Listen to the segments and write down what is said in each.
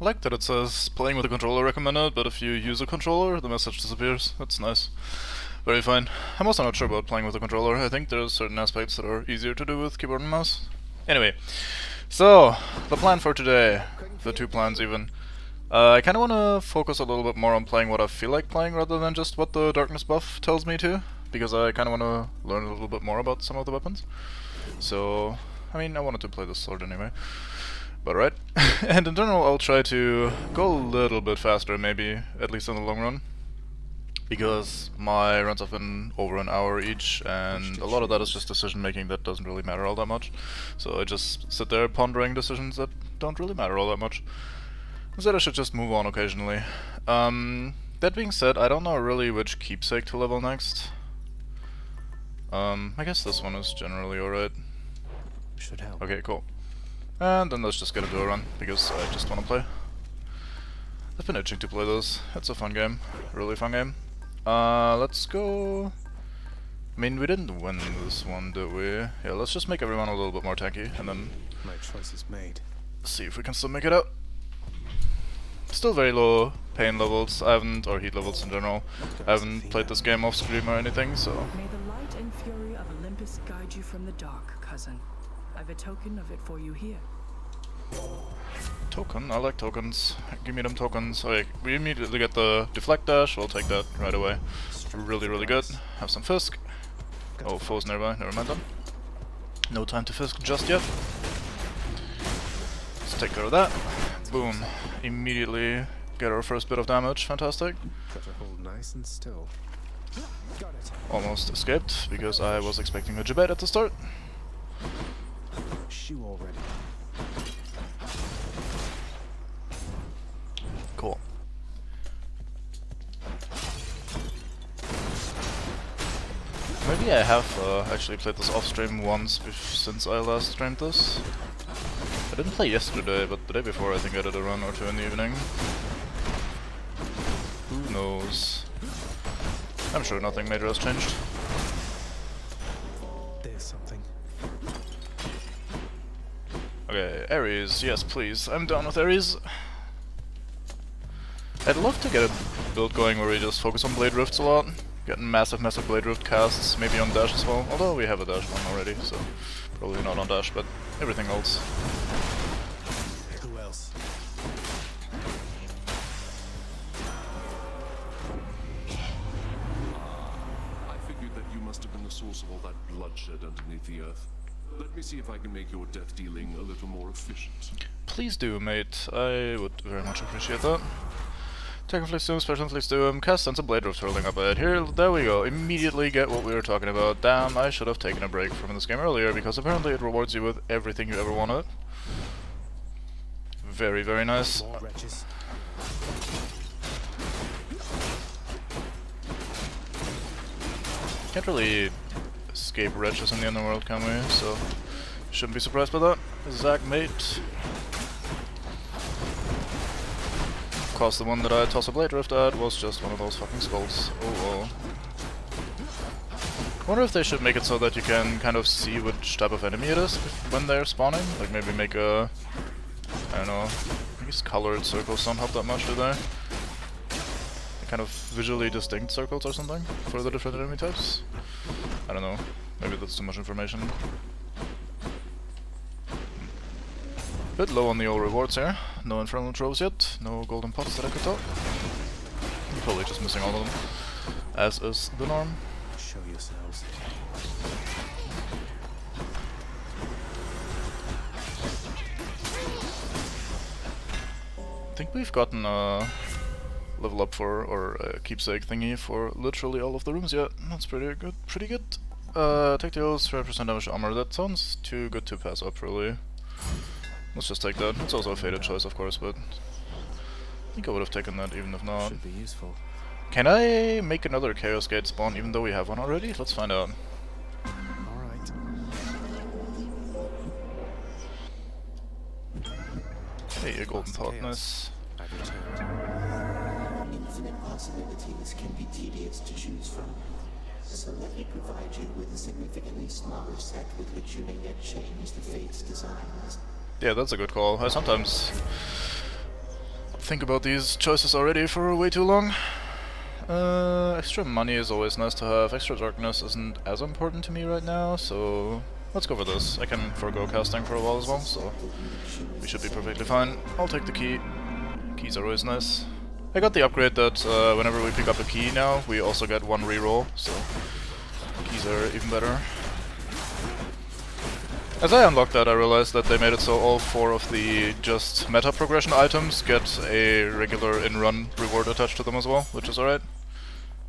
I like that it says playing with a controller recommended, but if you use a controller, the message disappears. That's nice. Very fine. I'm also not sure about playing with a controller. I think there's certain aspects that are easier to do with keyboard and mouse. Anyway, so the plan for today, the two plans even. I kind of want to focus a little bit more on playing what I feel like playing rather than just what the darkness buff tells me to, because I kind of want to learn a little bit more about some of the weapons. So, I mean, I wanted to play this sword anyway. But right. And in general, I'll try to go a little bit faster, maybe, at least in the long run. Because my runs have been over an hour each, and a lot of that is just decision making that doesn't really matter all that much. So I just sit there pondering decisions that don't really matter all that much. Instead I should just move on occasionally. That being said, I don't know really which keepsake to level next. I guess this one is generally alright. Should help. Okay, cool. And then let's just get into a run, because I just want to play. I've been itching to play this. It's a fun game. Really fun game. Let's go... I mean, we didn't win this one, did we? Yeah, let's just make everyone a little bit more tanky, and then... My choice is made. see if we can still make it out. Still very low pain levels. I haven't, or heat levels in general. I haven't played this game off screen or anything, so... May the light and fury of Olympus guide you from the dark, cousin. I've a token of it for you here. Token? I like tokens. Give me them tokens. Okay, we immediately get the deflect dash. We'll take that right away. Really, really good. Have some Fisk. Oh, foes nearby. Never mind them. No time to Fisk just yet. Let's take care of that. Boom. Immediately get our first bit of damage. Fantastic. Got to hold nice and still. Got it. Almost escaped because I was expecting a Jabet at the start. Shoe already. Cool. Maybe I have actually played this off stream once since I last streamed this. I didn't play yesterday, but the day before I think I did a run or two in the evening. Who knows? I'm sure nothing major has changed. There's something. Okay, Ares, yes please. I'm down with Ares. I'd love to get a build going where we just focus on Blade Rifts a lot. Get massive Blade Rift casts, maybe on Dash as well. Although we have a Dash one already, so probably not on Dash, but everything else. Who else? I figured that you must have been the source of all that bloodshed underneath the earth. Let me see if I can make your death dealing a little more efficient. Please do, mate. I would very much appreciate that. Attack inflicts doom, special inflicts doom, cast sense of Blade Rift hurling up ahead. Here, there we go. Immediately get what we were talking about. Damn, I should have taken a break from this game earlier, because apparently it rewards you with everything you ever wanted. Very, very nice. More wretches. Can't really escape wretches in the underworld, can we? So, shouldn't be surprised by that. Zack, mate. Of course, the one that I tossed a Blade Rift at was just one of those fucking skulls. Oh well. I wonder if they should make it so that you can kind of see which type of enemy it is when they're spawning. Like maybe make a... I don't know. I guess colored circles don't help that much, do they? Kind of visually distinct circles or something for the different enemy types? I don't know. Maybe that's too much information. Bit low on the old rewards here. No infernal troves yet. No golden pots that I could tell. I'm probably just missing all of them, as is the norm. Show yourselves. I think we've gotten a level up for, or a keepsake thingy for literally all of the rooms yet. That's pretty good. Pretty good. Take deals 5% damage to armor. That sounds too good to pass up, really. Let's just take that. It's also a faded choice, of course, but I think I would have taken that even if not. Should be useful. Can I make another Chaos Gate spawn even though we have one already? Let's find out. Alright. Hey, a golden pot, nice. I've returned. Infinite possibilities can be tedious to choose from. So let me provide you with a significantly smaller set with which you may yet change the fate's designs. Yeah, that's a good call. I sometimes think about these choices already for way too long. Extra money is always nice to have. Extra darkness isn't as important to me right now, so let's go for this. I can forego casting for a while as well, so we should be perfectly fine. I'll take the key. Keys are always nice. I got the upgrade that whenever we pick up a key now, we also get one reroll, so keys are even better. As I unlocked that, I realized that they made it so all 4 of the just meta progression items get a regular in-run reward attached to them as well, which is alright.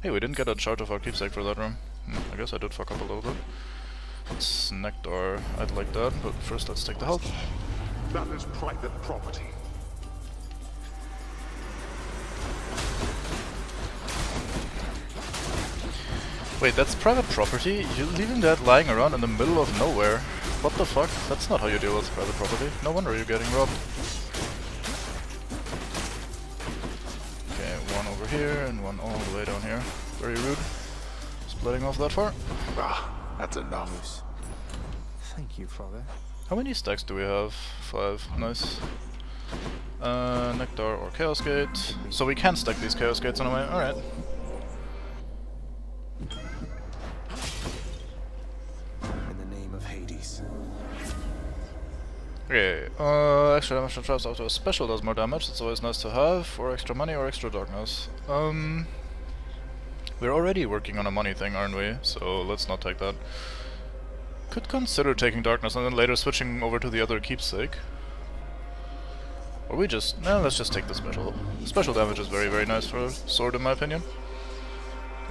Hey, we didn't get a chart of our keepsake for that room. I guess I did fuck up a little bit. It's Nectar, I'd like that, but first let's take the health. That is private property. Wait, that's private property? You're leaving that lying around in the middle of nowhere. What the fuck? That's not how you deal with private property. No wonder you're getting robbed. Okay, one over here and one all the way down here. Very rude. Splitting off that far. Ah, that's enough. Thank you, Father. How many stacks do we have? 5. Nice. Nectar or Chaos Gate. So we can stack these Chaos Gates anyway. Alright. In the name of Hades. Okay, extra damage from traps after a special does more damage. It's always nice to have. For extra money or extra darkness. We're already working on a money thing, aren't we? So let's not take that. Could consider taking darkness and then later switching over to the other keepsake. Or we just... no, let's just take the special. Special damage is very, very nice for a sword in my opinion.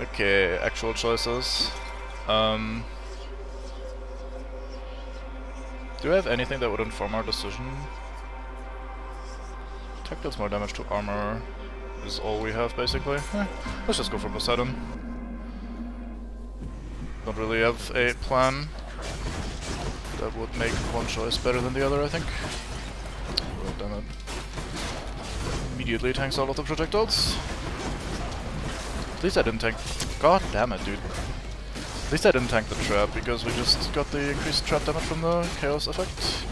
Okay, actual choices. Do I have anything that would inform our decision? Tech does more damage to armor is all we have basically. Let's just go for Poseidon. Don't really have a plan that would make one choice better than the other, I think. Oh, damn it. Immediately tanks all of the projectiles. At least I didn't tank... god damn it, dude. At least I didn't tank the trap, because we just got the increased trap damage from the chaos effect.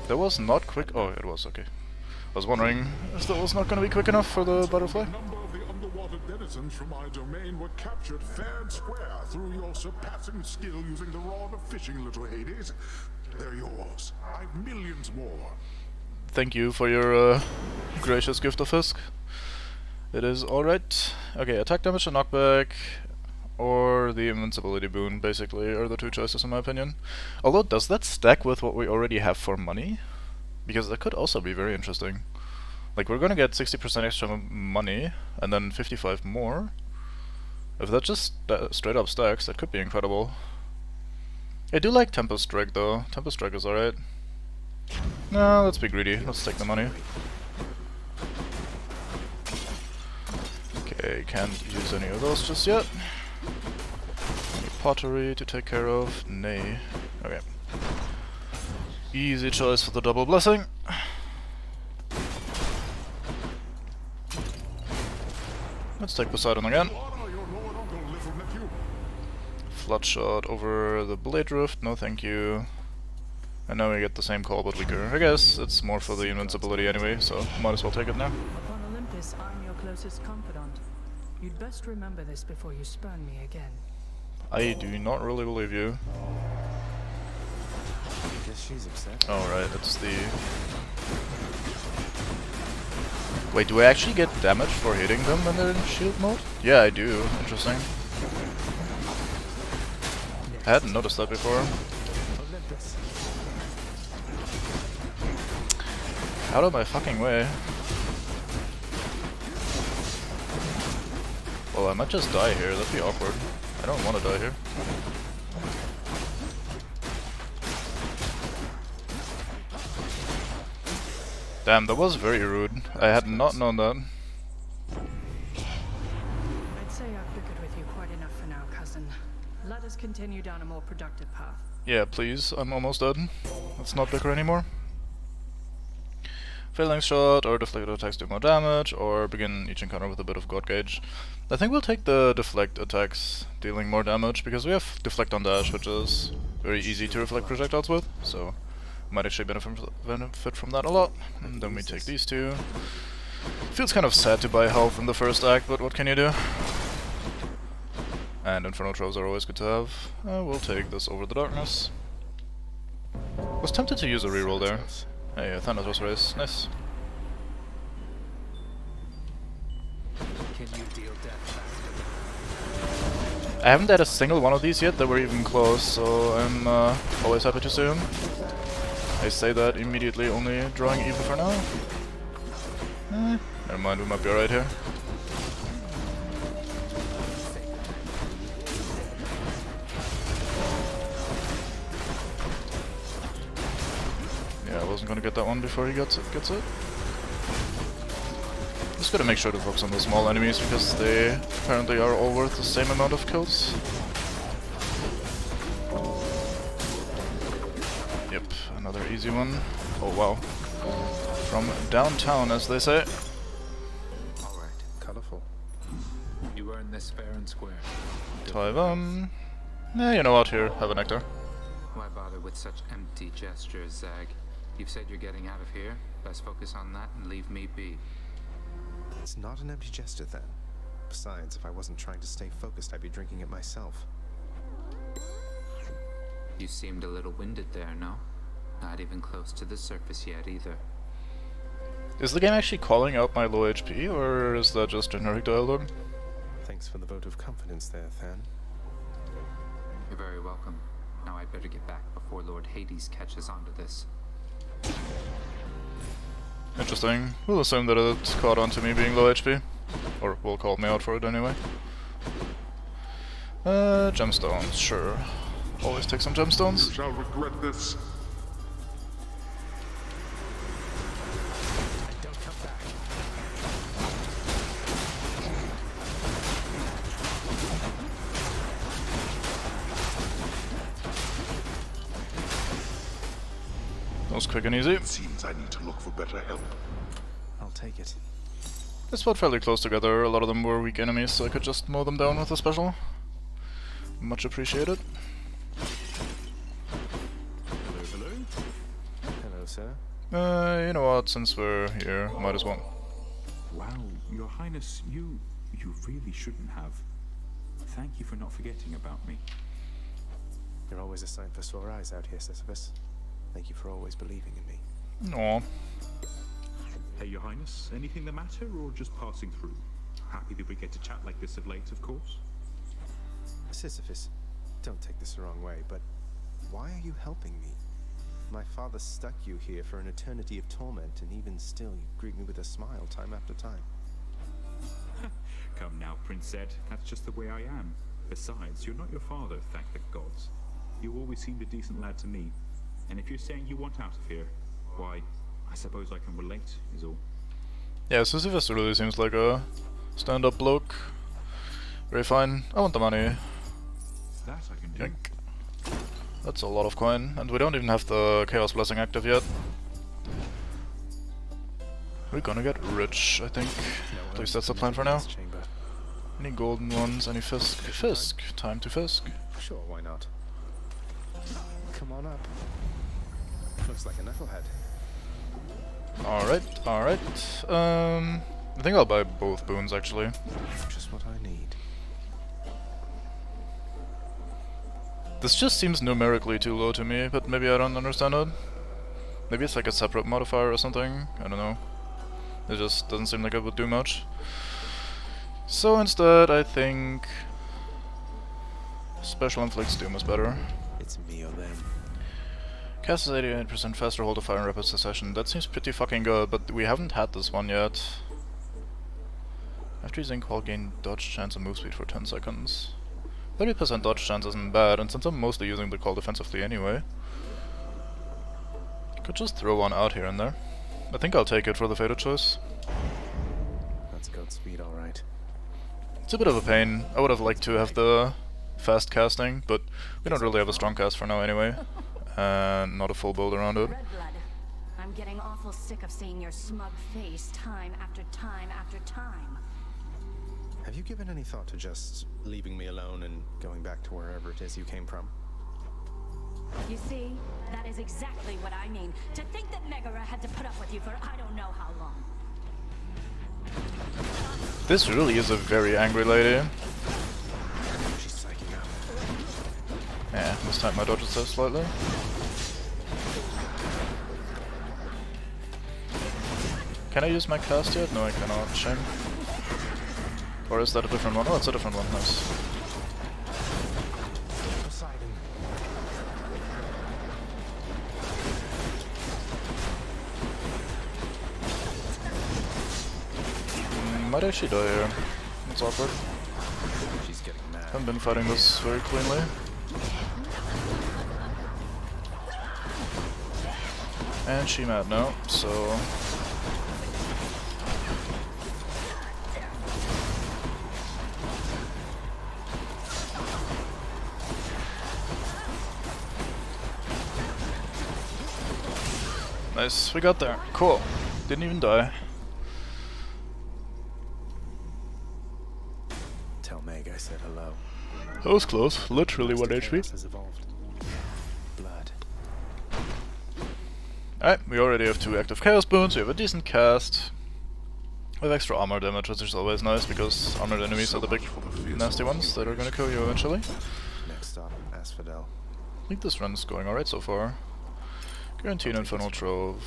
That was not quick... oh, it was, okay. I was wondering if that was not gonna be quick enough for the butterfly. A number of the underwater denizens from my domain were captured fair and square through your surpassing skill using the rod of fishing, little Hades. They're yours. I've millions more. Thank you for your gracious gift of Fisk. It is alright. Okay, attack damage and knockback, or the invincibility boon, basically, are the 2 choices in my opinion. Although, does that stack with what we already have for money? Because that could also be very interesting. Like, we're gonna get 60% extra money, and then 55 more. If that just straight up stacks, that could be incredible. I do like Tempest Strike though. Tempest Strike is alright. No, let's be greedy. Let's take the money. Okay, can't use any of those just yet. Any pottery to take care of? Nay. Okay. Easy choice for the double blessing. Let's take Poseidon again. Floodshot over the Blade Rift, no thank you. And now we get the same call but weaker. I guess it's more for the invincibility anyway, so might as well take it now. Upon Olympus, I'm your closest confidant. You'd best remember this before you spurn me again. I do not really believe you. I guess she's upset. Oh right, it's the... wait, do I actually get damage for hitting them when they're in shield mode? Yeah, I do. Interesting. I hadn't noticed that before. Olympus. Out of my fucking way. Well, I might just die here. That'd be awkward. I don't want to die here. Damn, that was very rude. I had not known that. I'd say I've bickered with you quite enough for now, cousin. Let us continue down a more productive path. Yeah, please. I'm almost dead. Let's not bicker anymore. Failing shot or deflected attacks do more damage, or begin each encounter with a bit of God Gauge. I think we'll take the deflect attacks dealing more damage, because we have deflect on dash, which is very easy to reflect projectiles with, so Might actually benefit from that a lot. And then we take these two. Feels kind of sad to buy health in the first act, but what can you do? And Infernal Troves are always good to have. We'll take this over the Darkness. Was tempted to use a reroll there. Hey, Thanatos Race, nice. Can you deal death I haven't had a single one of these yet that were even close, so I'm always happy to see them. I say that immediately, only drawing evil for now. Never mind, we might be alright here. Yeah, I wasn't gonna get that one before he gets it. Just gotta make sure to focus on the small enemies because they apparently are all worth the same amount of kills. Yep, another easy one. Oh wow. From downtown, as they say. Alright, colorful. You earned this fair and square. Taiwan. Yeah, you know what, here, have a nectar. Why bother with such empty gestures, Zag? You've said you're getting out of here. Best focus on that and leave me be. It's not an empty gesture then. Besides, if I wasn't trying to stay focused, I'd be drinking it myself. You seemed a little winded there, no? Not even close to the surface yet either. Is the game actually calling out my low HP, or is that just generic dialogue? Thanks for the vote of confidence there, Than. You're very welcome. Now I'd better get back before Lord Hades catches on to this. Interesting. We'll assume that it caught on to me being low HP. Or will call me out for it anyway. Gemstones, sure. Always take some gemstones. You shall regret this. Don't come back. That was quick and easy. It seems I need to look for better help. I'll take it. This fought fairly close together. A lot of them were weak enemies, so I could just mow them down with a special. Much appreciated. Hello? Hello, sir. You know what, since we're here, might as well. Wow, Your Highness, you really shouldn't have. Thank you for not forgetting about me. You're always a sight for sore eyes out here, Sisyphus. Thank you for always believing in me. Aw. Hey, Your Highness, anything the matter or just passing through? Happy that we get to chat like this of late, of course. Sisyphus, don't take this the wrong way, but why are you helping me? My father stuck you here for an eternity of torment, and even still you greet me with a smile time after time. Come now, Prince Zed, that's just the way I am. Besides, you're not your father, thank the gods. You always seemed a decent lad to me. And if you're saying you want out of here, why, I suppose I can relate, is all. Yeah, Sisyphus really seems like a stand-up bloke. Very fine. I want the money. That I can do. Yank. That's a lot of coin, and we don't even have the Chaos Blessing active yet. We're gonna get rich, I think. At least that's the plan for now. Chamber. Any golden ones, any Fisk? Fisk! Time to Fisk. Sure, why not? Come on up. Looks like a knucklehead. Alright, alright. I think I'll buy both boons actually. Just what I need. This just seems numerically too low to me, but maybe I don't understand it. Maybe it's like a separate modifier or something, I don't know. It just doesn't seem like it would do much. So instead, I think Special Inflicts Doom is better. It's me or them. Cast is 88% faster, hold of fire in rapid succession. That seems pretty fucking good, but we haven't had this one yet. After using Call, gain dodge chance and move speed for 10 seconds. 30% dodge chance isn't bad, and since I'm mostly using the Call defensively anyway, could just throw one out here and there. I think I'll take it for the Fated choice. That's goat speed, alright. It's a bit of a pain. I would have liked to have the fast casting, but we don't really have a strong cast for now anyway. And not a full build around it. Red blood. I'm getting awful sick of seeing your smug face time after time after time. Have you given any thought to just leaving me alone and going back to wherever it is you came from? You see, that is exactly what I mean. To think that Megara had to put up with you for I don't know how long. This really is a very angry lady. She's psyching up. Yeah, mistyped my dodges so slightly. Can I use my cast yet? No, I cannot. Shame. Or is that a different one? Oh, it's a different one. Nice. Poseidon. Might actually die here. It's awkward. She's getting mad. Haven't been fighting this very cleanly. And she mad now, so... Nice, we got there. Cool. Didn't even die. Tell Meg I said hello. That was close. Literally 1 HP. Chaos has evolved. Blood. Alright, we already have 2 active Chaos Boons, we have a decent cast. We have extra armor damage, which is always nice, because armored enemies are the big nasty ones that are gonna kill you eventually. Next stop, Asphodel. I think this run's going alright so far. Guaranteed Infernal Trove.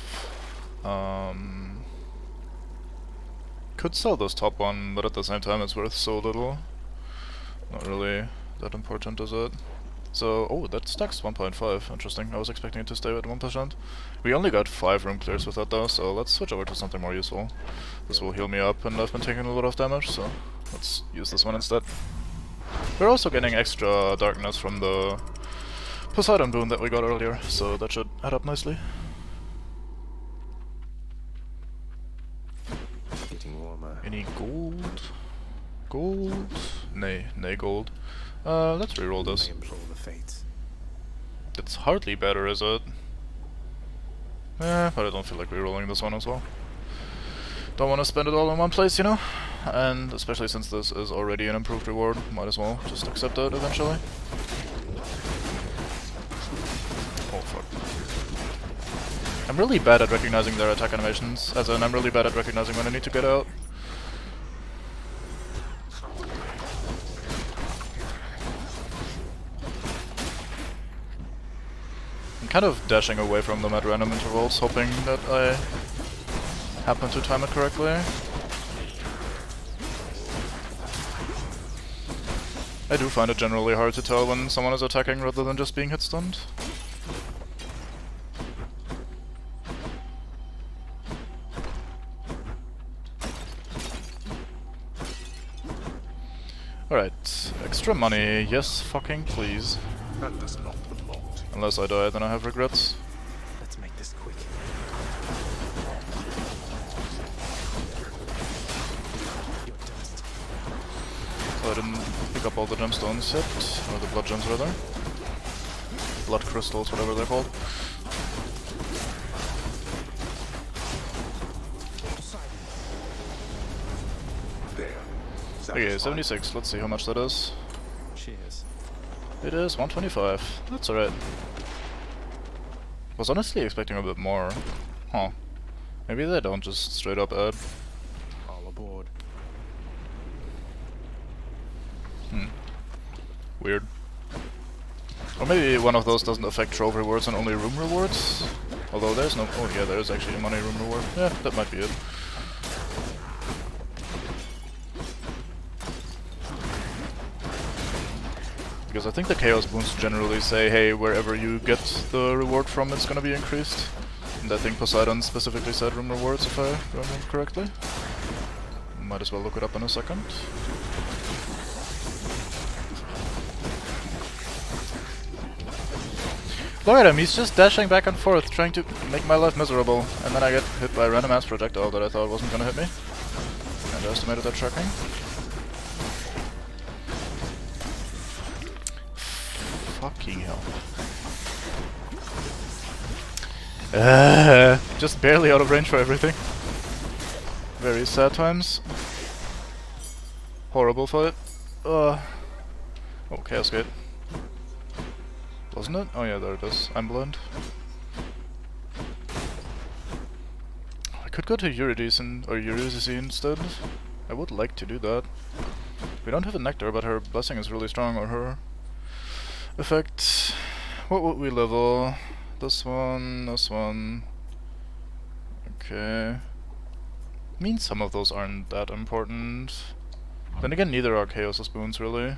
Could sell this top one, but at the same time it's worth so little. Not really that important, is it? So, oh, that stacks 1.5. Interesting. I was expecting it to stay at 1%. We only got 5 room clears with that though, so let's switch over to something more useful. This will heal me up, and I've been taking a lot of damage, so let's use this one instead. We're also getting extra darkness from the Poseidon boon that we got earlier, so that should add up nicely. Getting warmer. Any gold? Gold? Nay gold. Let's reroll this. I implore the fates. It's hardly better, is it? But I don't feel like rerolling this one as well. Don't want to spend it all in one place, you know? And especially since this is already an improved reward, might as well just accept it eventually. Oh fuck. I'm really bad at recognizing their attack animations, as in I'm really bad at recognizing when I need to get out. I'm kind of dashing away from them at random intervals, hoping that I happen to time it correctly. I do find it generally hard to tell when someone is attacking rather than just being hit stunned. Alright, extra money, yes fucking please. That does not belong to you. Unless I die, then I have regrets. Let's make this quick. Your dust. So I didn't pick up all the gemstones yet, or the blood gems rather. Blood crystals, whatever they're called. There. Okay, Satisfied? 76, let's see how much that is. Cheers. It is 125, that's alright. Was honestly expecting a bit more. Huh. Maybe they don't just straight up add. All aboard. Weird. Or maybe one of those doesn't affect trove rewards and only room rewards? Although there's no... oh yeah, there is actually a money room reward. Yeah, that might be it. Because I think the Chaos Boons generally say, hey, wherever you get the reward from, it's gonna be increased. And I think Poseidon specifically said room rewards, if I remember correctly. Might as well look it up in a second. Look at him, he's just dashing back and forth, trying to make my life miserable. And then I get hit by a random ass projectile that I thought wasn't gonna hit me. Underestimated that tracking. Fucking hell. Just barely out of range for everything. Very sad times. Horrible fight. Oh, Chaos Gate. Was wasn't it? Oh yeah, there it is. I'm blind. I could go to Eurydice or Eurydice instead. I would like to do that. We don't have a nectar, but her blessing is really strong, or her effect. What would we level? This one, this one. Okay. Means some of those aren't that important. Then again, neither are Chaos' boons, really.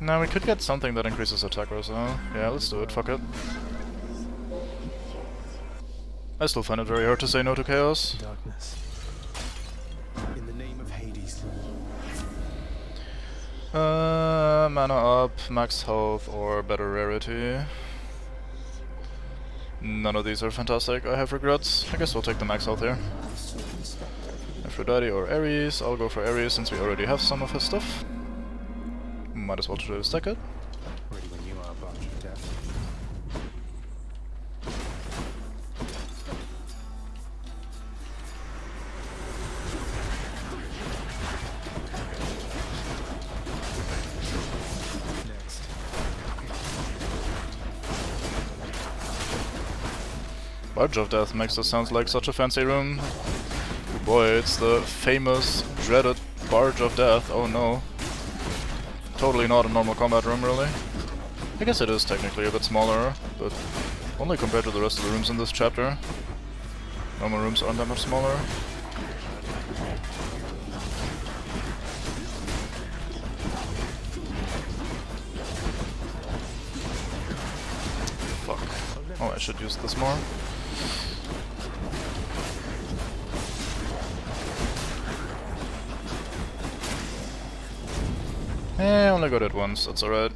Now we could get something that increases attack rolls, though. Yeah, let's do it, fuck it. I still find it very hard to say no to Chaos. Darkness. In the name of Hades. Mana up, max health, or better rarity. None of these are fantastic. I have regrets. I guess we'll take the max health here. Aphrodite or Ares. I'll go for Ares since we already have some of his stuff. Might as well try to stack it. Ready when you are, Barge of Death. Next. Barge of Death makes this sound like such a fancy room. Boy, it's the famous, dreaded Barge of Death. Oh no. Totally not a normal combat room, really. I guess it is technically a bit smaller, but only compared to the rest of the rooms in this chapter. Normal rooms aren't that much smaller. Fuck. Oh, I should use this more. I only got it once, that's alright.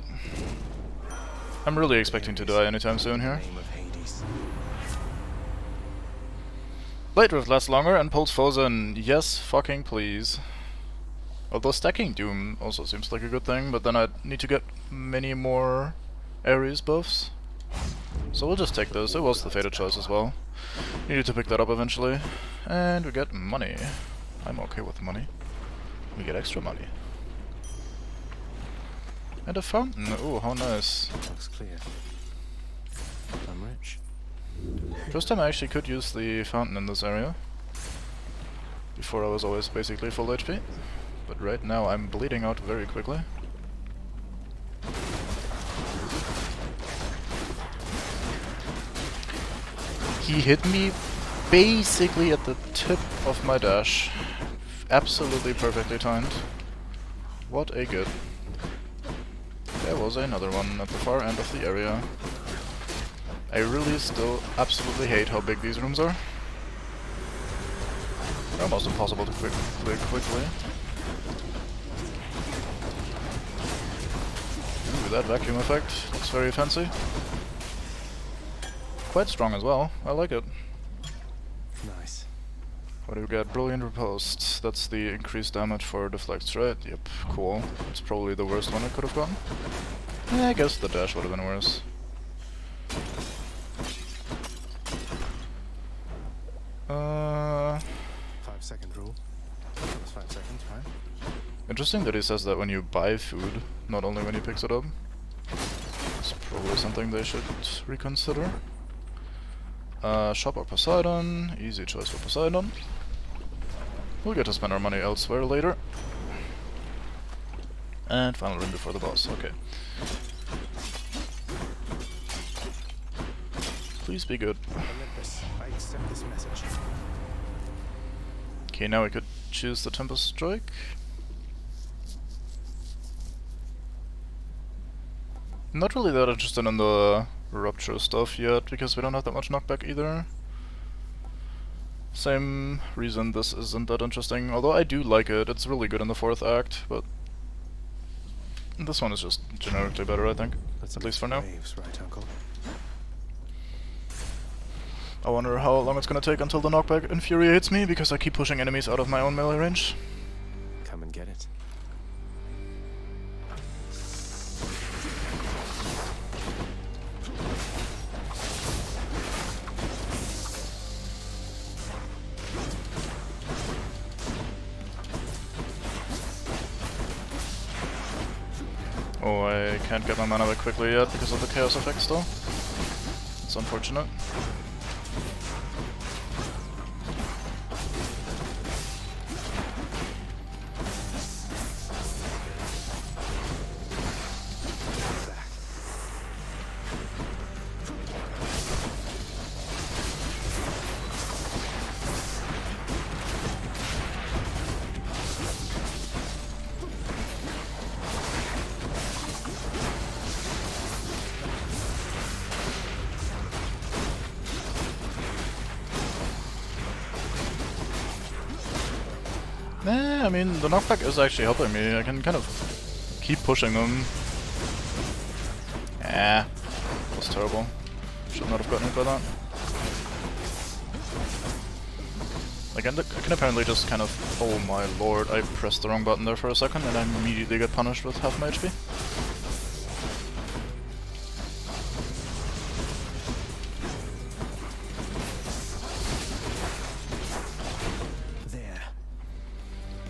I'm really expecting to die anytime soon here. Blade Rift lasts longer and pulls foes in. Yes, fucking please. Although stacking Doom also seems like a good thing, but then I'd need to get many more Ares buffs. So we'll just take this. It was the fated choice as well. Needed to pick that up eventually. And we get money. I'm okay with money. We get extra money. And a fountain. Oh, how nice. Looks clear. I'm rich. First time I actually could use the fountain in this area. Before I was always basically full HP. But right now I'm bleeding out very quickly. He hit me basically at the tip of my dash. Absolutely perfectly timed. What a good. There was another one at the far end of the area. I really still absolutely hate how big these rooms are. They're almost impossible to clear quickly. Ooh, that vacuum effect looks very fancy. Quite strong as well, I like it. Nice. What do we get? Brilliant Riposte. That's the increased damage for deflects, right? Yep, cool. It's probably the worst one I could have gotten. Yeah, I guess the dash would have been worse. Uh... 5-second rule. That's 5 seconds, right? Interesting that he says that when you buy food, not only when he picks it up. It's probably something they should reconsider. Shop or Poseidon. Easy choice for Poseidon. We'll get to spend our money elsewhere later. And final room before the boss. Okay. Please be good. Olympus, I accept this message. Okay, now we could choose the Tempest Strike. Not really that interested in the Rupture stuff yet, because we don't have that much knockback either. Same reason this isn't that interesting, although I do like it. It's really good in the 4th act, but this one is just generically better, I think. At least for now. Waves, right, Uncle? I wonder how long it's gonna take until the knockback infuriates me, because I keep pushing enemies out of my own melee range. Come and get it. Oh, I can't get my mana back quickly yet because of the chaos effect still. It's unfortunate. I mean, the knockback is actually helping me. I can kind of keep pushing them. That was terrible. Should not have gotten hit by that. Like, I can apparently just kind of... Oh my lord, I pressed the wrong button there for a second and I immediately get punished with half my HP.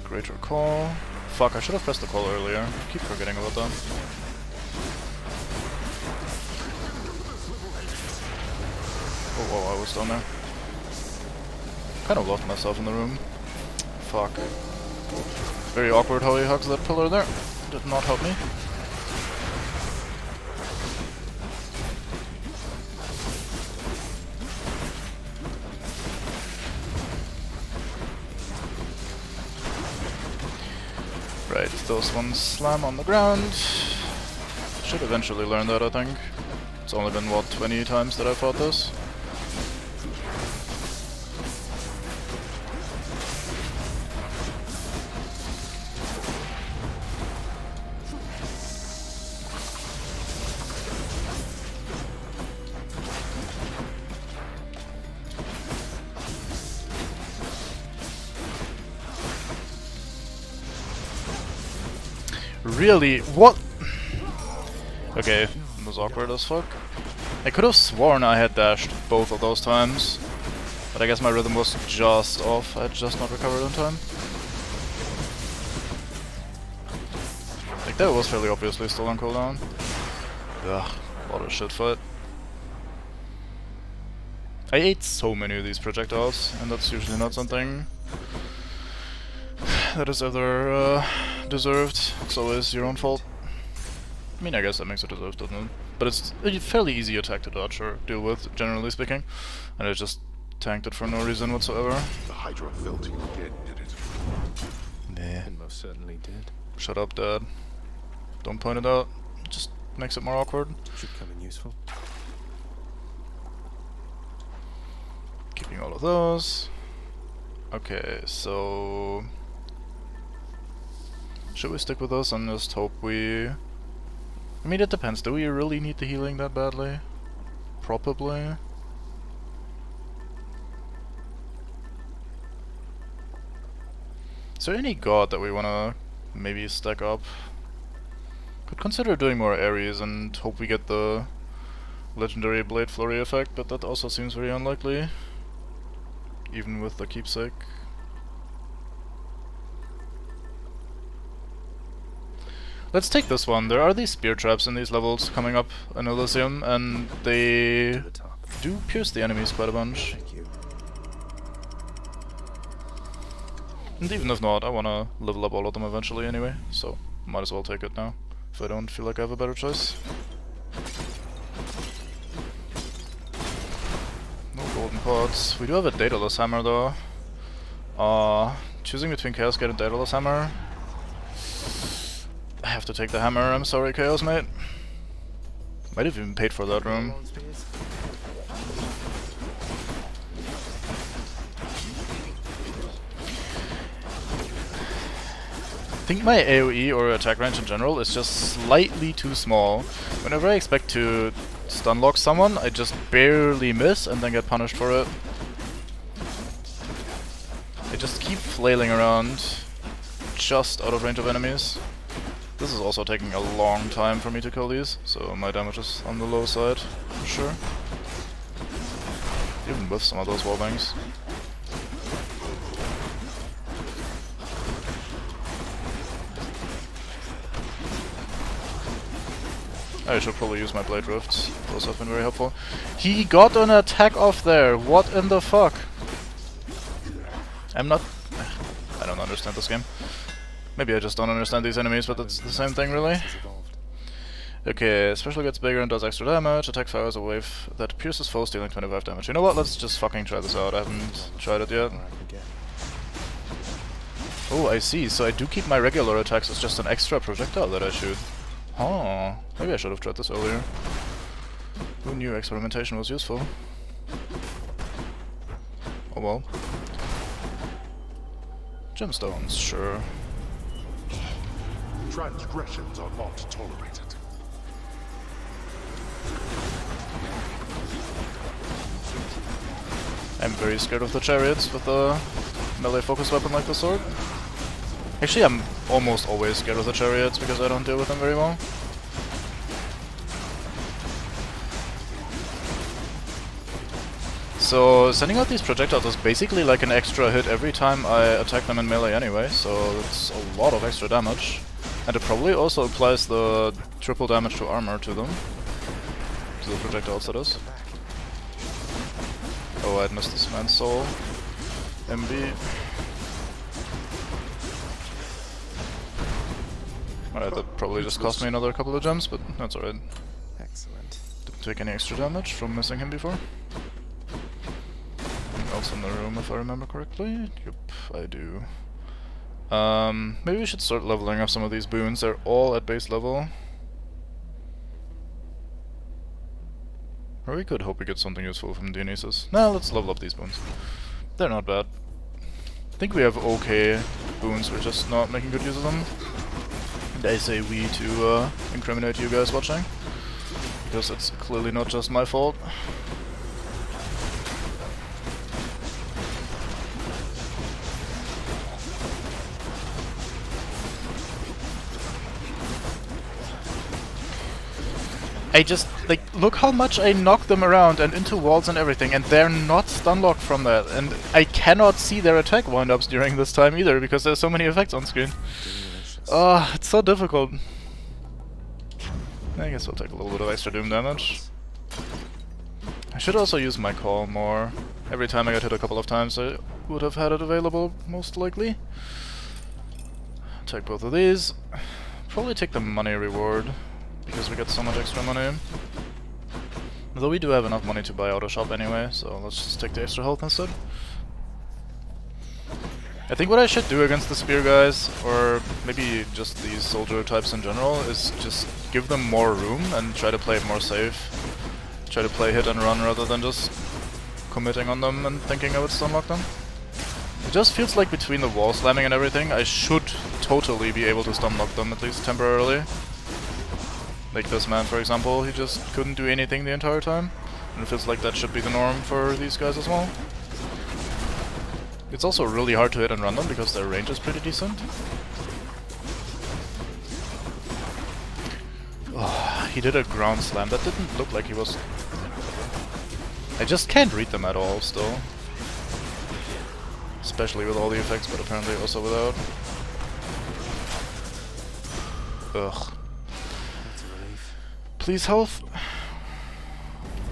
Greater Call. Fuck, I should have pressed the call earlier. I keep forgetting about that. Oh, whoa, I was down there. Kind of locked myself in the room. Fuck. Very awkward how he hugs that pillar there. Did not help me. Right, those ones slam on the ground. Should eventually learn that, I think. It's only been, what, 20 times that I fought this? Really? What? Okay, that was awkward as fuck. I could have sworn I had dashed both of those times, but I guess my rhythm was just off. I had just not recovered in time. Like, that was fairly obviously still on cooldown. Ugh, what a shit fight. I ate so many of these projectiles, and that's usually not something that is ever deserved. It's always your own fault. I mean, I guess that makes it deserved, doesn't it? But it's a fairly easy attack to dodge or deal with, generally speaking. And I just tanked it for no reason whatsoever. The Hydra felt you again, did it? Nah. It most certainly did. Shut up, Dad. Don't point it out. It just makes it more awkward. Should come in useful. Keeping all of those. Okay, so... should we stick with this and just hope we... I mean, it depends. Do we really need the healing that badly? Probably. Is there any god that we wanna maybe stack up? Could consider doing more Ares and hope we get the legendary Blade Flurry effect, but that also seems very unlikely. Even with the keepsake. Let's take this one. There are these spear traps in these levels coming up in Elysium, and they do pierce the enemies quite a bunch. Thank you. And even if not, I wanna level up all of them eventually anyway, so might as well take it now, if I don't feel like I have a better choice. No golden pots. We do have a Daedalus Hammer though. Choosing between Chaos Gate and Daedalus Hammer. I have to take the hammer, I'm sorry Chaos mate. Might have even paid for that room. I think my AoE or attack range in general is just slightly too small. Whenever I expect to stun lock someone, I just barely miss and then get punished for it. I just keep flailing around, just out of range of enemies. This is also taking a long time for me to kill these, so my damage is on the low side, for sure. Even with some of those wallbangs. I should probably use my Blade Rifts. Those have been very helpful. He got an attack off there. What in the fuck? I don't understand this game. Maybe I just don't understand these enemies, but it's the same thing, really. Okay, special gets bigger and does extra damage. Attack fires a wave that pierces foes, dealing 25 damage. You know what? Let's just fucking try this out. I haven't tried it yet. Oh, I see. So I do keep my regular attacks as just an extra projectile that I shoot. Huh. Maybe I should have tried this earlier. Who knew experimentation was useful? Oh well. Gemstones, sure. Transgressions are not tolerated. I'm very scared of the chariots with a melee focus weapon like the sword. Actually, I'm almost always scared of the chariots because I don't deal with them very well. So sending out these projectiles is basically like an extra hit every time I attack them in melee anyway, so it's a lot of extra damage. And it probably also applies the triple damage to armor to them. To the projectiles, that is. Oh, I'd missed this man's soul. MB. Alright, that probably just cost me another couple of gems, but that's alright. Excellent. Didn't take any extra damage from missing him before. Else in the room, if I remember correctly. Yep, I do. Maybe we should start leveling up some of these boons. They're all at base level. Or we could hope we get something useful from Dionysus. Nah, let's level up these boons. They're not bad. I think we have okay boons, we're just not making good use of them. And I say we to incriminate you guys watching. Because it's clearly not just my fault. I just, like, look how much I knock them around and into walls and everything, and they're not stun locked from that. And I cannot see their attack wind-ups during this time either, because there's so many effects on screen. It's so difficult. I guess we'll take a little bit of extra doom damage. I should also use my call more. Every time I got hit a couple of times, I would have had it available, most likely. Take both of these. Probably take the money reward, because we get so much extra money. Though we do have enough money to buy out a shop anyway, so let's just take the extra health instead. I think what I should do against the spear guys, or maybe just these soldier types in general, is just give them more room and try to play it more safe. Try to play hit and run rather than just committing on them and thinking I would stun lock them. It just feels like between the wall slamming and everything, I should totally be able to stun lock them, at least temporarily. Like this man, for example, he just couldn't do anything the entire time. And it feels like that should be the norm for these guys as well. It's also really hard to hit and run them because their range is pretty decent. Oh, he did a ground slam. That didn't look like he was... I just can't read them at all still. Especially with all the effects, but apparently also without. Ugh. Please health.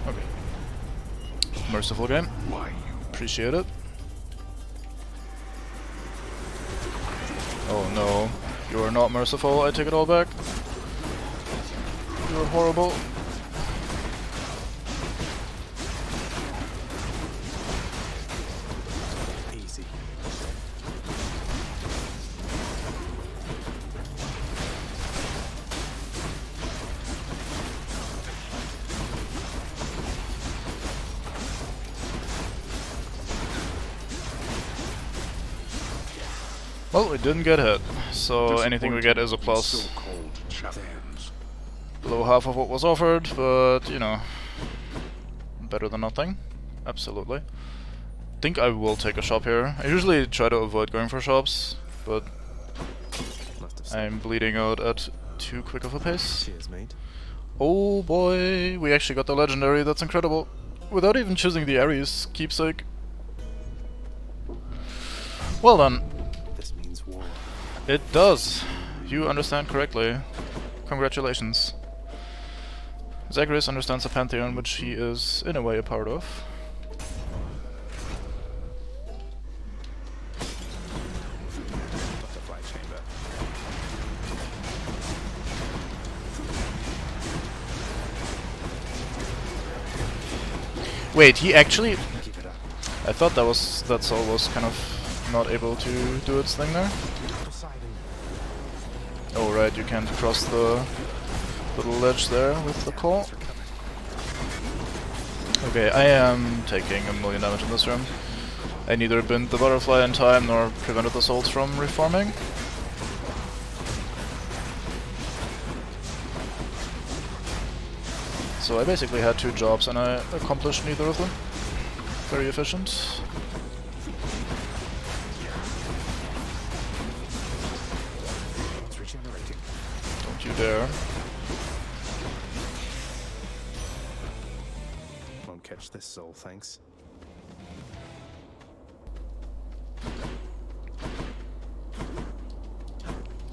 Okay. Merciful game. Appreciate it. Oh no. You are not merciful, I take it all back. You are horrible. Easy. Well, we didn't get hit, so anything we get is a plus. So-called champions. Below half of what was offered, but, you know, better than nothing. Absolutely. Think I will take a shop here. I usually try to avoid going for shops, but I'm bleeding out at too quick of a pace. Cheers, mate. Oh boy, we actually got the legendary, that's incredible. Without even choosing the Ares keepsake. Well done. This means war. It does. You understand correctly. Congratulations. Zagreus understands the Pantheon, which he is, in a way, a part of. Butterfly chamber. Wait, he actually... Keep it up. I thought that soul was kind of not able to do its thing there. Poseidon. Oh right, you can't cross the little ledge there with the claw. Okay, I am taking 1,000,000 damage in this room. I neither binned the butterfly in time nor prevented the souls from reforming. So I basically had 2 jobs and I accomplished neither of them. Very efficient. It's regenerating. Don't you dare. Won't catch this soul, thanks.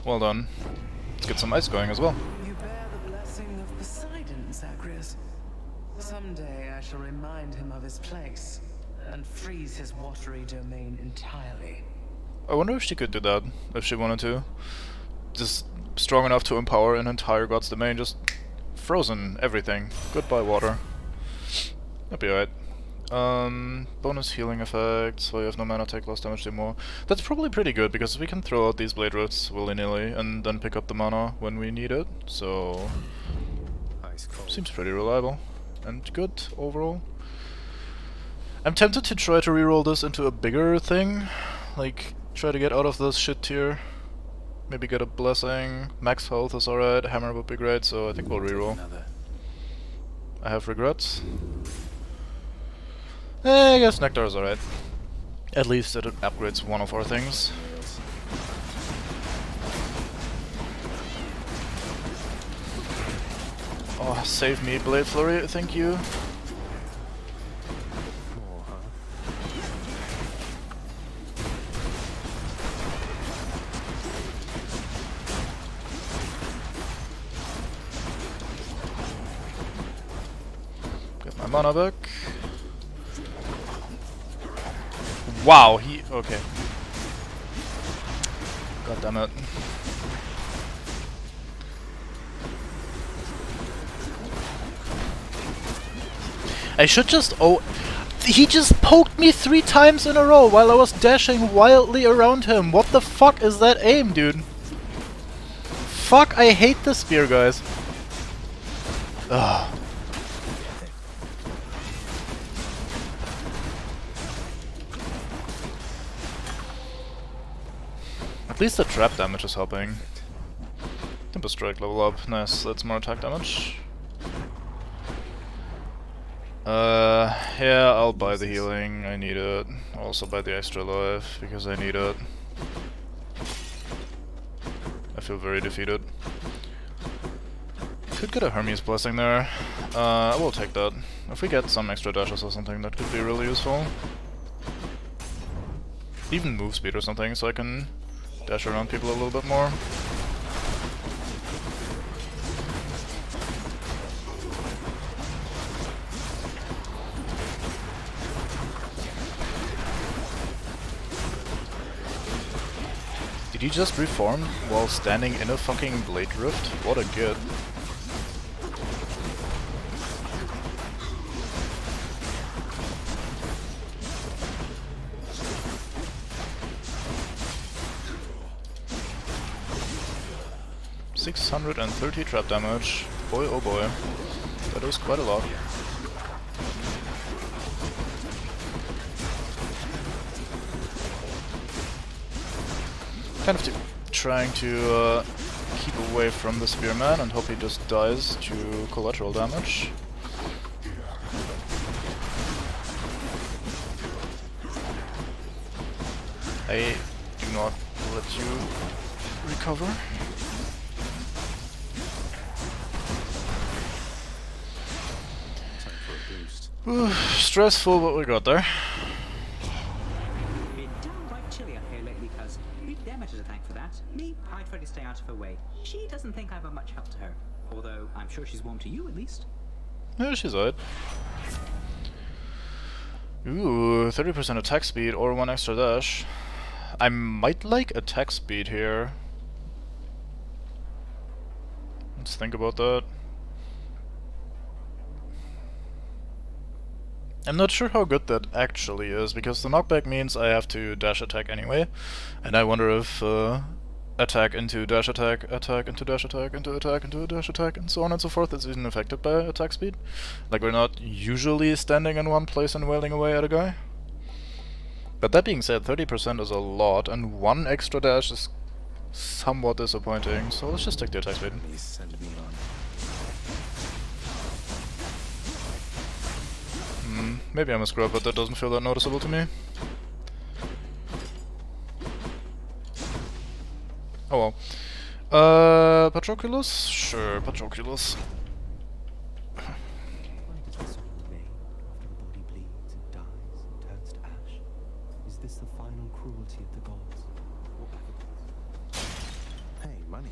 Well done. Let's get some ice going as well. You bear the blessing of Poseidon, Zagreus. Someday I shall remind him of his place and freeze his watery domain entirely. I wonder if she could do that, if she wanted to. Just strong enough to empower an entire god's domain, just frozen everything. Goodbye water. That'd be alright. Bonus healing effect, so you have no mana, take less damage anymore. That's probably pretty good, because we can throw out these blade roots willy-nilly and then pick up the mana when we need it, so... Ice cold. Seems pretty reliable. And good, overall. I'm tempted to try to reroll this into a bigger thing. Like, try to get out of this shit tier. Maybe get a blessing. Max health is alright, hammer would be great, so I think we'll reroll. I have regrets. I guess Nectar is alright. At least it upgrades one of our things. Oh, save me, Blade Flurry, thank you. More, huh? Get my mana back. Wow, he... okay. God damn it. I should just... oh... He just poked me 3 times in a row while I was dashing wildly around him. What the fuck is that aim, dude? Fuck, I hate the spear, guys. Ugh. At least the trap damage is helping. Tempest Strike level up. Nice, that's more attack damage. Yeah, I'll buy the healing, I need it. I'll also buy the extra life, because I need it. I feel very defeated. Could get a Hermes Blessing there. I will take that. If we get some extra dashes or something, that could be really useful. Even move speed or something, so I can dash around people a little bit more. Did he just reform while standing in a fucking Blade Rift? What a git. $630 trap damage. Boy oh boy. That was quite a lot. Kind of trying to keep away from the Spearman and hope he just dies to collateral damage. I do not let you recover. Time for a boost. Ooh, stressful, but we got there. Been downright chilly up here lately, cuz. Leave Demeter to thank for that. Me, I try to stay out of her way. She doesn't think I'm of much help to her. Although, I'm sure she's warm to you, at least. Yeah, she's alright. Ooh, 30% attack speed or 1 extra dash. I might like attack speed here. Let's think about that. I'm not sure how good that actually is, because the knockback means I have to dash attack anyway, and I wonder if attack into dash attack, attack into dash attack, into attack, into dash attack, and so on and so forth is even affected by attack speed. Like, we're not usually standing in one place and wailing away at a guy. But that being said, 30% is a lot, and 1 extra dash is somewhat disappointing, so let's just take the attack speed. Maybe I'm a scrub, but that doesn't feel that noticeable to me. Oh well. Patroclus? Sure, Patroclus. Why does the soul remain after the body bleeds and dies and turns to ash? Is this the final cruelty of the gods? Hey, money.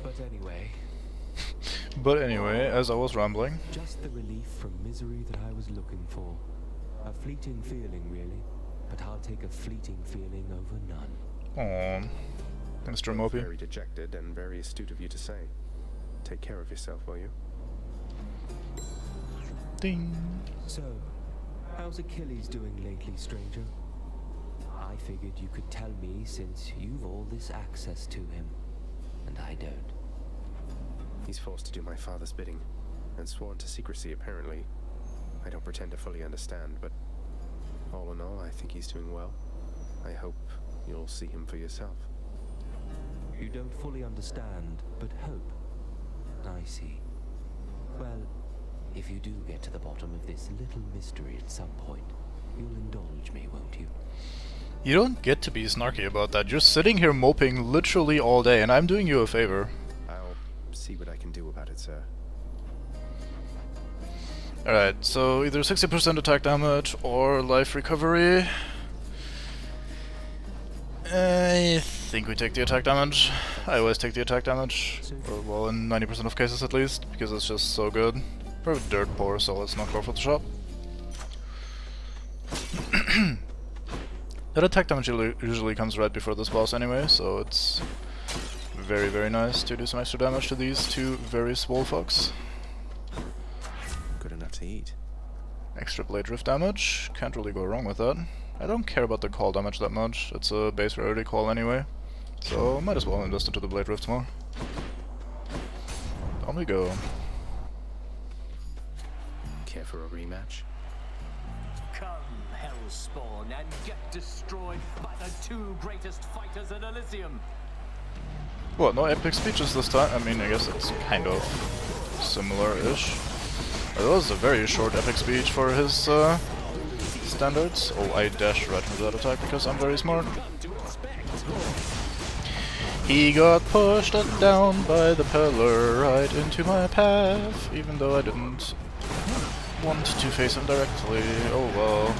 But anyway. But anyway, as I was rambling. Just the relief from misery that I was looking for. A fleeting feeling, really. But I'll take a fleeting feeling over none. Aww. Mr. Mopi. Very dejected and very astute of you to say. Take care of yourself, will you? Ding. So, how's Achilles doing lately, stranger? I figured you could tell me since you've all this access to him, and I don't. He's forced to do my father's bidding, and sworn to secrecy, apparently. I don't pretend to fully understand, but all in all, I think he's doing well. I hope you'll see him for yourself. You don't fully understand, but hope. I see. Well, if you do get to the bottom of this little mystery at some point, you'll indulge me, won't you? You don't get to be snarky about that. You're sitting here moping literally all day, and I'm doing you a favor. I'll see what I can do about it, sir. Alright, so either 60% attack damage or life recovery. I think we take the attack damage. I always take the attack damage. Or, well, in 90% of cases at least, because it's just so good. We're dirt poor, so let's not go for the shop. That attack damage usually comes right before this boss anyway, so it's very, very nice to do some extra damage to these two very swole fucks. Good enough to eat. Extra blade drift damage, can't really go wrong with that. I don't care about the call damage that much, it's a base rarity call anyway, so might as well invest into the blade drift more. On we go. Care for a rematch? Come, Hellspawn, and get destroyed by the two greatest fighters in Elysium. What, no epic speeches this time? I mean, I guess it's kind of similar-ish. That was a very short epic speech for his standards. Oh, I dash right into that attack because I'm very smart. He got pushed down by the pillar right into my path, even though I didn't want to face him directly. Oh well.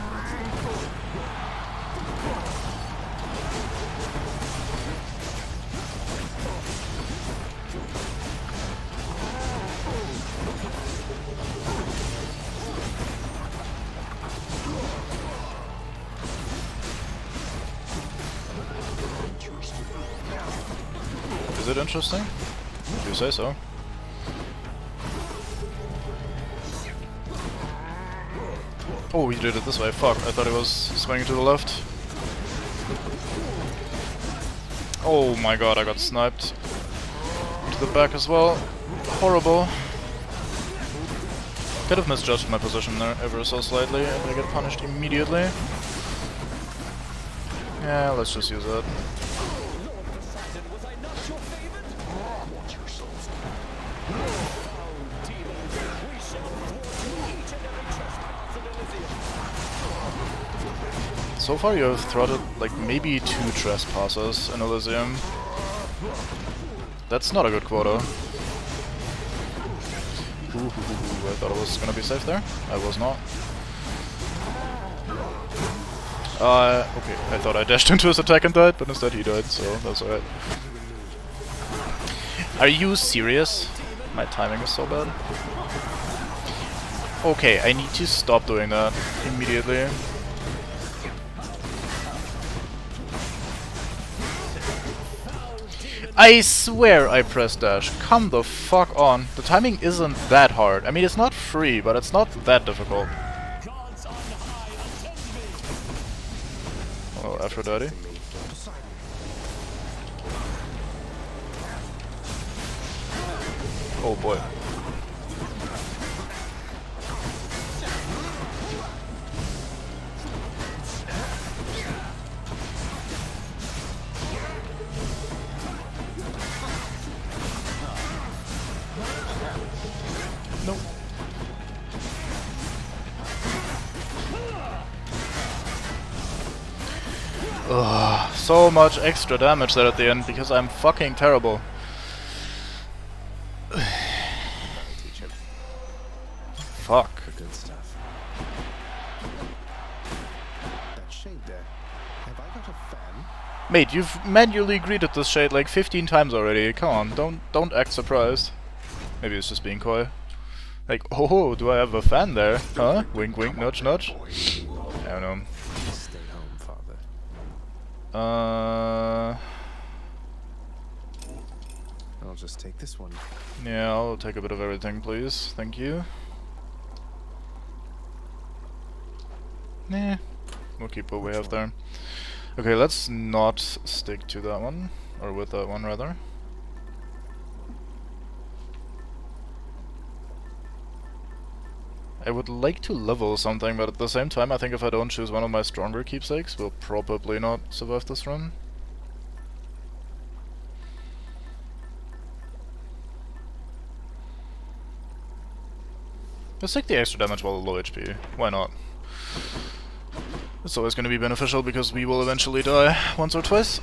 Is it interesting? If you say so. Oh, he did it this way. Fuck, I thought he was swinging to the left. Oh my god, I got sniped. To the back as well. Horrible. Could have misjudged my position there ever so slightly, and I get punished immediately. Yeah, let's just use that. So far you have throttled like maybe 2 trespassers in Elysium. That's not a good quota. I thought I was gonna be safe there. I was not. Okay, I thought I dashed into his attack and died, but instead he died, so that's alright. Are you serious? My timing is so bad. Okay, I need to stop doing that immediately. I swear I pressed dash. Come the fuck on. The timing isn't that hard. I mean, it's not free, but it's not that difficult. Oh, Aphrodite. Oh boy. Nope. Ugh, so much extra damage there at the end because I'm fucking terrible. Fuck. Good stuff. That shade there. Have I got a fan? Mate, you've manually greeted this shade like 15 times already. Come on, don't act surprised. Maybe it's just being coy. Like, oh, do I have a fan there? Huh? Wink, wink, nudge, nudge. I don't know. Stay home, father. I'll just take this one. Yeah, I'll take a bit of everything, please. Thank you. Nah, we'll keep what we have there. Okay, let's not stick to that one, or with that one rather. I would like to level something, but at the same time I think if I don't choose one of my stronger keepsakes, we'll probably not survive this run. Let's take the extra damage while low HP. Why not? It's always going to be beneficial because we will eventually die once or twice.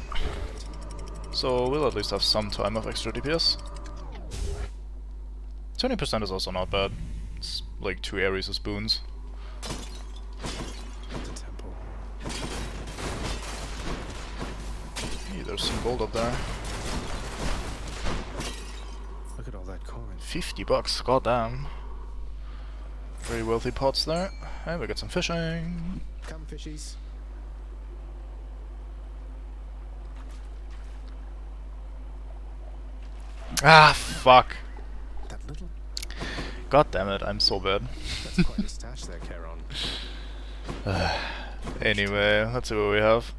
So we'll at least have some time of extra DPS. 20% is also not bad. It's like 2 Ares of spoons. The temple. Hey, there's some gold up there. Look at all that coin. 50 bucks, goddamn. Very wealthy pots there. And we got some fishing. Come, fishies. Ah, fuck. That little. God damn it, I'm so bad. That's quite a stash there, Charon. Anyway, let's see what we have.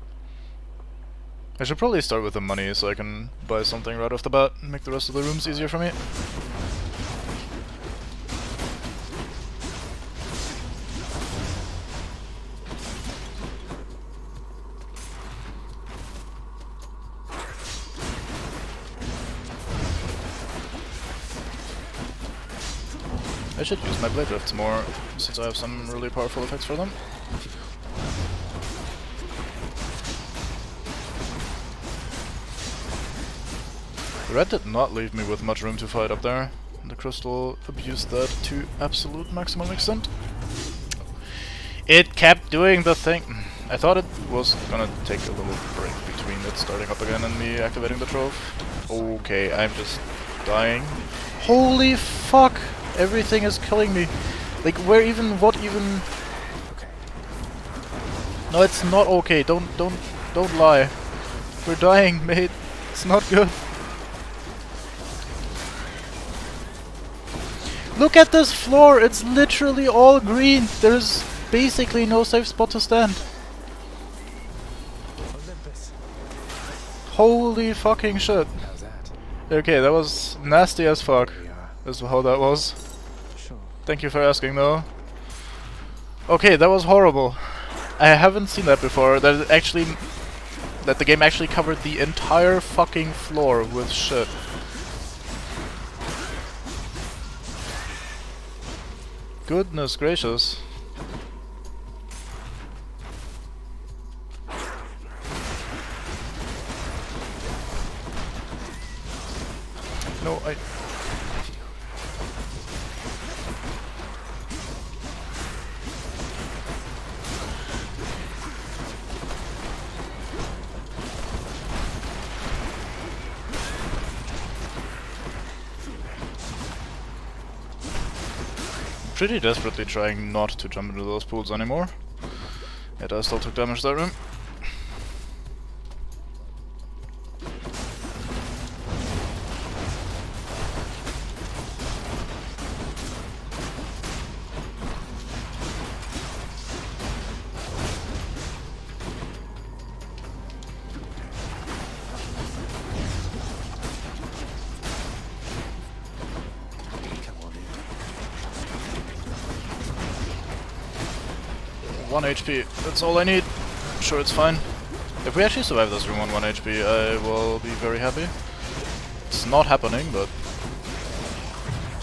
I should probably start with the money so I can buy something right off the bat and make the rest of the rooms easier for me. I should use my blade rifts more, since I have some really powerful effects for them. The red did not leave me with much room to fight up there. The crystal abused that to absolute maximum extent. It kept doing the thing. I thought it was gonna take a little break between it starting up again and me activating the trove. Okay, I'm just dying. Holy fuck! Everything is killing me. Like, where even, what even... Okay. No, it's not okay. Don't lie. We're dying, mate. It's not good. Look at this floor. It's literally all green. There's basically no safe spot to stand. Olympus. Holy fucking shit. How's that? Okay, that was nasty as fuck. There we are. That's how that was. Sure. Thank you for asking, though. Okay, that was horrible. I haven't seen that before. That the game actually covered the entire fucking floor with shit. Goodness gracious. No, I... pretty desperately trying not to jump into those pools anymore. Yet I still took damage that room. One HP, that's all I need. Sure, it's fine. If we actually survive this room on 1 HP, I will be very happy. It's not happening, but...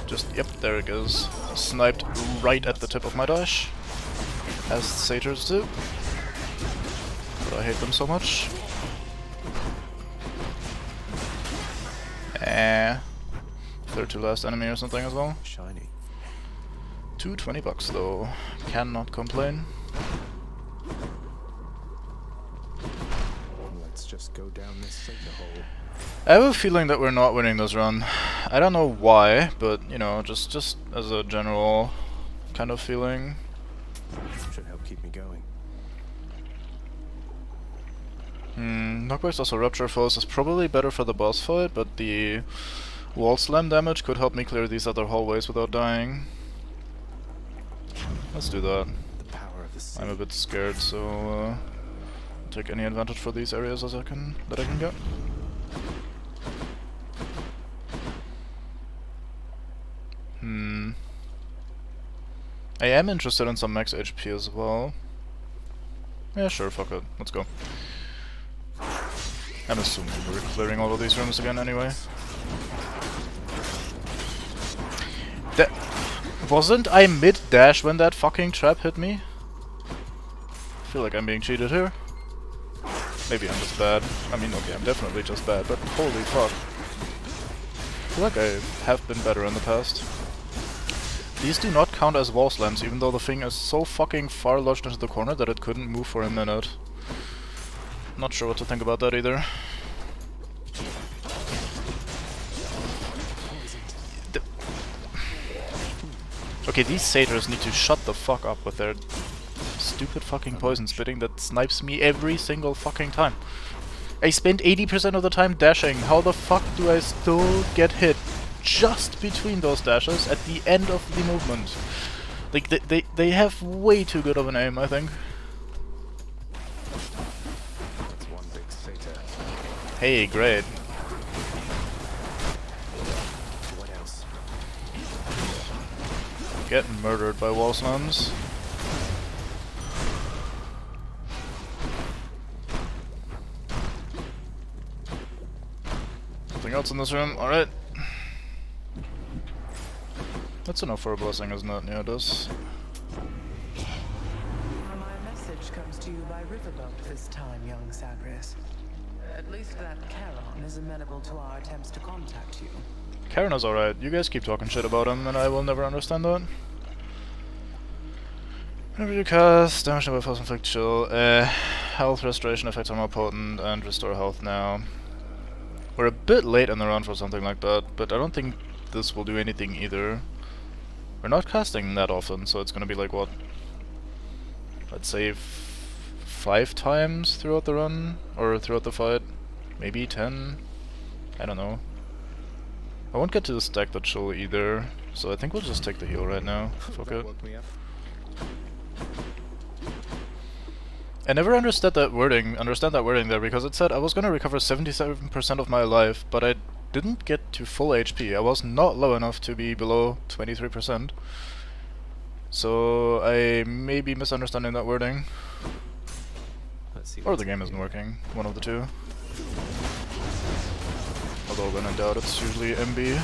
just, yep, there it goes. Sniped right at the tip of my dash. As satyrs do. But I hate them so much. Third to last enemy or something as well. Shiny. 220 bucks though. Cannot complain. Let's just go down this satyr hole. I have a feeling that we're not winning this run. I don't know why, but you know, just as a general kind of feeling. Should help keep me going. Knockbacks also Rupture Foes is probably better for the boss fight, but the wall slam damage could help me clear these other hallways without dying. Let's do that. I'm a bit scared, so I'll take any advantage for these areas that I can get. I am interested in some max HP as well. Yeah, sure, fuck it. Let's go. I'm assuming we're clearing all of these rooms again anyway. Wasn't I mid-dash when that fucking trap hit me? I feel like I'm being cheated here. Maybe I'm just bad. I mean, okay, I'm definitely just bad, but holy fuck. I feel like I have been better in the past. These do not count as wall slams, even though the thing is so fucking far lodged into the corner that it couldn't move for a minute. Not sure what to think about that either. Okay, these satyrs need to shut the fuck up with their stupid fucking poison spitting that snipes me every single fucking time. I spend 80% of the time dashing. How the fuck do I still get hit just between those dashes at the end of the movement? Like, they have way too good of an aim, I think. That's one big satyr. Hey, great. What else? Get murdered by wall slams. Nothing else in this room? Alright. That's enough for a blessing, isn't it? Yeah, it is. My message comes to you by riverboat this time, young Zagreus. At least that Charon is amenable to our attempts to contact you. Charon is alright. You guys keep talking shit about him, and I will never understand that. Whenever you cast, damage by force inflict chill. Health restoration effects are more potent, and restore health now. We're a bit late in the run for something like that, but I don't think this will do anything either. We're not casting that often, so it's gonna be like, what? Let's say 5 times throughout the run? Or throughout the fight? Maybe 10? I don't know. I won't get to stack the chill either, so I think we'll just take the heal right now. Fuck it. I never understood that wording there, because it said I was gonna recover 77% of my life, but I didn't get to full HP. I was not low enough to be below 23%. So I may be misunderstanding that wording. Or the game isn't working. One of the two. Although when in doubt, it's usually MB.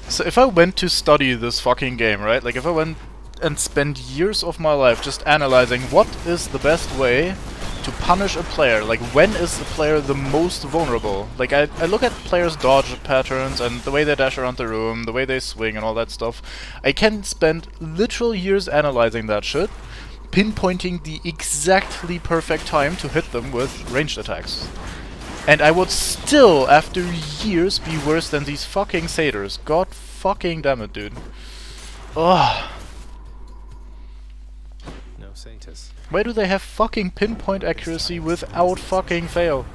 So if I went to study this fucking game, right? Like if I went and spent years of my life just analyzing what is the best way to punish a player. Like, when is the player the most vulnerable? Like, I look at players' dodge patterns and the way they dash around the room, the way they swing and all that stuff. I can spend literal years analyzing that shit, pinpointing the exactly perfect time to hit them with ranged attacks. And I would still, after years, be worse than these fucking satyrs. God fucking damn it, dude. Ugh. No satyrs. Why do they have fucking pinpoint accuracy without fucking fail?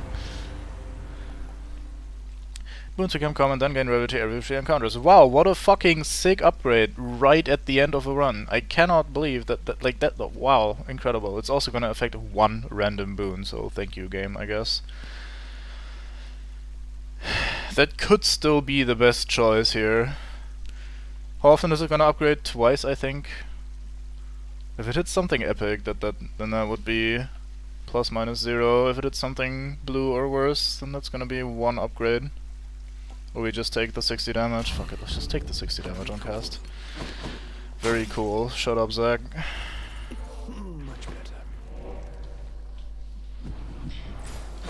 Boons become common, then gain rarity every 3 encounters. Wow, what a fucking sick upgrade right at the end of a run. I cannot believe that, wow, incredible. It's also gonna affect one random boon, so thank you, game, I guess. That could still be the best choice here. How often is it gonna upgrade? Twice, I think. If it hits something epic, then that would be plus minus 0. If it hits something blue or worse, then that's gonna be 1 upgrade. Or we just take the 60 damage. Fuck it, let's just take the 60 damage on cast. Very cool. Shut up, Zach. Much better.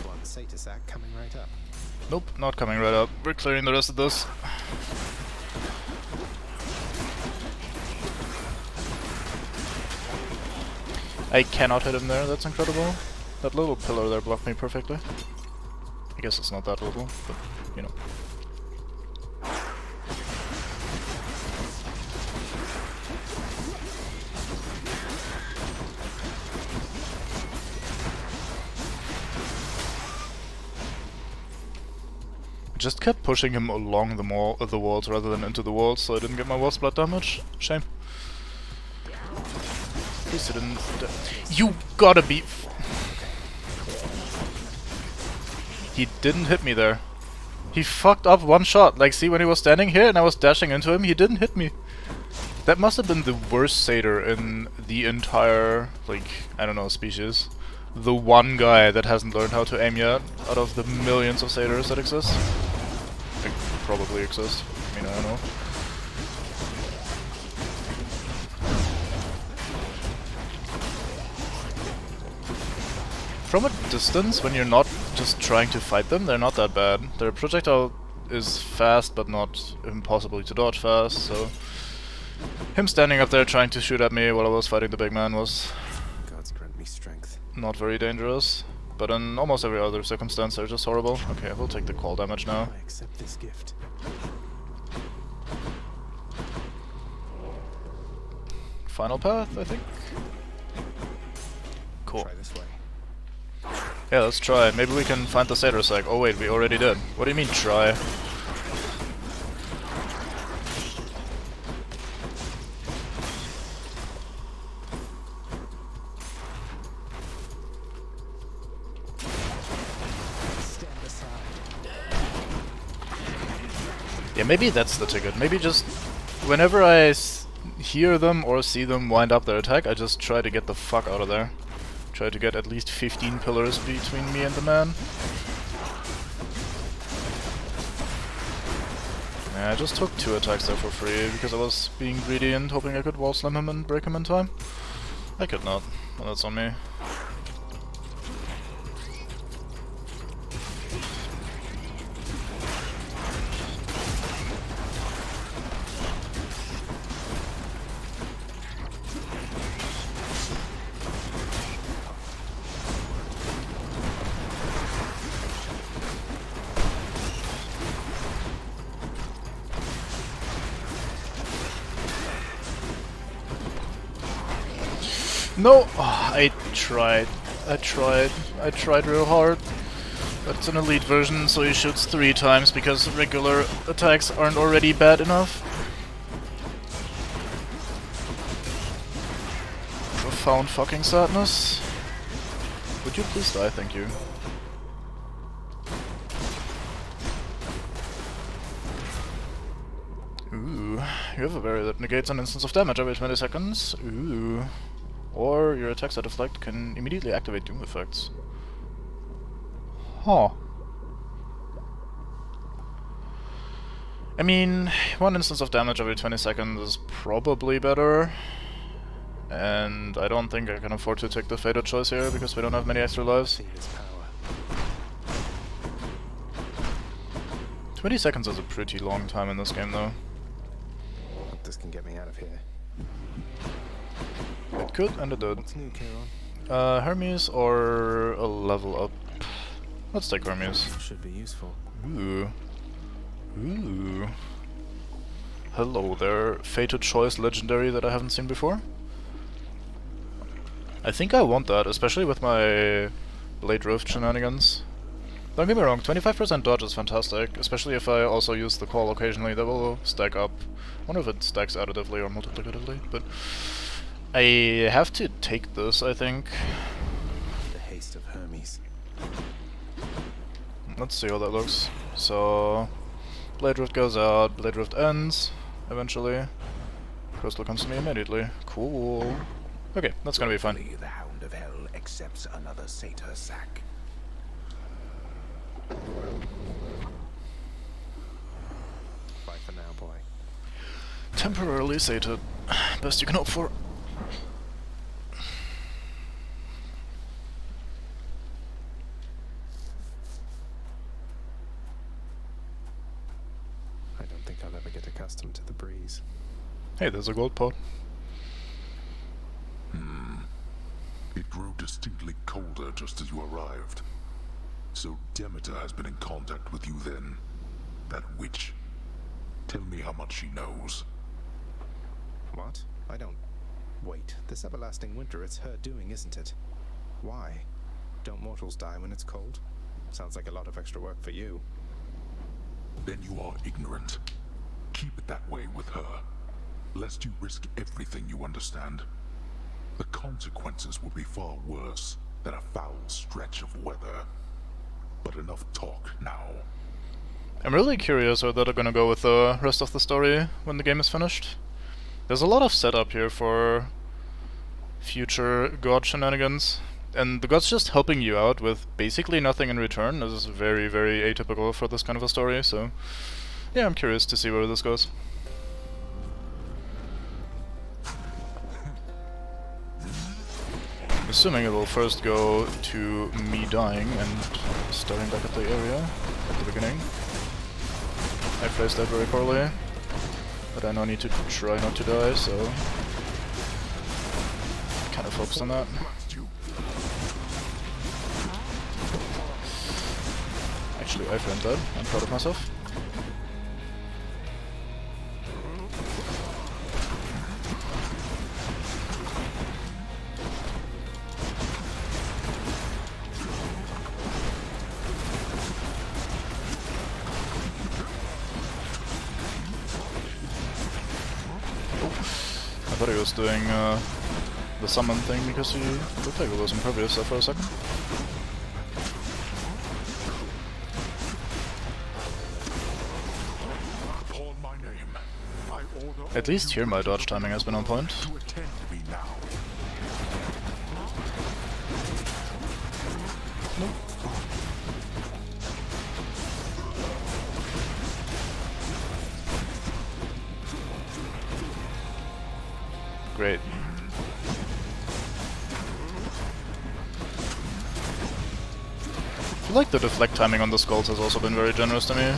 One satyr sack coming right up. Nope, not coming right up. We're clearing the rest of this. I cannot hit him there, that's incredible. That little pillar there blocked me perfectly. I guess it's not that little, but, you know. I just kept pushing him along the walls rather than into the walls, so I didn't get my wall splat damage. Shame. At least I didn't. You gotta be. He didn't hit me there. He fucked up one shot. Like, see, when he was standing here and I was dashing into him, he didn't hit me. That must have been the worst satyr in the entire, like, I don't know, species. The one guy that hasn't learned how to aim yet, out of the millions of satyrs that exist. Like, probably exist. I mean, I don't know. From a distance, when you're not just trying to fight them, they're not that bad. Their projectile is fast, but not impossibly to dodge fast, so... Him standing up there trying to shoot at me while I was fighting the big man was... Gods grant me strength. Not very dangerous. But in almost every other circumstance, they're just horrible. Okay, I will take the call damage now. I accept this gift. Final path, I think? Cool. Try this way. Yeah, let's try. Maybe we can find the satyr sack. Oh wait, we already did. What do you mean, try? Yeah, maybe that's the ticket. Maybe just whenever I hear them or see them wind up their attack, I just try to get the fuck out of there. Try to get at least 15 pillars between me and the man. Yeah, I just took 2 attacks there for free because I was being greedy and hoping I could wall slam him and break him in time. I could not. Well, that's on me. No! Oh, I tried real hard. But it's an elite version, so he shoots 3 times because regular attacks aren't already bad enough. Profound fucking sadness. Would you please die? Thank you. Ooh, you have a barrier that negates an instance of damage every 20 seconds. Ooh. Or your attacks that deflect can immediately activate doom effects. Huh. I mean, 1 instance of damage every 20 seconds is probably better. And I don't think I can afford to take the fated choice here because we don't have many extra lives. 20 seconds is a pretty long time in this game though. Hope this can get me out of here. It could and it did. What's new, Charon? Hermes or a level up? Let's take Hermes. Should be useful. Ooh. Ooh. Hello there, fated choice legendary that I haven't seen before. I think I want that, especially with my Blade Rift shenanigans. Don't get me wrong, 25% dodge is fantastic, especially if I also use the call occasionally. That will stack up. I wonder if it stacks additively or multiplicatively, but I have to take this, I think. The haste of Hermes. Let's see how that looks. So, Blade Rift goes out, Blade Rift ends, eventually. Crystal comes to me immediately. Cool. Okay, that's gonna be fun. The Hound of Hell accepts another satyr sack. Bye for now, boy. Temporarily sated. Best you can hope for. I don't think I'll ever get accustomed to the breeze. Hey, there's a gold pot. It grew distinctly colder just as you arrived. So Demeter has been in contact with you then. That witch. Tell me how much she knows. What? I don't... Wait, this everlasting winter, it's her doing, isn't it? Why? Don't mortals die when it's cold? Sounds like a lot of extra work for you. Then you are ignorant. Keep it that way with her, lest you risk everything you understand. The consequences would be far worse than a foul stretch of weather. But enough talk now. I'm really curious how they're gonna go with the rest of the story when the game is finished. There's a lot of setup here for future god shenanigans, and the gods just helping you out with basically nothing in return is very, very atypical for this kind of a story, so yeah, I'm curious to see where this goes. Assuming it will first go to me dying and starting back at the area at the beginning. I placed that very poorly, but I now need to try not to die, so kind of focused on that. Actually, I framed that. I'm proud of myself. I thought he was doing the summon thing because he looked like he was impervious there for a second. At least here my dodge timing has been on point. Nope. Great. I feel like the deflect timing on the skulls has also been very generous to me.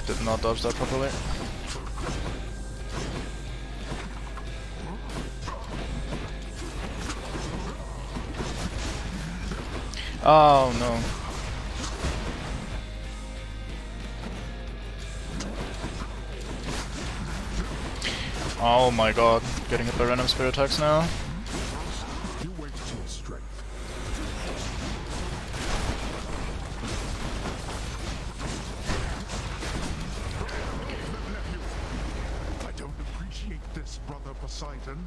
Did not dodge that properly. Oh no. Oh my god, getting hit by random spirit attacks now. You wait to your strength. I don't appreciate this, brother Poseidon.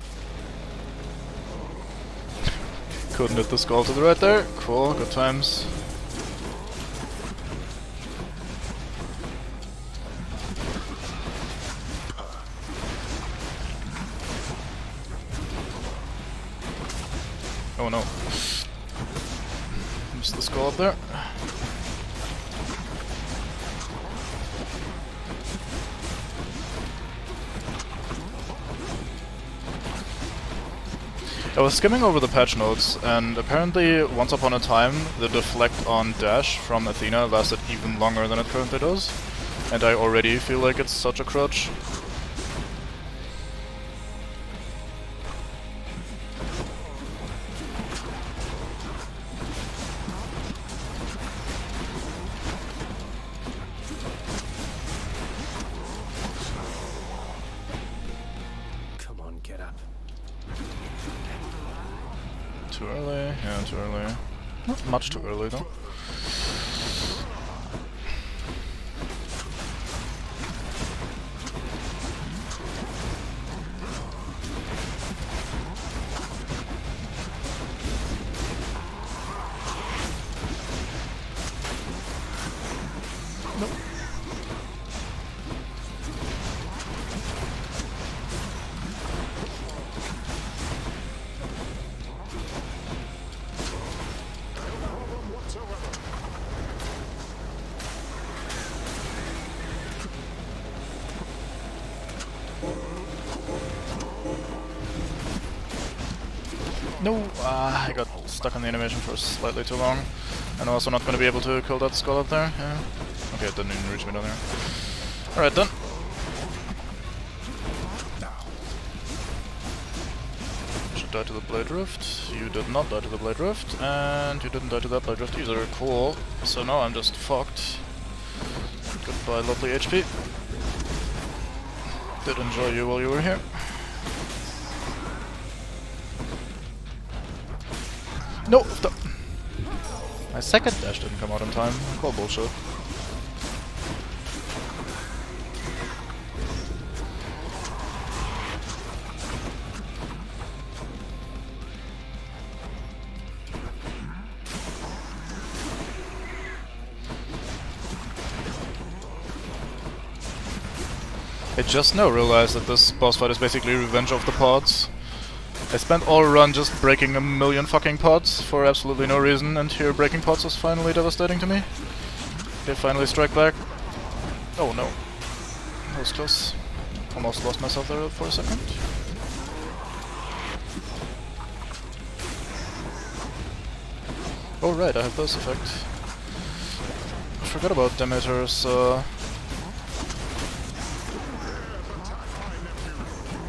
Couldn't hit the skull to the right there. Cool, good times. Oh no. Missed the skull up there. I was skimming over the patch notes, and apparently once upon a time the deflect on dash from Athena lasted even longer than it currently does, and I already feel like it's such a crutch. Come on, get up. Too early? Yeah, too early. Not much too early though. Nope. No! I got stuck on the animation for slightly too long. And also not gonna be able to kill that skull up there. Yeah. Okay, it didn't even reach me down there. Alright then. Should die to the Blade Rift. You did not die to the Blade Rift, and you didn't die to that Blade Rift either. Cool. So now I'm just fucked. Goodbye, lovely HP. Did enjoy you while you were here. No! My second dash didn't come out in time. Call bullshit. I just now realized that this boss fight is basically Revenge of the Pods. I spent all run just breaking a million fucking pods for absolutely no reason, and here breaking pods is finally devastating to me. They finally strike back. Oh no. That was close. Almost lost myself there for a second. Oh right, I have this effect. I forgot about Demeter's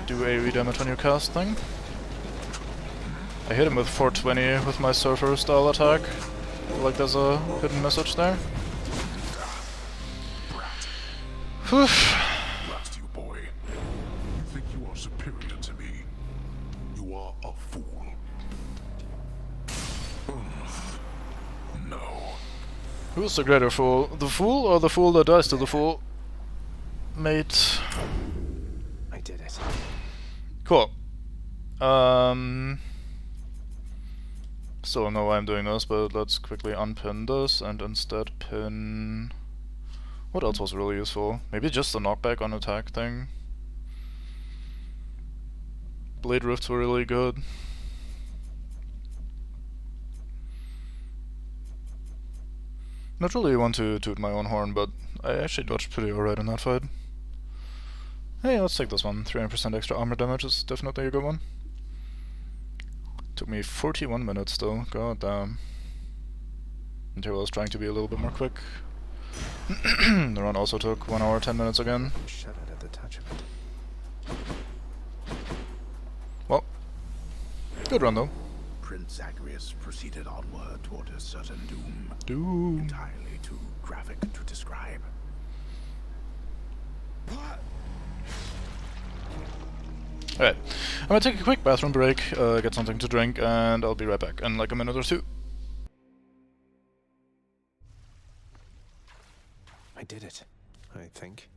do AoE damage when you cast thing. I hit him with 420 with my Surfer style attack. Like there's a hidden message there. Whew. Blast you, boy. You think you are superior to me? You are a fool. No. Who's the greater fool? The fool or the fool that dies to the fool? Mate. I did it. Cool. Still don't know why I'm doing this, but let's quickly unpin this and instead pin... What else was really useful? Maybe just the knockback on attack thing. Blade Rifts were really good. Not really want to toot my own horn, but I actually dodged pretty alright in that fight. Hey, let's take this one. 300% extra armor damage is definitely a good one. Took me 41 minutes though, god damn. And here I was trying to be a little bit more quick. The run also took 1 hour 10 minutes again. Shuddered at the touch of it. Well, good run though. Prince Zagreus proceeded onward toward a certain doom. Doom. Entirely too graphic to describe. Alright, I'm gonna take a quick bathroom break, get something to drink, and I'll be right back in like a minute or two. I did it, I think.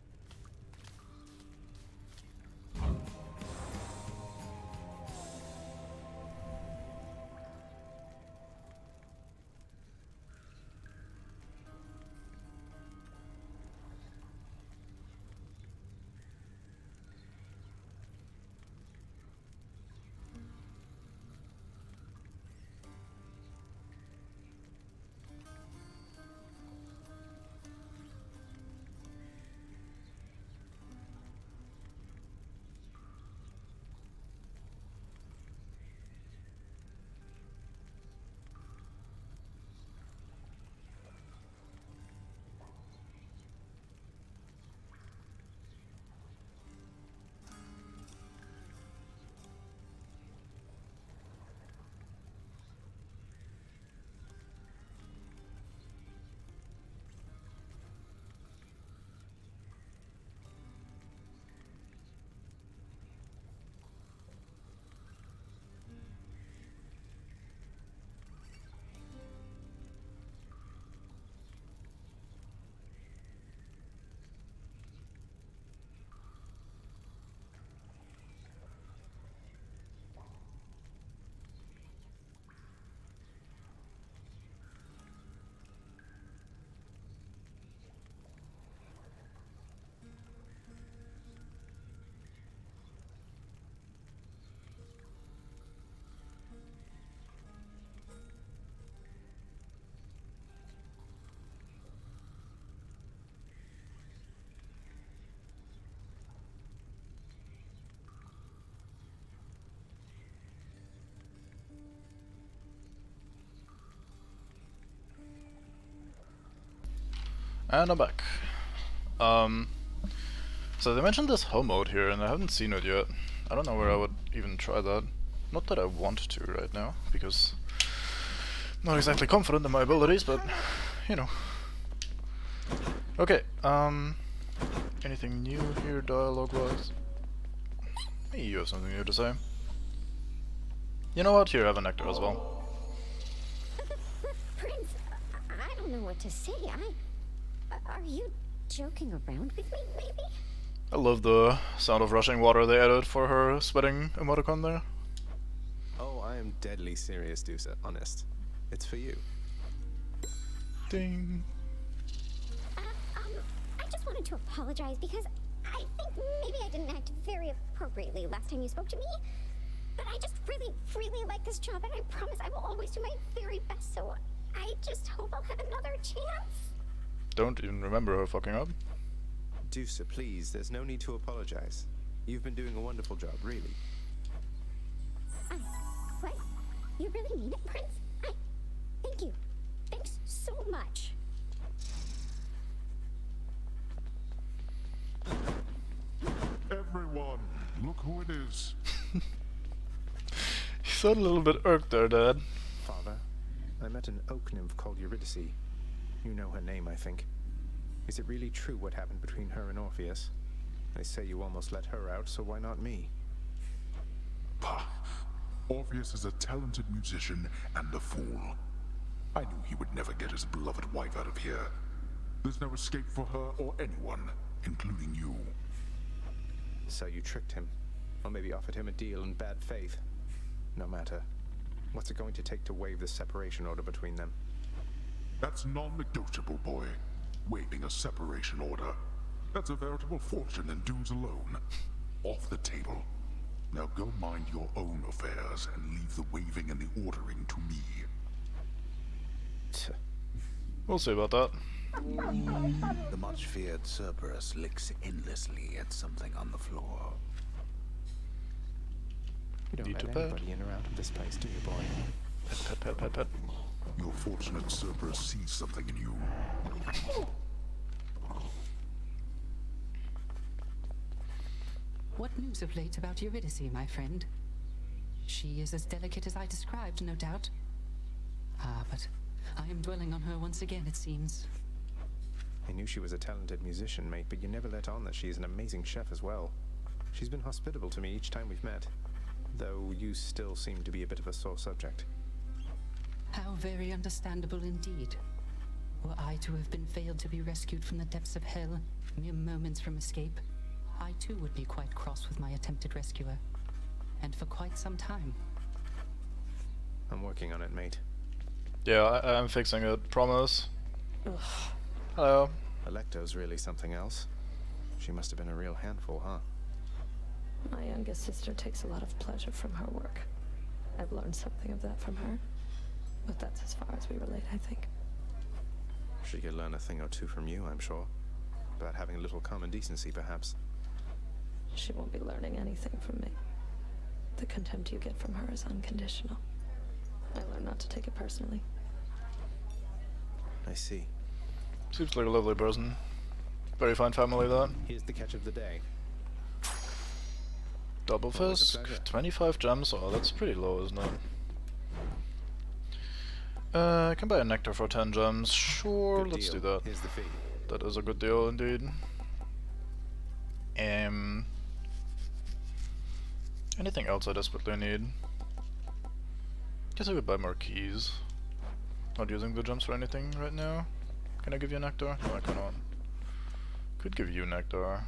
And I'm back. So they mentioned this home mode here, and I haven't seen it yet. I don't know where I would even try that. Not that I want to right now, because I'm not exactly confident in my abilities, but you know. Okay, anything new here dialogue-wise? Hey, you have something new to say. You know what? Here, I have a nectar as well. Prince, I don't know what to say. Are you joking around with me, maybe? I love the sound of rushing water they added for her sweating emoticon there. Oh, I am deadly serious, Dusa. Honest. It's for you. Ding. I just wanted to apologize because I think maybe I didn't act very appropriately last time you spoke to me. But I just really, really like this job, and I promise I will always do my very best, so I just hope I'll have another chance. Don't even remember her fucking up. Dusa, please, there's no need to apologize. You've been doing a wonderful job, really. What? You really mean it, Prince? Thank you. Thanks so much. Everyone, look who it is. You sound a little bit irked there, Dad. Father, I met an oak nymph called Eurydice. You know her name, I think. Is it really true what happened between her and Orpheus? They say you almost let her out, so why not me? Pah. Orpheus is a talented musician and a fool. I knew he would never get his beloved wife out of here. There's no escape for her or anyone, including you. So you tricked him, or maybe offered him a deal in bad faith. No matter. What's it going to take to waive the separation order between them? That's non-negotiable, boy. Waiving a separation order. That's a veritable fortune in dues alone. Off the table. Now go mind your own affairs and leave the waiving and the ordering to me. We'll see about that. The much-feared Cerberus licks endlessly at something on the floor. You don't Need to let pet. anybody in or out of this place, do you, boy? Pet, pet, pet, pet, pet. Your fortunate Cerberus sees something in you. What news of late about Eurydice, my friend? She is as delicate as I described, no doubt. Ah, but I am dwelling on her once again, it seems. I knew she was a talented musician, mate, but you never let on that she is an amazing chef as well. She's been hospitable to me each time we've met, though you still seem to be a bit of a sore subject. How very understandable indeed. Were I to have been failed to be rescued from the depths of hell, mere moments from escape, I too would be quite cross with my attempted rescuer. And for quite some time. I'm working on it, mate. Yeah, I'm fixing it, promise. Ugh. Hello. Alecto's really something else. She must have been a real handful, huh? My youngest sister takes a lot of pleasure from her work. I've learned something of that from her. But that's as far as we relate, I think. She could learn a thing or two from you, I'm sure. About having a little common decency, perhaps. She won't be learning anything from me. The contempt you get from her is unconditional. I learned not to take it personally. I see. Seems like a lovely person. Very fine family, that. Here's the catch of the day. Double Always a Fisk, pleasure. 25 gems. Oh, that's pretty low, isn't it? I can buy a nectar for 10 gems. Sure, Good let's deal. do that. Here's the fee. That is a good deal indeed. Anything else I desperately need? Guess I could buy more keys. Not using the gems for anything right now. Can I give you nectar? No, I cannot. Could give you nectar.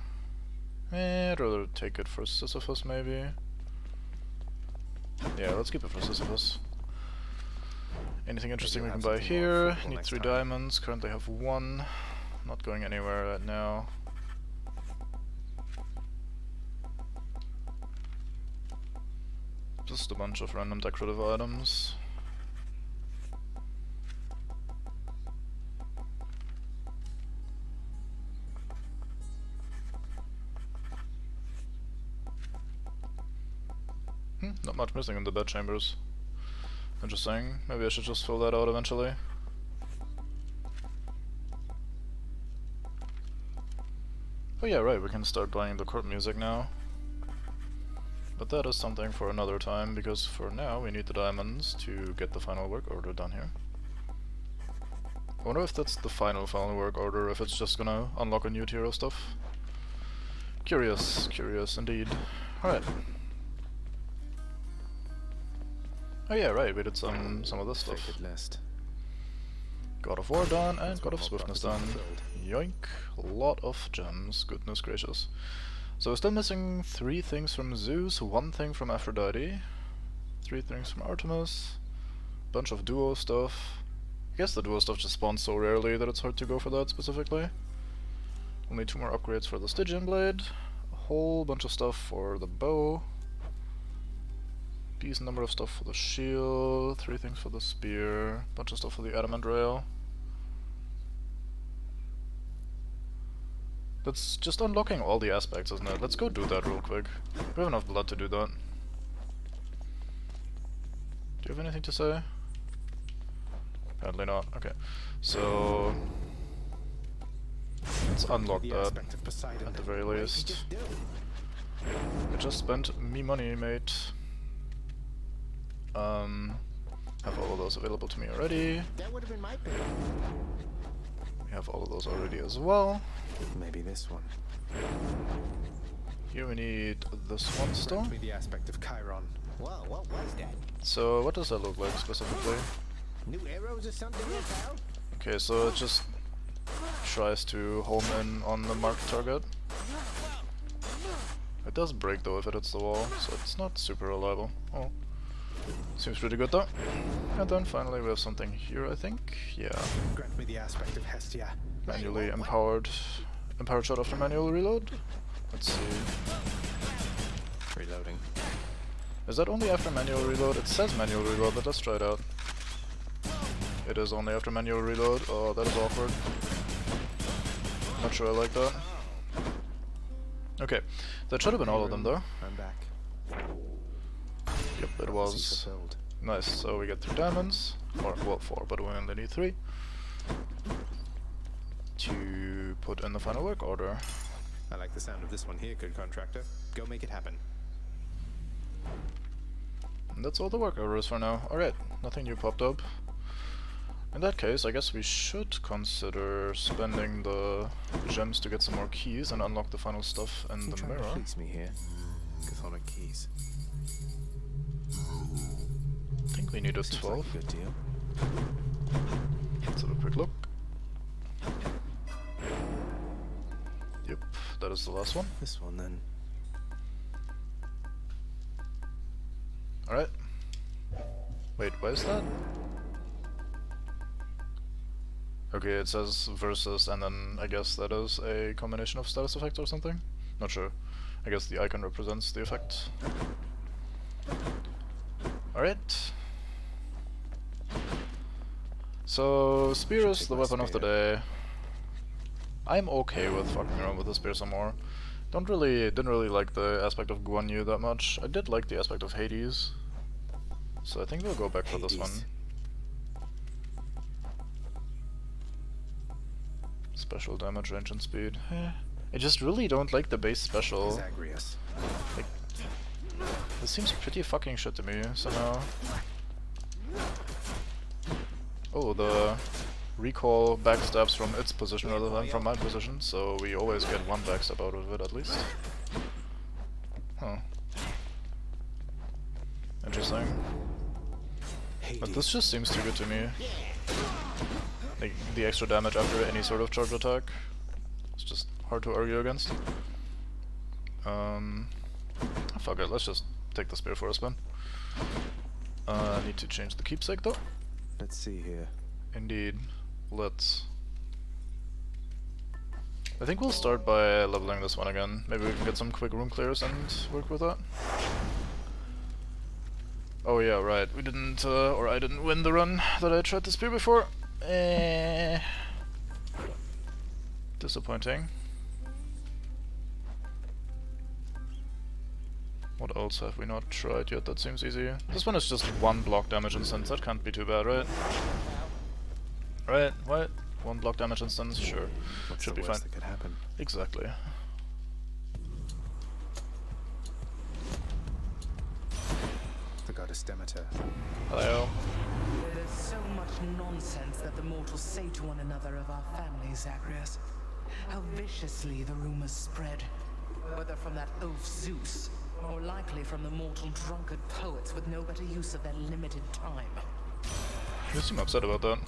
I'd rather take it for Sisyphus, maybe. Yeah, let's keep it for Sisyphus. Anything interesting we you'll can have buy something more here? fruitful Need next 3 time. diamonds. Currently have 1. Not going anywhere right now. Just a bunch of random decorative items. Not much missing in the bed chambers. Interesting. Maybe I should just fill that out eventually. Oh yeah, right, we can start playing the court music now. But that is something for another time, because for now we need the diamonds to get the final work order done here. I wonder if that's the final work order, if it's just gonna unlock a new tier of stuff. Curious indeed. Alright. Oh yeah, right, we did some of this stuff. List. God of War done, and God of Swiftness done. Yoink. A lot of gems, goodness gracious. So we're still missing 3 things from Zeus, 1 thing from Aphrodite, 3 things from Artemis, bunch of duo stuff. I guess the duo stuff just spawns so rarely that it's hard to go for that specifically. Only 2 more upgrades for the Stygian Blade, a whole bunch of stuff for the bow, decent number of stuff for the shield, 3 things for the spear, bunch of stuff for the adamant rail. That's just unlocking all the aspects, isn't it? Let's go do that real quick. We have enough blood to do that. Do you have anything to say? Apparently not. Okay. So let's unlock that at the very least. I just spent me money, mate. Have all of those available to me already. That would have been my pick. We have all of those already as well. Maybe this one. Here we need this one still. Grant me the aspect of Chiron. Well, what was that? So what does that look like specifically? New arrows or something, pal? Okay, so it just tries to home in on the marked target. It does break though if it hits the wall, so it's not super reliable. Oh, seems pretty good though. And then finally we have something here, I think. Yeah. Grant me the aspect of Hestia. Manually empowered shot after manual reload. Let's see. Reloading. Is that only after manual reload? It says manual reload, but let's try it out. It is only after manual reload. Oh, that is awkward. Not sure I like that. Okay, that should have been all of them though. I'm back. Yep, it was. Nice, so we get 3 diamonds. Or, well, 4, but we only need 3. To put in the final work order. I like the sound of this one here, good contractor. Go make it happen. And that's all the work orders for now. Alright, nothing new popped up. In that case, I guess we should consider spending the gems to get some more keys and unlock the final stuff in the mirror. Please me here. Chthonic keys. I think we needed 12. Like a good deal. Let's have a quick look. Yep, that is the last one. This one then. Alright. Wait, why is that? Okay, it says versus, and then I guess that is a combination of status effects or something? Not sure. I guess the icon represents the effect. Alright. So, spear is the weapon of the day. I'm okay with fucking around with the spear some more. Didn't really like the aspect of Guan Yu that much. I did like the aspect of Hades. So I think we'll go back for this one. Special damage, range and speed. I just really don't like the base special. Zagreus. Like, this seems pretty fucking shit to me, somehow. Oh, the recall backstabs from its position rather than from my position, so we always get 1 backstab out of it at least. Huh. Interesting. But this just seems too good to me. Like, the extra damage after any sort of charge attack. It's just hard to argue against. Fuck it, let's just take the spear for a spin. Need to change the keepsake though. Let's see here. Indeed. Let's. I think we'll start by leveling this one again. Maybe we can get some quick room clears and work with that. Oh yeah, right. We didn't, or I didn't win the run that I tried to spear before. Disappointing. What else have we not tried yet? That seems easy. This one is just 1 block damage instance. That can't be too bad, right? Right? What? 1 block damage instance? Sure. Should be fine. That could happen? Exactly. Goddess Demeter. Hello. There's so much nonsense that the mortals say to one another of our family, Zagreus. How viciously the rumors spread. Whether from that oaf Zeus, or likely from the mortal drunkard poets with no better use of their limited time. You seem upset about that.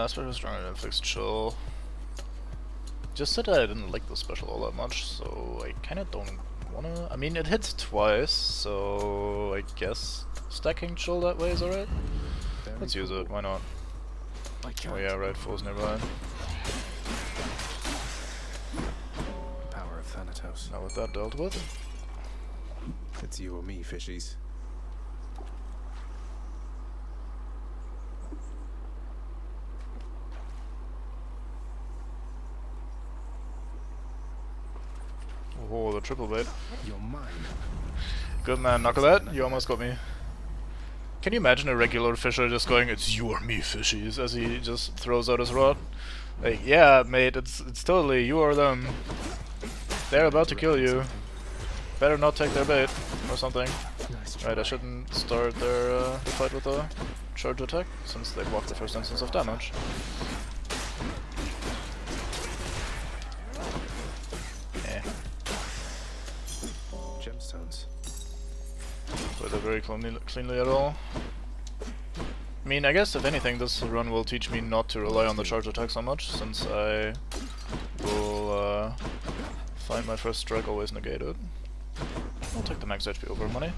Especially stronger than fixed chill. Just said I didn't like the special all that much, so I kinda don't wanna... I mean, it hits twice, so I guess stacking chill that way is alright. Let's use it, why not? Oh yeah, right, fool's nearby. Power of Thanatos. Now with that dealt with. It's you or me, fishies. Oh, the triple bait. You're mine. Good man, Knucklehead. You almost got me. Can you imagine a regular fisher just going, "It's you or me, fishies," as he just throws out his rod? Like, yeah, mate, it's totally you or them. They're about to kill you. Better not take their bait or something. Right, I shouldn't start their fight with a charge attack, since they blocked the first instance of damage. Gemstones. Play that very cleanly at all. I mean, I guess if anything, this run will teach me not to rely on the charge attack so much, since I will find my first strike always negated. I'll take the max HP over money.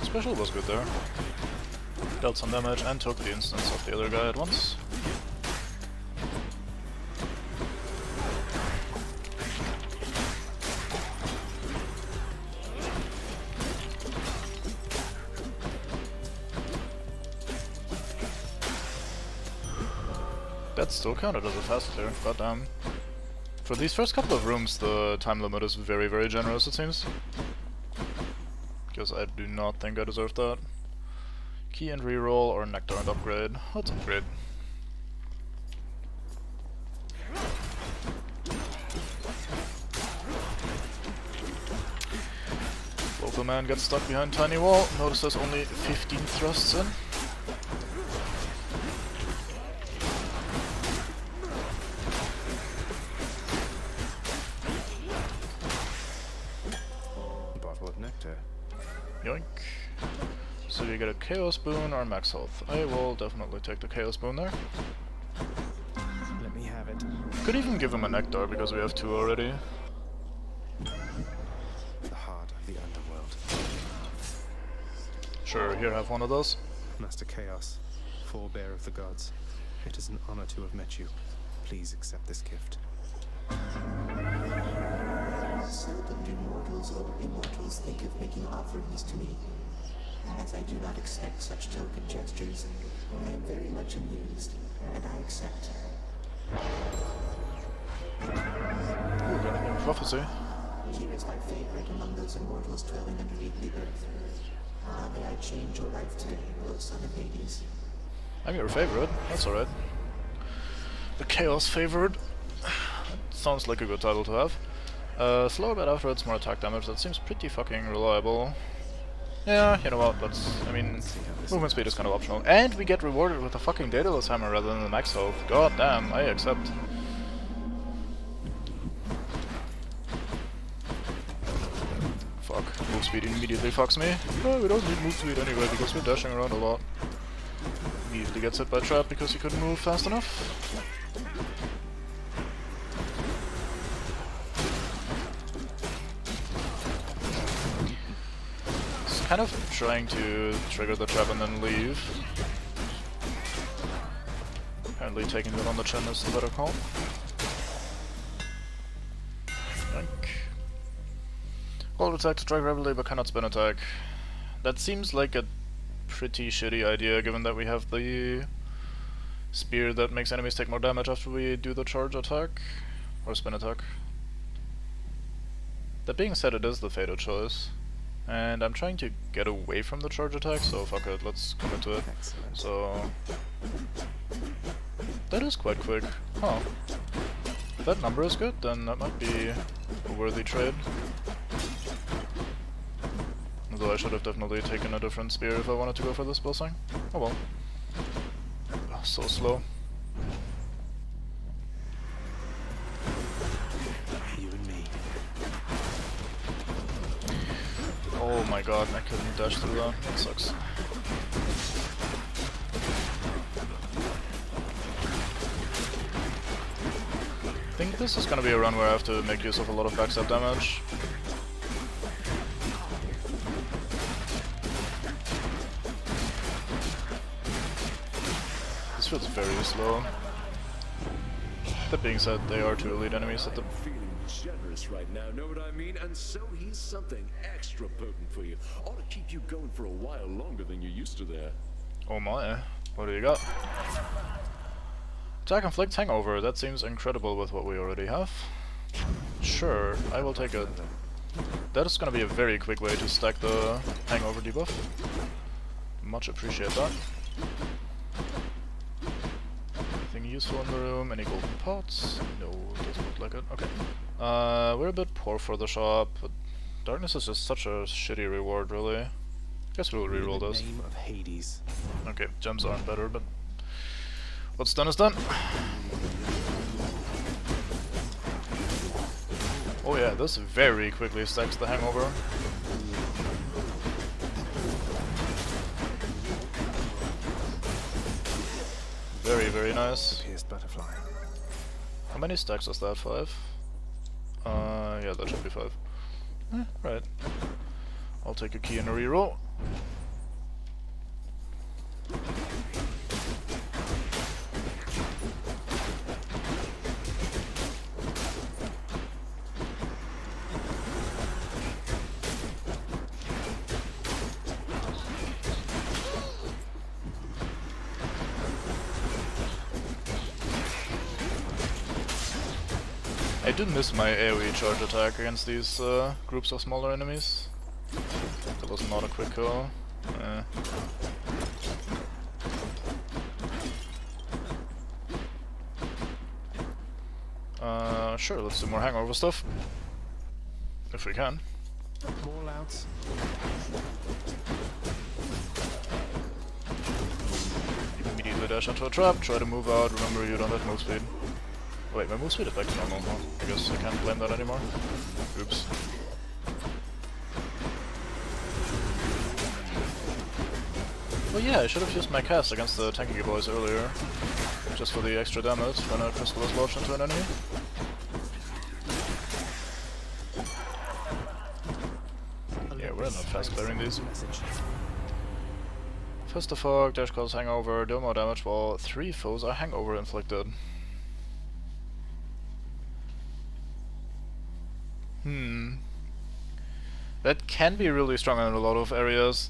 Special was good there. Dealt some damage and took the instance of the other guy at once. That still counted as a fast clear, goddamn. For these first couple of rooms, the time limit is very, very generous, it seems. Because I do not think I deserve that. Key and reroll or nectar and upgrade. Let's upgrade. Local man gets stuck behind tiny wall. Notice there's only 15 thrusts in. Bottle of nectar. Yoink. So you get a Chaos Boon or max health. I will definitely take the Chaos Boon there. Let me have it. Could even give him a Nectar because we have 2 already. The heart of the underworld. Sure, here, have one of those. Master Chaos, forebear of the gods. It is an honor to have met you. Please accept this gift. Seldom do mortals or immortals think of making offerings to me. As I do not expect such token gestures, I am very much amused, and I accept. Ooh, got a new prophecy. Here is my favorite among those immortals dwelling underneath the earth. May I change your life today, O son of Hades? I'm your favorite, that's alright. The Chaos Favored. Sounds like a good title to have. Slower but afterwards more attack damage, that seems pretty fucking reliable. Yeah, you know what, I mean, movement speed is kind of optional. And we get rewarded with a fucking Daedalus Hammer rather than the max health. God damn, I accept. Fuck, move speed immediately fucks me. No, we don't need move speed anyway because we're dashing around a lot. Immediately gets hit by trap because he couldn't move fast enough. Kind of trying to trigger the trap and then leave. Apparently taking it on the chin is the better call. Yoink. Hold attack to strike rapidly but cannot spin attack. That seems like a pretty shitty idea given that we have the spear that makes enemies take more damage after we do the charge attack. Or spin attack. That being said, it is the fatal choice. And I'm trying to get away from the charge attack, so fuck it, let's commit to it. Excellent. So... that is quite quick. Huh. If that number is good, then that might be a worthy trade. Although I should have definitely taken a different spear if I wanted to go for this blessing. Oh well. Oh, so slow. You and me. Oh my god, I couldn't dash through that. That sucks. I think this is gonna be a run where I have to make use of a lot of backstab damage. This feels very slow. That being said, they are two elite enemies at the... I'm feeling generous right now, know what I mean? And so he's something extra potent for you. Ought to keep you going for a while longer than you're used to there. Oh my, what do you got? Attack inflicts hangover, that seems incredible with what we already have. Sure, I will take it. That is gonna be a very quick way to stack the hangover debuff. Much appreciate that. Anything useful in the room? Any golden pots? No, doesn't look like it. Okay. We're a bit poor for the shop, but darkness is just such a shitty reward, really. Guess we'll reroll this. Name of Hades. Okay, gems aren't better, but what's done is done. Oh yeah, this very quickly stacks the hangover. Very, very nice. Pierced butterfly. How many stacks is that? 5? Yeah, that should be 5. Right. I'll take a key and a reroll. I did miss my AoE charge attack against these groups of smaller enemies. That was not a quick kill. Sure, let's do more hangover stuff. If we can. More louds. Immediately dash into a trap, try to move out, remember you don't have move speed. Wait, my move speed is back to normal, huh? I guess I can't blame that anymore. Oops. Well yeah, I should have used my cast against the tanky boys earlier. Just for the extra damage when a crystal is lodged into an enemy. Yeah, we're not fast clearing these. Fist of Fog, dash cause hangover, deal more damage while 3 foes are hangover inflicted. That can be really strong in a lot of areas.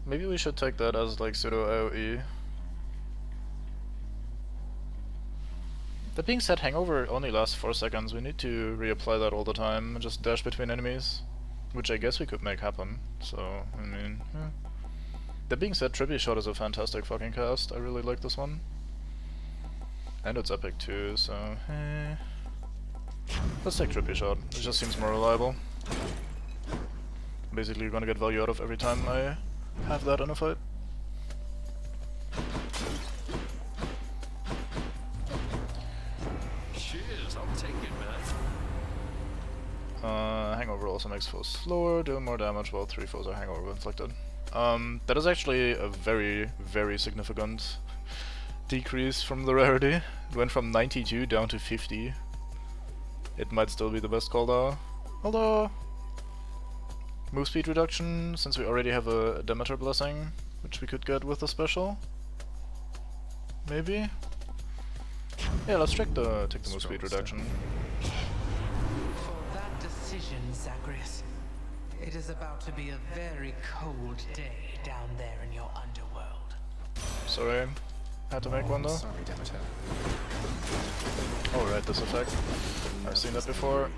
Maybe we should take that as like pseudo AoE. That being said, hangover only lasts 4 seconds. We need to reapply that all the time and just dash between enemies. Which I guess we could make happen. So, I mean, yeah. That being said, Trippy Shot is a fantastic fucking cast. I really like this one. And it's epic too, so let's take Trippy Shot. It just seems more reliable. Basically you're gonna get value out of every time I have that in a fight. Cheers, I'll take it, man. Hangover also makes foes slower, doing more damage while 3 foes are hangover inflicted. That is actually a very, very significant decrease from the rarity. It went from 92 down to 50. It might still be the best call though. Although, move speed reduction, since we already have a Demeter blessing, which we could get with the special. Maybe? Yeah, let's take the move speed reduction. For that decision, Zagreus, it is about to be a very cold day down there in your underworld. Sorry, had to make one though. Sorry, Demeter. Oh right, this effect. I've seen that before.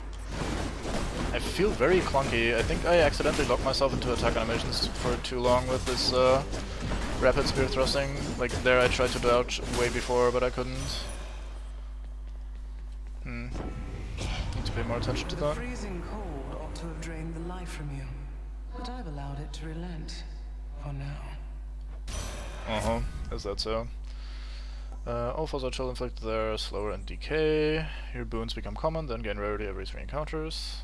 I feel very clunky. I think I accidentally locked myself into attack animations for too long with this rapid spear thrusting. Like there I tried to dodge way before, but I couldn't. Need to pay more attention to The that. freezing cold ought to have drained the life from you, but I've allowed it to relent for now. Is that so? All foes are chill inflicted, they're slower and decay. Your boons become common, then gain rarity every 3 encounters.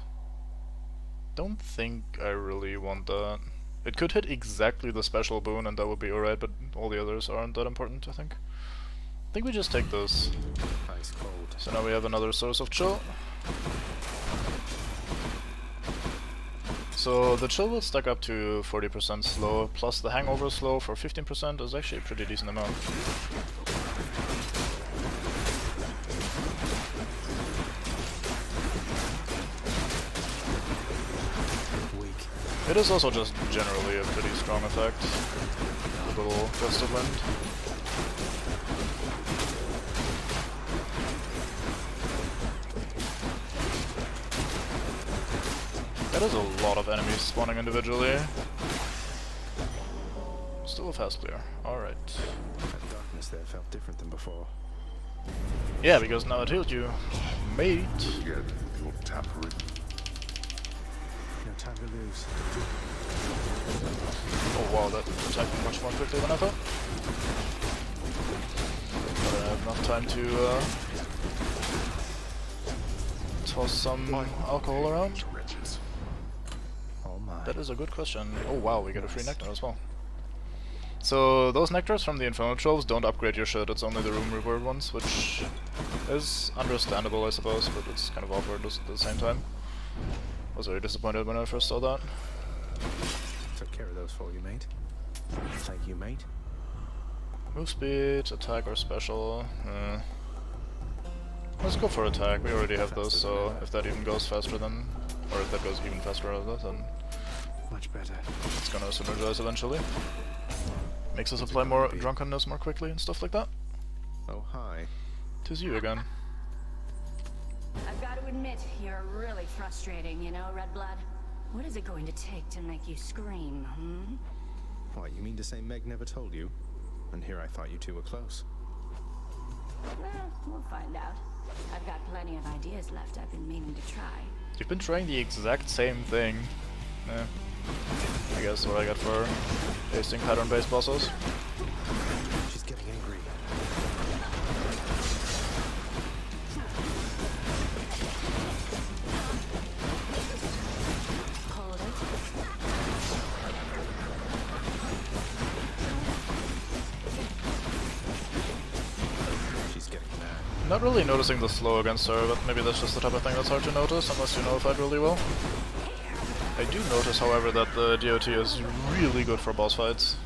Don't think I really want that. It could hit exactly the special boon and that would be alright, but all the others aren't that important, I think. I think we just take this. Ice cold. So now we have another source of chill. So the chill will stack up to 40% slow, plus the hangover slow for 15% is actually a pretty decent amount. It is also just generally a pretty strong effect. A little gust of wind. That is a lot of enemies spawning individually. Still a fast clear. Alright. That darkness there felt different than before. Yeah, because now it healed you, mate. Again, you're tampering. No time to lose. Oh wow, that attacked me much more quickly than I thought. But I have enough time to toss some alcohol around. Oh my. That is a good question. Oh wow, we get a free nectar as well. So those nectars from the Infernal Troves don't upgrade your shit, it's only the room reward ones, which is understandable I suppose, but it's kind of awkward at the same time. I was very disappointed when I first saw that. Took care of those for you, mate. Thank you, mate. Move speed, attack or special. Let's go for attack, we already have those, so if that even goes faster than... or if that goes even faster rather, then... much better. It's gonna synergize eventually. Makes us apply more drunkenness more quickly and stuff like that. Oh, hi. 'Tis you again. I've got to admit, you're really frustrating, you know, Redblood? What is it going to take to make you scream, What, you mean to say Meg never told you? And here I thought you two were close. Well, we'll find out. I've got plenty of ideas left I've been meaning to try. You've been trying the exact same thing. I guess what I got for tasting pattern-based bosses. She's getting angry. Hold it. She's getting mad. Not really noticing the slow against her, but maybe that's just the type of thing that's hard to notice unless you know if I'd really well. I do notice, however, that the DOT is really good for boss fights.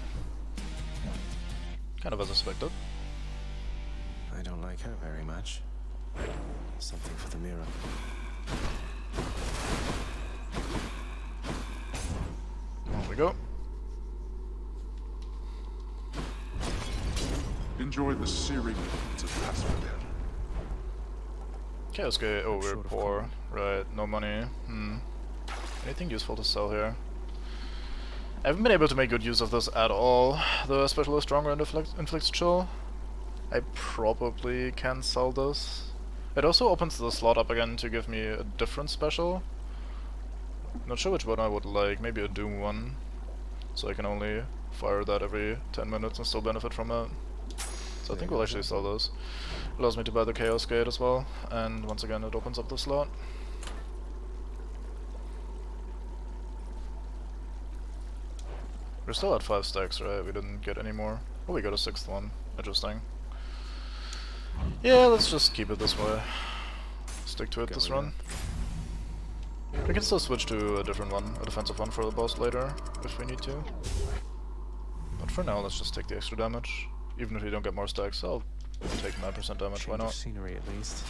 Kind of as expected. I don't like her very much. Something for the mirror. There we go. Enjoy the searing winds of Asphodel. Chaos Gate. Oh, we're poor. Right, no money. Anything useful to sell here? I haven't been able to make good use of this at all. The special is stronger and inflicts chill. I probably can sell this. It also opens the slot up again to give me a different special. Not sure which one I would like. Maybe a Doom one. So I can only fire that every 10 minutes and still benefit from it. So I think we'll actually sell those. Allows me to buy the Chaos Gate as well. And once again it opens up the slot. We're still at 5 stacks, right? We didn't get any more. Oh, we got a 6th one. Interesting. Yeah, let's just keep it this way. Stick to it this run. We can still switch to a different one, a defensive one for the boss later, if we need to. But for now, let's just take the extra damage. Even if we don't get more stacks, I'll take 9% damage, why not? Scenery at least.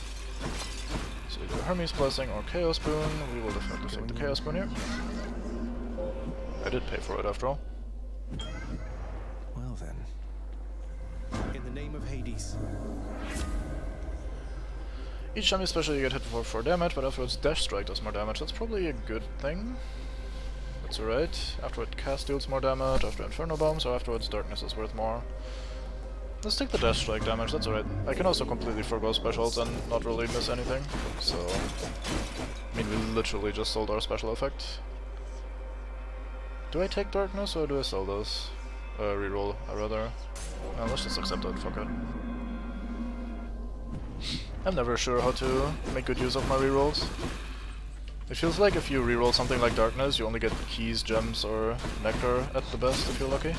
So either Hermes Blessing or Chaos Boon. We will definitely take the Chaos Boon here. I did pay for it after all. Well then. In the name of Hades. Each time you special you get hit for 4 damage, but afterwards Dash Strike does more damage. That's probably a good thing. That's alright. Afterward Cast deals more damage, after Inferno Bomb, so afterwards Darkness is worth more. Let's take the Dash Strike damage, that's alright. I can also completely forgo specials and not really miss anything, so... I mean, we literally just sold our special effect. Do I take Darkness or do I sell those? Reroll, rather. Let's just accept it, fuck it. I'm never sure how to make good use of my rerolls. It feels like if you reroll something like Darkness, you only get keys, gems, or nectar at the best if you're lucky.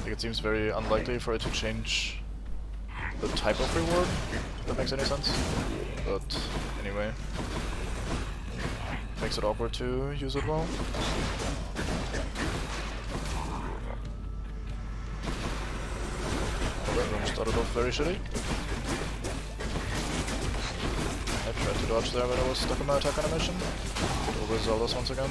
Like it seems very unlikely for it to change the type of reward, if that makes any sense. But anyway, makes it awkward to use it well. That room started off very shitty. I tried to dodge there, but I was stuck in my attack animation. Over Zelda's once again.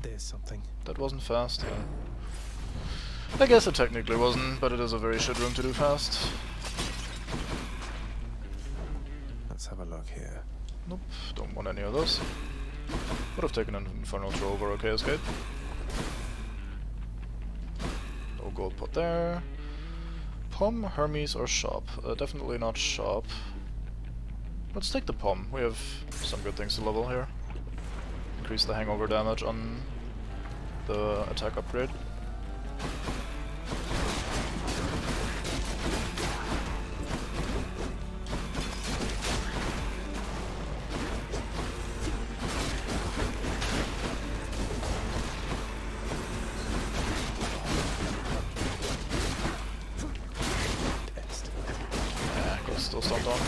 There's something. That wasn't fast, yeah. I guess it technically wasn't, but it is a very shit room to do fast. Let's have a look here. Nope, don't want any of those. Would have taken an Infernal Throw over OK Escape. No gold pot there. Pom, Hermes, or Shop? Definitely not Shop. Let's take the Pom. We have some good things to level here. Increase the hangover damage on the attack upgrade. Still stomped on.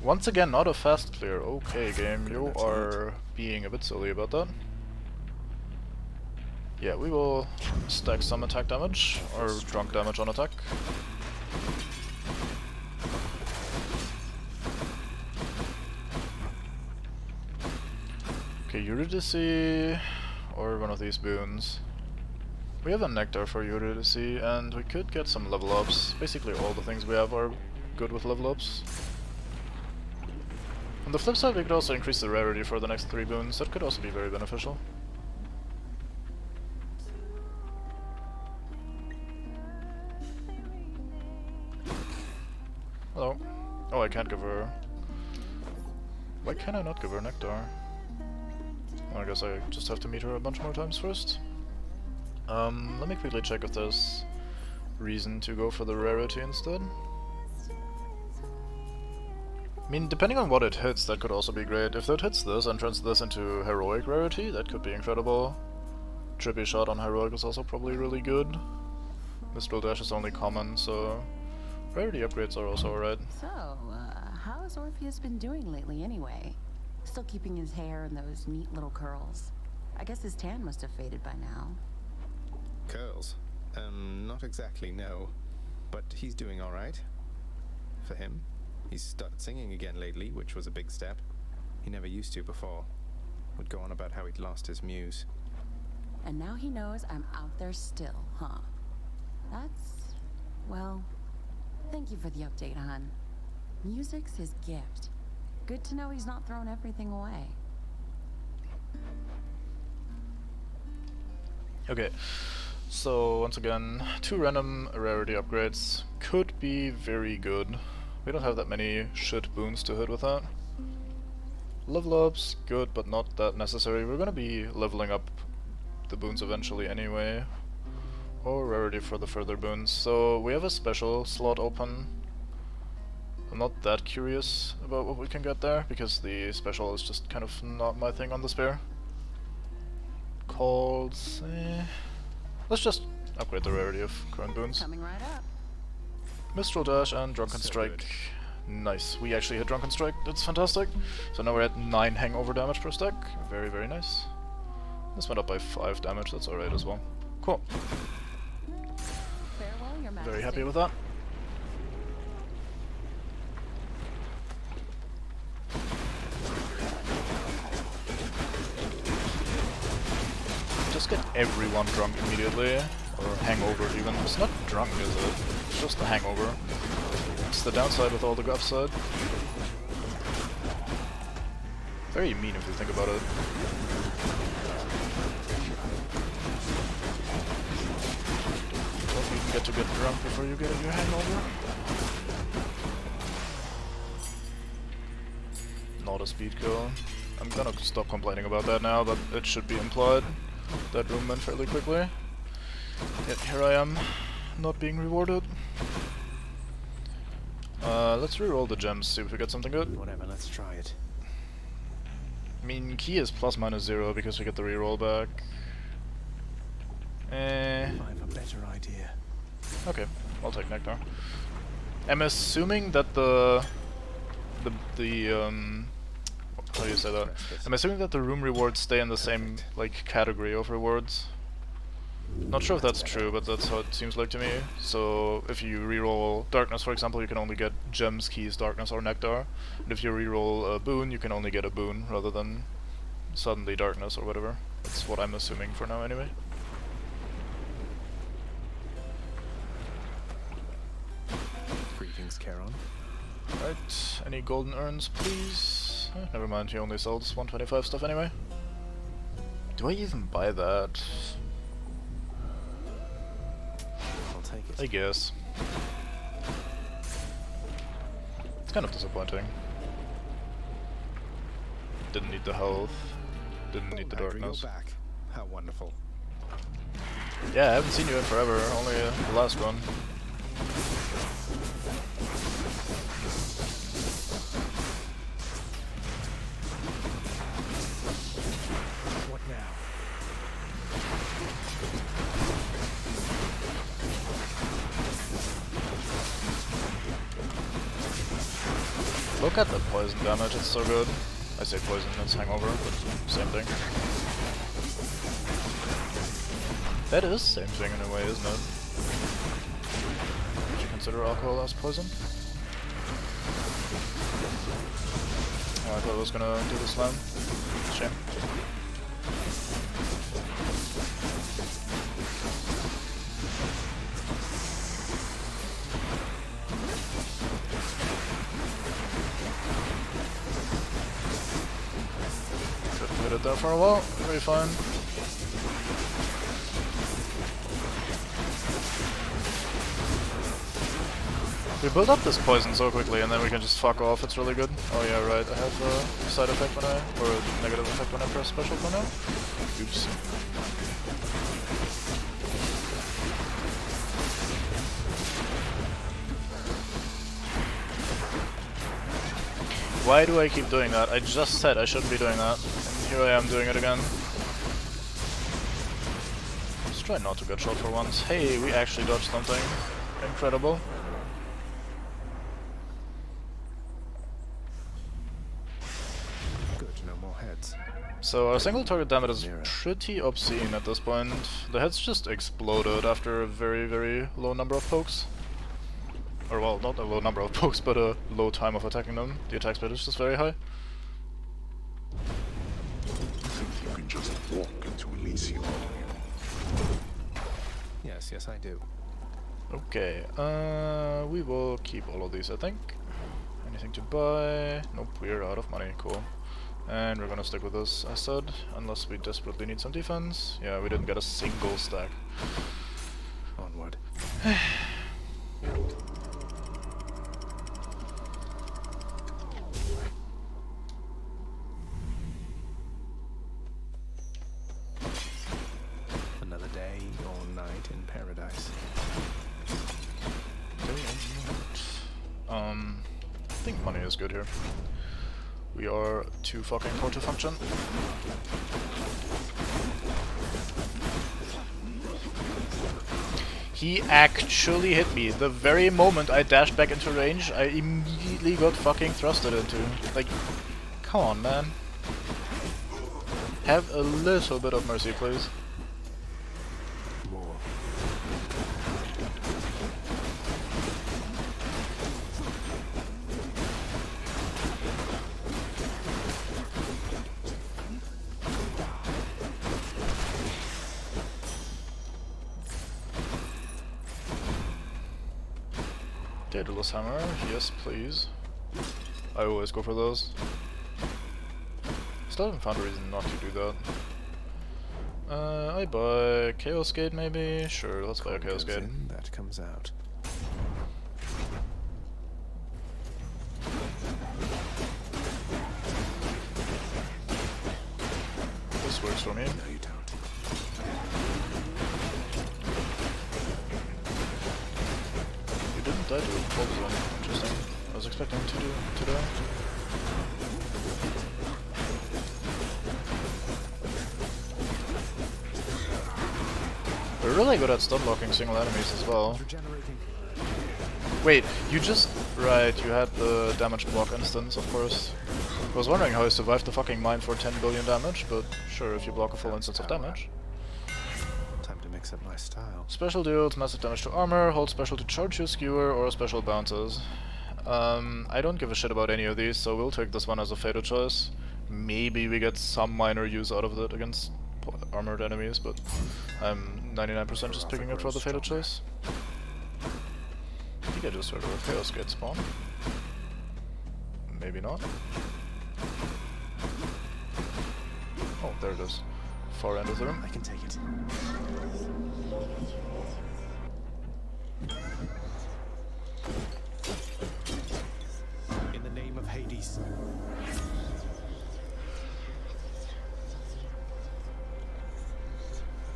Once again, not a fast clear. Okay, game, you are being a bit silly about that. Yeah, we will stack some attack damage, or drunk damage on attack. Okay, Eurydice, or one of these boons. We have a Nectar for Eurydice, and we could get some level ups. Basically all the things we have are good with level ups. On the flip side, we could also increase the rarity for the next 3 boons. That could also be very beneficial. Hello. Oh, I can't give her... Why can I not give her Nectar? Well, I guess I just have to meet her a bunch more times first. Let me quickly check if there's reason to go for the rarity instead. I mean, depending on what it hits, that could also be great. If that hits this and turns this into heroic rarity, that could be incredible. Trippy shot on heroic is also probably really good. Mistral Dash is only common, so rarity upgrades are also alright. So, how's Orpheus been doing lately anyway? Still keeping his hair in those neat little curls. I guess his tan must have faded by now. Curls? Not exactly, no. But he's doing alright. For him. He's started singing again lately, which was a big step. He never used to before. Would go on about how he'd lost his muse. And now he knows I'm out there still, huh? That's... well... Thank you for the update, hon. Music's his gift. Good to know he's not throwing everything away. Okay. So, once again, 2 random rarity upgrades could be very good. We don't have that many shit boons to hit with that. Level ups, good, but not that necessary. We're gonna be leveling up the boons eventually anyway. Or rarity for the further boons. So, we have a special slot open. I'm not that curious about what we can get there, because the special is just kind of not my thing on the spare. Called... let's just upgrade the rarity of current boons. Coming right up. Mistral Dash and Drunken Strike. Nice. We actually hit Drunken Strike. That's fantastic. So now we're at 9 hangover damage per stack. Very, very nice. This went up by 5 damage. That's alright as well. Cool. Farewell, Your Majesty. Very happy with that. Just get everyone drunk immediately. Or hangover even. It's not drunk, is it? It's just a hangover. It's the downside with all the upside. Very mean if you think about it. Hope you can get to get drunk before you get your hangover. Not a speed kill. I'm gonna stop complaining about that now, but it should be implied. That room went fairly quickly. Yet here I am, not being rewarded. Let's reroll the gems, see if we get something good. Whatever, let's try it. I mean, key is ±0 because we get the reroll back. I have a better idea. Okay, I'll take Nectar. I'm assuming that the how do you say that? I'm assuming that the room rewards stay in the same like category of rewards. Not sure if that's true, but that's how it seems like to me. So if you reroll Darkness, for example, you can only get Gems, Keys, Darkness, or Nectar. And if you reroll a Boon, you can only get a Boon rather than suddenly Darkness or whatever. That's what I'm assuming for now, anyway. Greetings, Charon. Right, any golden urns, please? Never mind, he only sells 125 stuff anyway. Do I even buy that? I'll take it. I guess. It's kind of disappointing. Didn't need the health. Didn't need the darkness. You're back. How wonderful. Yeah, I haven't seen you in forever. Only the last run. What now? Look at the poison damage, it's so good. I say poison, it's hangover, but same thing. That is same thing in a way, isn't it? Would you consider alcohol as poison? Oh, I thought I was gonna do the slam. Shame. Did that for a while, very fine. We build up this poison so quickly and then we can just fuck off, it's really good. Oh yeah, right, I have a side effect when I, or a negative effect when I press special for now. Oops. Why do I keep doing that? I just said I shouldn't be doing that. And here I am doing it again. Let's try not to get shot for once. Hey, we actually dodged something. Incredible. Good, no more heads. So our single target damage is pretty obscene at this point. The heads just exploded after a very, very low number of pokes. Or well, not a low number of pokes, but a low time of attacking them. The attack speed is just very high. You can just walk into Elysium. Yes, yes I do. Okay, we will keep all of these, I think. Anything to buy? Nope, we're out of money, cool. And we're gonna stick with this, I said, unless we desperately need some defense. Yeah, we didn't get a single stack. Onward. Another day or night in paradise. I think money is good here. We are too fucking poor to function. He actually hit me. The very moment I dashed back into range, I immediately got fucking thrusted into. Like, come on, man. Have a little bit of mercy, please. More. Daedalus Hammer, yes please. I always go for those. Still haven't found a reason not to do that. I buy Chaos Gate maybe? Sure, let's buy a Chaos Gate. That comes out. This works for me. No, you don't. You didn't die to Boltzone. Interesting. I was expecting to die. We're really good at stun locking single enemies as well. Wait, you just... Right, you had the damage block instance, of course. I was wondering how I survived the fucking mine for 10 billion damage, but sure, if you block a full instance of damage. Time to mix up my style. Special deals massive damage to armor, hold special to charge you skewer, or special bounces. I don't give a shit about any of these, so we'll take this one as a fatal choice. Maybe we get some minor use out of it against armored enemies, but I'm 99% just picking it for the fatal choice. I think I just heard of a Chaos Gate spawn. Maybe not. Oh, there it is. Far end of the room. I can take it. In the name of Hades.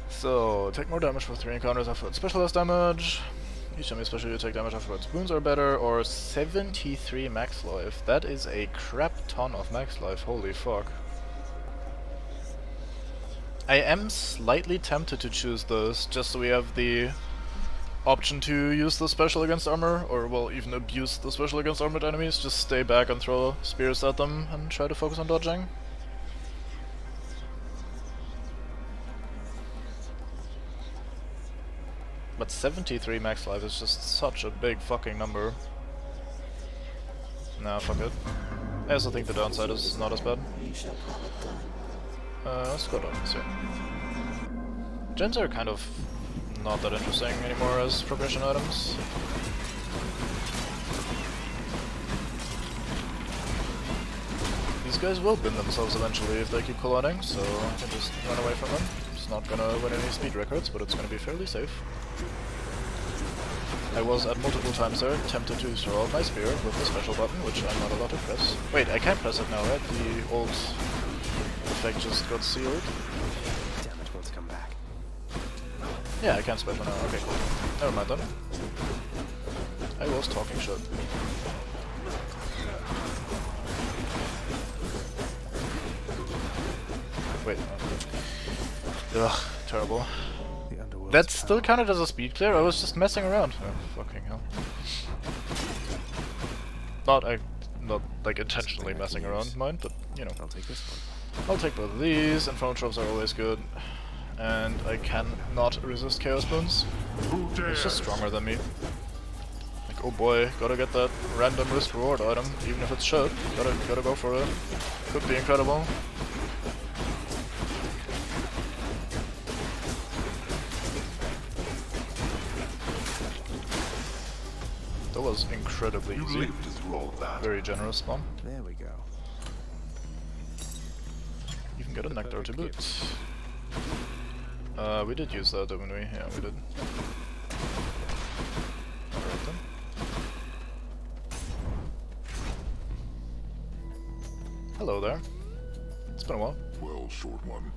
So, take more damage for 3 encounters afterwards. Specialist damage. Each time you special, you take damage afterwards. Wounds are better, or 73 max life. That is a crap ton of max life, holy fuck. I am slightly tempted to choose this, just so we have the option to use the special against armor, or well, even abuse the special against armored enemies. Just stay back and throw spears at them and try to focus on dodging. But 73 max life is just such a big fucking number. Nah, fuck it. I also think the downside is not as bad. Let's go down this way. Gems are kind of not that interesting anymore as progression items. These guys will bin themselves eventually if they keep colliding, so I can just run away from them. It's not gonna win any speed records, but it's gonna be fairly safe. I was at multiple times there tempted to throw out my spear with the special button, which I'm not allowed to press. Wait, I can't press it now, right? The old effect just got sealed. Damn it, won't come back. Yeah, I can special now. Okay, cool. Never mind then. I was talking shit. Wait. Ugh, terrible. That still counted as a speed clear? I was just messing around. Oh, fucking hell. Not like intentionally messing around, mind, but you know. I'll take this one. I'll take both of these. Infernal tropes are always good. And I cannot resist Chaos Boons. It's just stronger than me. Like, oh boy, gotta get that random risk reward item, even if it's shit. Gotta go for it. Could be incredible. That was incredibly easy. Very generous spawn. There we go. You can get a nectar to boot. We did use that, didn't we? Yeah, we did. Alright then. Hello there. It's been a while. Well, short one.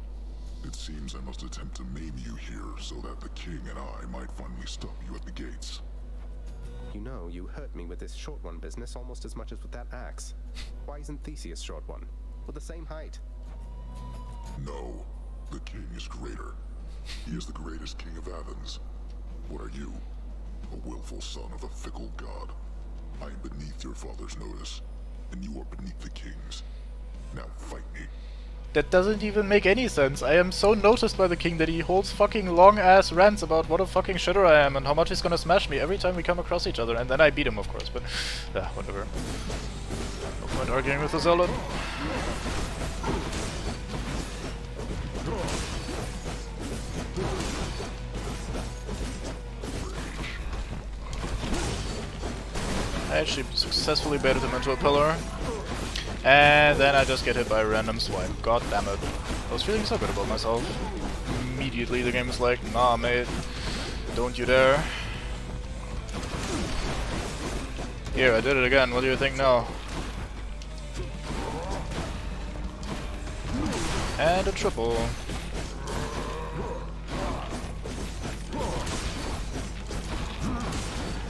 It seems I must attempt to maim you here so that the king and I might finally stop you at the gates. You know, you hurt me with this short one business almost as much as with that axe. Why isn't Theseus short one? We're the same height. No, the king is greater. He is the greatest king of Athens. What are you? A willful son of a fickle god. I am beneath your father's notice, and you are beneath the king's. Now fight me. That doesn't even make any sense. I am so noticed by the king that he holds fucking long-ass rants about what a fucking shitter I am and how much he's gonna smash me every time we come across each other, and then I beat him, of course, but yeah, whatever. No point arguing with the zealot. I actually successfully baited him into a pillar. And then I just get hit by a random swipe. God damn it. I was feeling so good about myself. Immediately the game is like, nah mate, don't you dare. Here, I did it again, what do you think now? And a triple.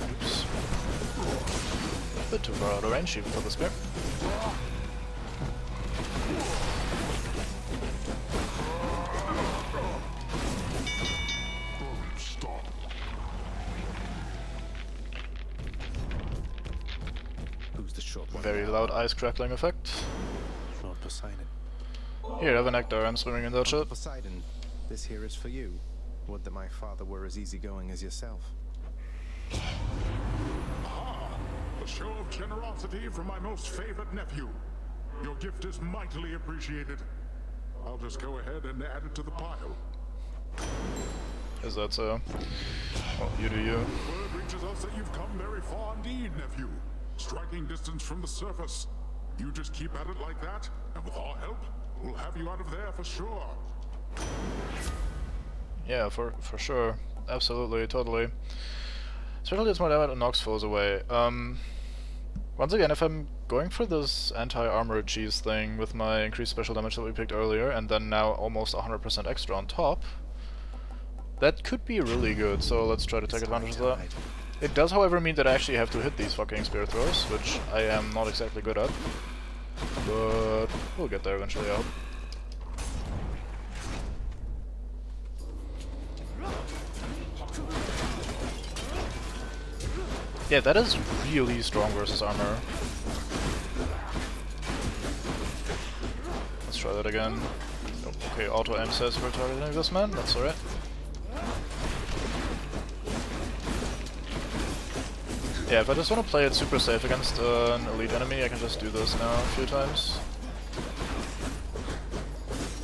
Oops. A bit too far out of range even for the spear. Very loud ice crackling effect. Lord Poseidon. Here, have a nectar. I'm swimming in that shit. Poseidon, this here is for you. Would that my father were as easygoing as yourself. Ah, a show of generosity from my most favored nephew. Your gift is mightily appreciated. I'll just go ahead and add it to the pile. Is that so? Well, you do you. Word reaches us that you've come very far indeed, nephew. Striking distance from the surface. You just keep at it like that, and with our help, we'll have you out of there for sure. Yeah, for sure. Absolutely, totally. Especially as my damage knocks foes away. Once again, if I'm going for this anti-armor cheese thing with my increased special damage that we picked earlier, and then now almost 100% extra on top, that could be really good, so let's try to take advantage of that. It does, however, mean that I actually have to hit these fucking spear throws, which I am not exactly good at. But we'll get there eventually, I hope. Yeah, that is really strong versus armor. Let's try that again. Okay, auto aim says we're targeting this man, that's alright. Yeah, if I just want to play it super safe against an elite enemy, I can just do this now a few times.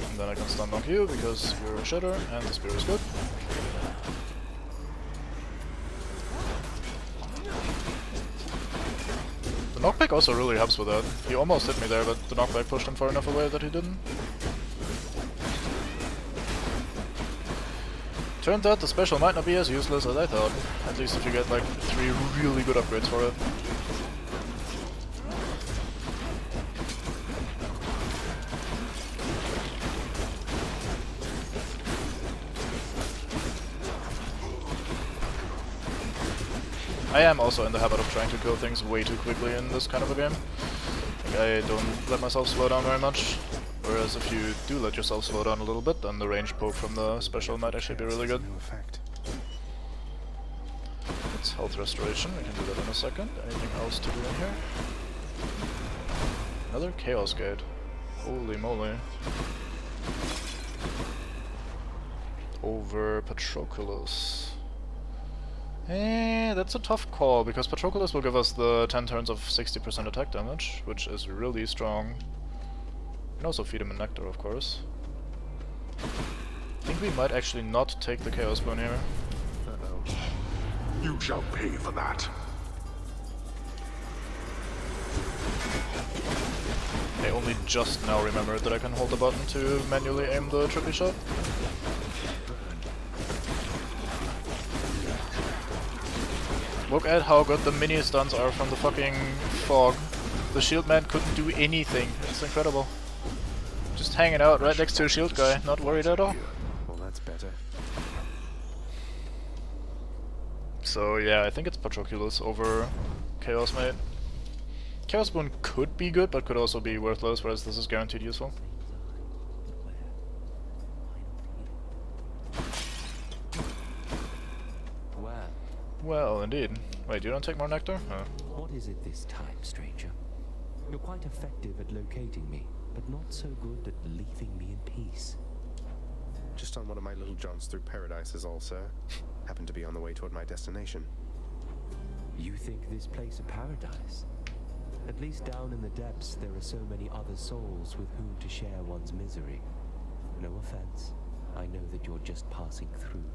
And then I can stun knock you, because you're a shitter, and the spear is good. The knockback also really helps with that. He almost hit me there, but the knockback pushed him far enough away that he didn't. Turned out the special might not be as useless as I thought. At least if you get like 3 really good upgrades for it. I am also in the habit of trying to kill things way too quickly in this kind of a game. Like, I don't let myself slow down very much. Whereas if you do let yourself slow down a little bit, then the range poke from the special might actually be really good. It's health restoration, we can do that in a second. Anything else to do in here? Another Chaos Gate. Holy moly. Over Patroclus. That's a tough call, because Patroclus will give us the 10 turns of 60% attack damage, which is really strong. We can also feed him a nectar, of course. I think we might actually not take the Chaos Bone here. Uh-oh. You shall pay for that. I only just now remembered that I can hold the button to manually aim the trippy shot. Look at how good the mini stuns are from the fucking fog. The shield man couldn't do anything. It's incredible. Just hanging out right next to a shield guy, not worried at all. Well, that's better. So yeah, I think it's Patroclus over Chaos Mate. Chaos Boon could be good, but could also be worthless, whereas this is guaranteed useful. Well, indeed. Wait, you don't take more nectar? Oh. What is it this time, stranger? You're quite effective at locating me, but not so good at leaving me in peace. Just on one of my little jaunts through paradise is all, sir. Happened to be on the way toward my destination. You think this place a paradise? At least down in the depths there are so many other souls with whom to share one's misery. No offense. I know that you're just passing through.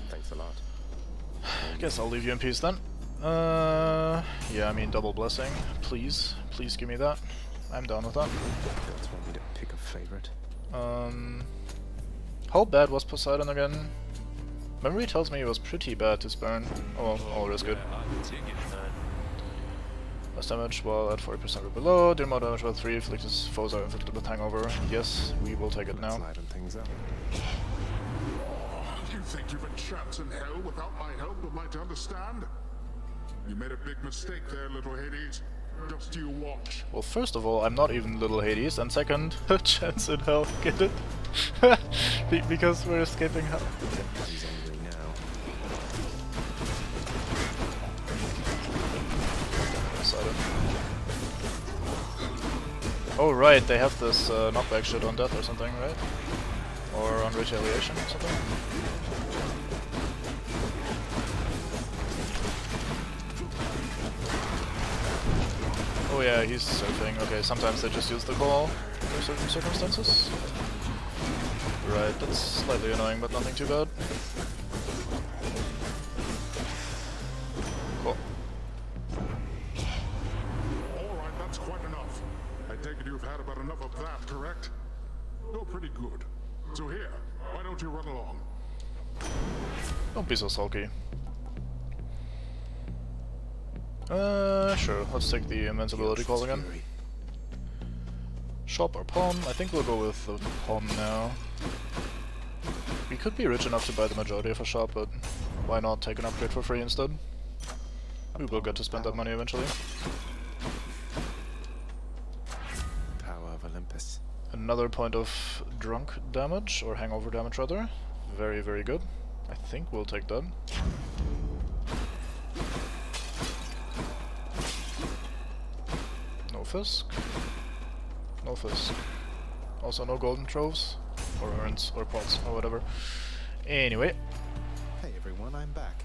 Thanks a lot. guess I'll leave you in peace then. Yeah, I mean double blessing. Please give me that. I'm down with that. Don't want me to pick a favorite. How bad was Poseidon again? Memory tells me it was pretty bad to spurn. Oh, all is good. Less damage while at 40% or below. Deal more damage while 3 afflicted foes are inflicted with hangover. Yes, we will take it now. Liven things up. You think you've a chance in hell without my help, am I to understand? You made a big mistake there, little Hades. Just you watch. Well, first of all, I'm not even little Hades, and second, a chance in hell, get it? Because we're escaping hell. He's angry now. Oh right, they have this knockback shit on death or something, right? Or on retaliation or something? Oh yeah, he's surfing. Okay, sometimes they just use the call for certain circumstances. Right, that's slightly annoying, but nothing too bad. Cool. Alright, that's quite enough. I take it you've had about enough of that, correct? You're pretty good. So here, why don't you run along? Don't be so sulky. Sure, let's take the invincibility call again. Shop or pawn? I think we'll go with the pawn now. We could be rich enough to buy the majority of a shop, but why not take an upgrade for free instead? We will get to spend that money eventually. Power of Olympus. Another point of drunk damage, or hangover damage rather. Very, very good. I think we'll take that. No Fisk. No Fisk. Also no golden troves, or urns, or pots, or whatever. Anyway. Hey everyone, I'm back.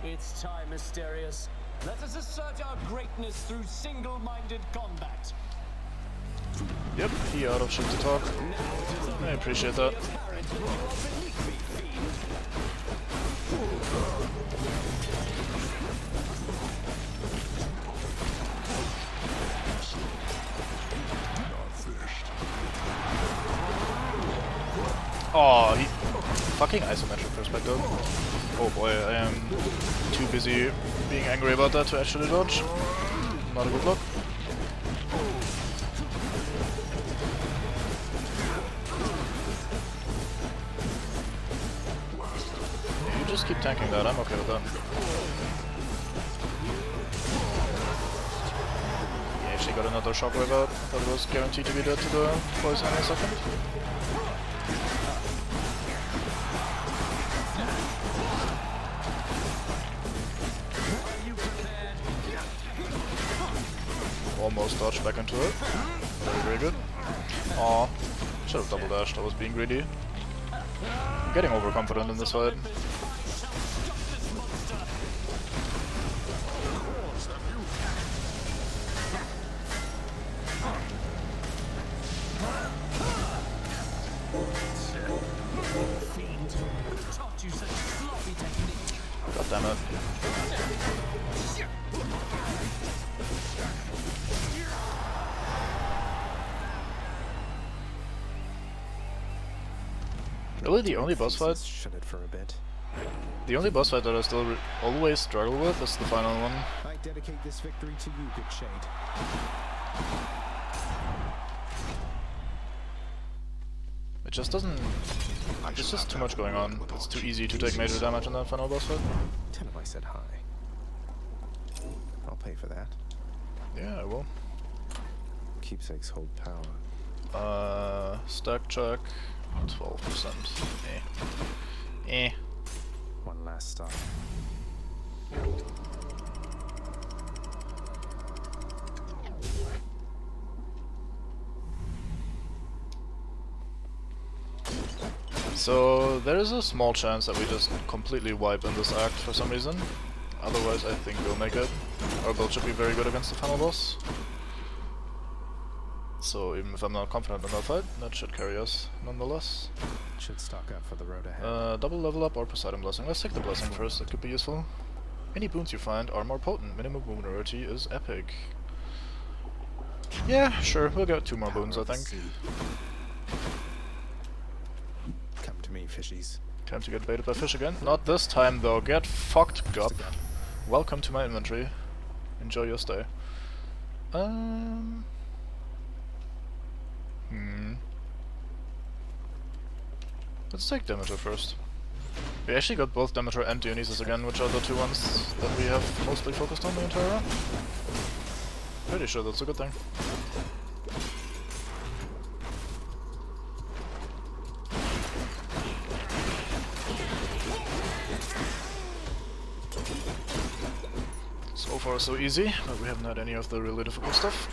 It's time, Mysterious. Let us assert our greatness through single-minded combat. Yep, he out of shit to talk. I appreciate that. Oh, he fucking isometric perspective. Oh boy, I am too busy being angry about that to actually dodge. Not a good look. Yeah, you just keep tanking that, I'm okay with that. He actually got another shockwave out. I thought it was guaranteed to be dead to the poison in a second. Almost dodged back into it. Very, very good. Aw, should have double dashed, I was being greedy. I'm getting overconfident in this fight. God damn it. Really, the only boss fight? Shut it for a bit. The only boss fight that I still always struggle with is the final one. I dedicate this victory to you, good shade. It just doesn't... There's just too much going on. It's too easy to take major damage in that final boss fight. Tell him I said hi. I'll pay for that. Yeah, I will. Keepsakes hold power. Stack check. 12%. Eh. One last stop. So there is a small chance that we just completely wipe in this act for some reason. Otherwise I think we'll make it. Our build should be very good against the final boss. So even if I'm not confident in that fight, that should carry us nonetheless. Should stock up for the road ahead. Double level up or Poseidon Blessing. Let's take the Blessing first, that could be useful. Any boons you find are more potent. Minimum boon rarity is epic. Yeah, sure, we'll get 2 more boons, I think. Come to me, fishies. Time to get baited by fish again. Not this time though, get fucked, Gup. Welcome to my inventory. Enjoy your stay. Let's take Demeter first. We actually got both Demeter and Dionysus again, which are the 2 ones that we have mostly focused on the entire run. Pretty sure that's a good thing. So far so easy, but we haven't had any of the really difficult stuff.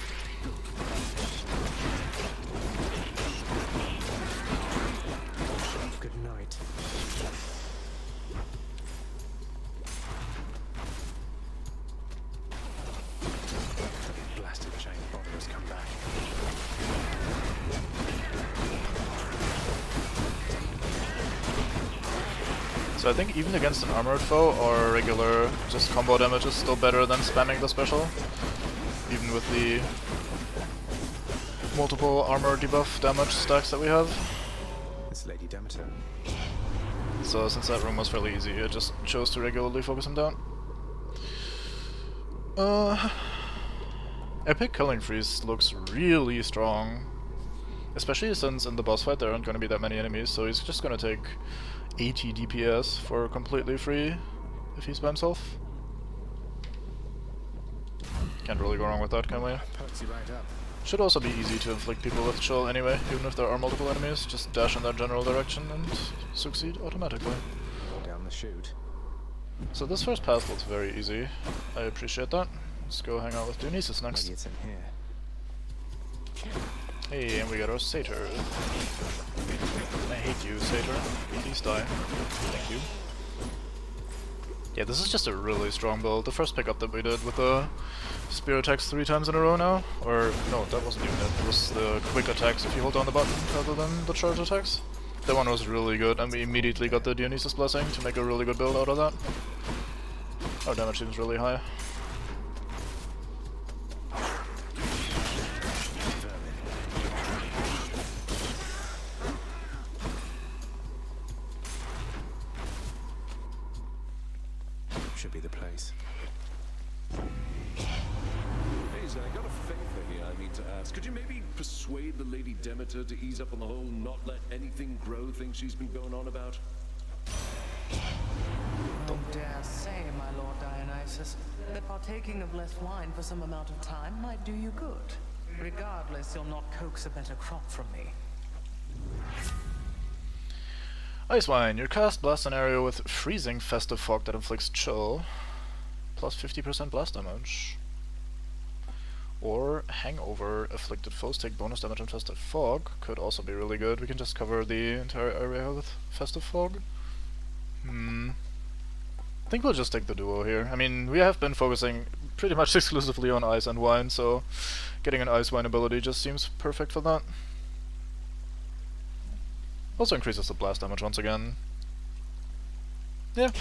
Good night. Blasted giant bother has come back. So I think even against an armored foe, or regular just combo damage is still better than spamming the special. Even with the multiple armor debuff damage stacks that we have. It's Lady Demeter. So since that room was fairly easy, I just chose to regularly focus him down. Epic Killing Freeze looks really strong. Especially since in the boss fight there aren't going to be that many enemies, so he's just going to take 80 DPS for completely free if he's by himself. Can't really go wrong with that, can we? Perks you right up. Should also be easy to inflict people with chill anyway, even if there are multiple enemies. Just dash in that general direction and succeed automatically. Go down the chute. So this first path looks very easy. I appreciate that. Let's go hang out with Dionysus next. Maybe it's in here. Hey, and we got our Satyr. I hate you, Satyr. Please die. Thank you. Yeah, this is just a really strong build. The first pickup that we did with the spear attacks 3 times in a row now. Or, no, that wasn't even it. It was the quick attacks if you hold down the button rather than the charge attacks. That one was really good, and we immediately got the Dionysus Blessing to make a really good build out of that. Our damage seems really high. Should be the place. Hazel, I got a favor here I need to ask. Could you maybe persuade the Lady Demeter to ease up on the whole not let anything grow thing she's been going on about? Don't dare say, my Lord Dionysus, that partaking of less wine for some amount of time might do you good. Regardless, you'll not coax a better crop from me. Ice Wine. Your cast blasts an area with freezing festive fog that inflicts chill, plus 50% blast damage. Or Hangover. Afflicted foes take bonus damage on festive fog. Could also be really good. We can just cover the entire area with festive fog. I think we'll just take the duo here. I mean, we have been focusing pretty much exclusively on ice and wine, so getting an Ice Wine ability just seems perfect for that. Also increases the blast damage once again. Yeah.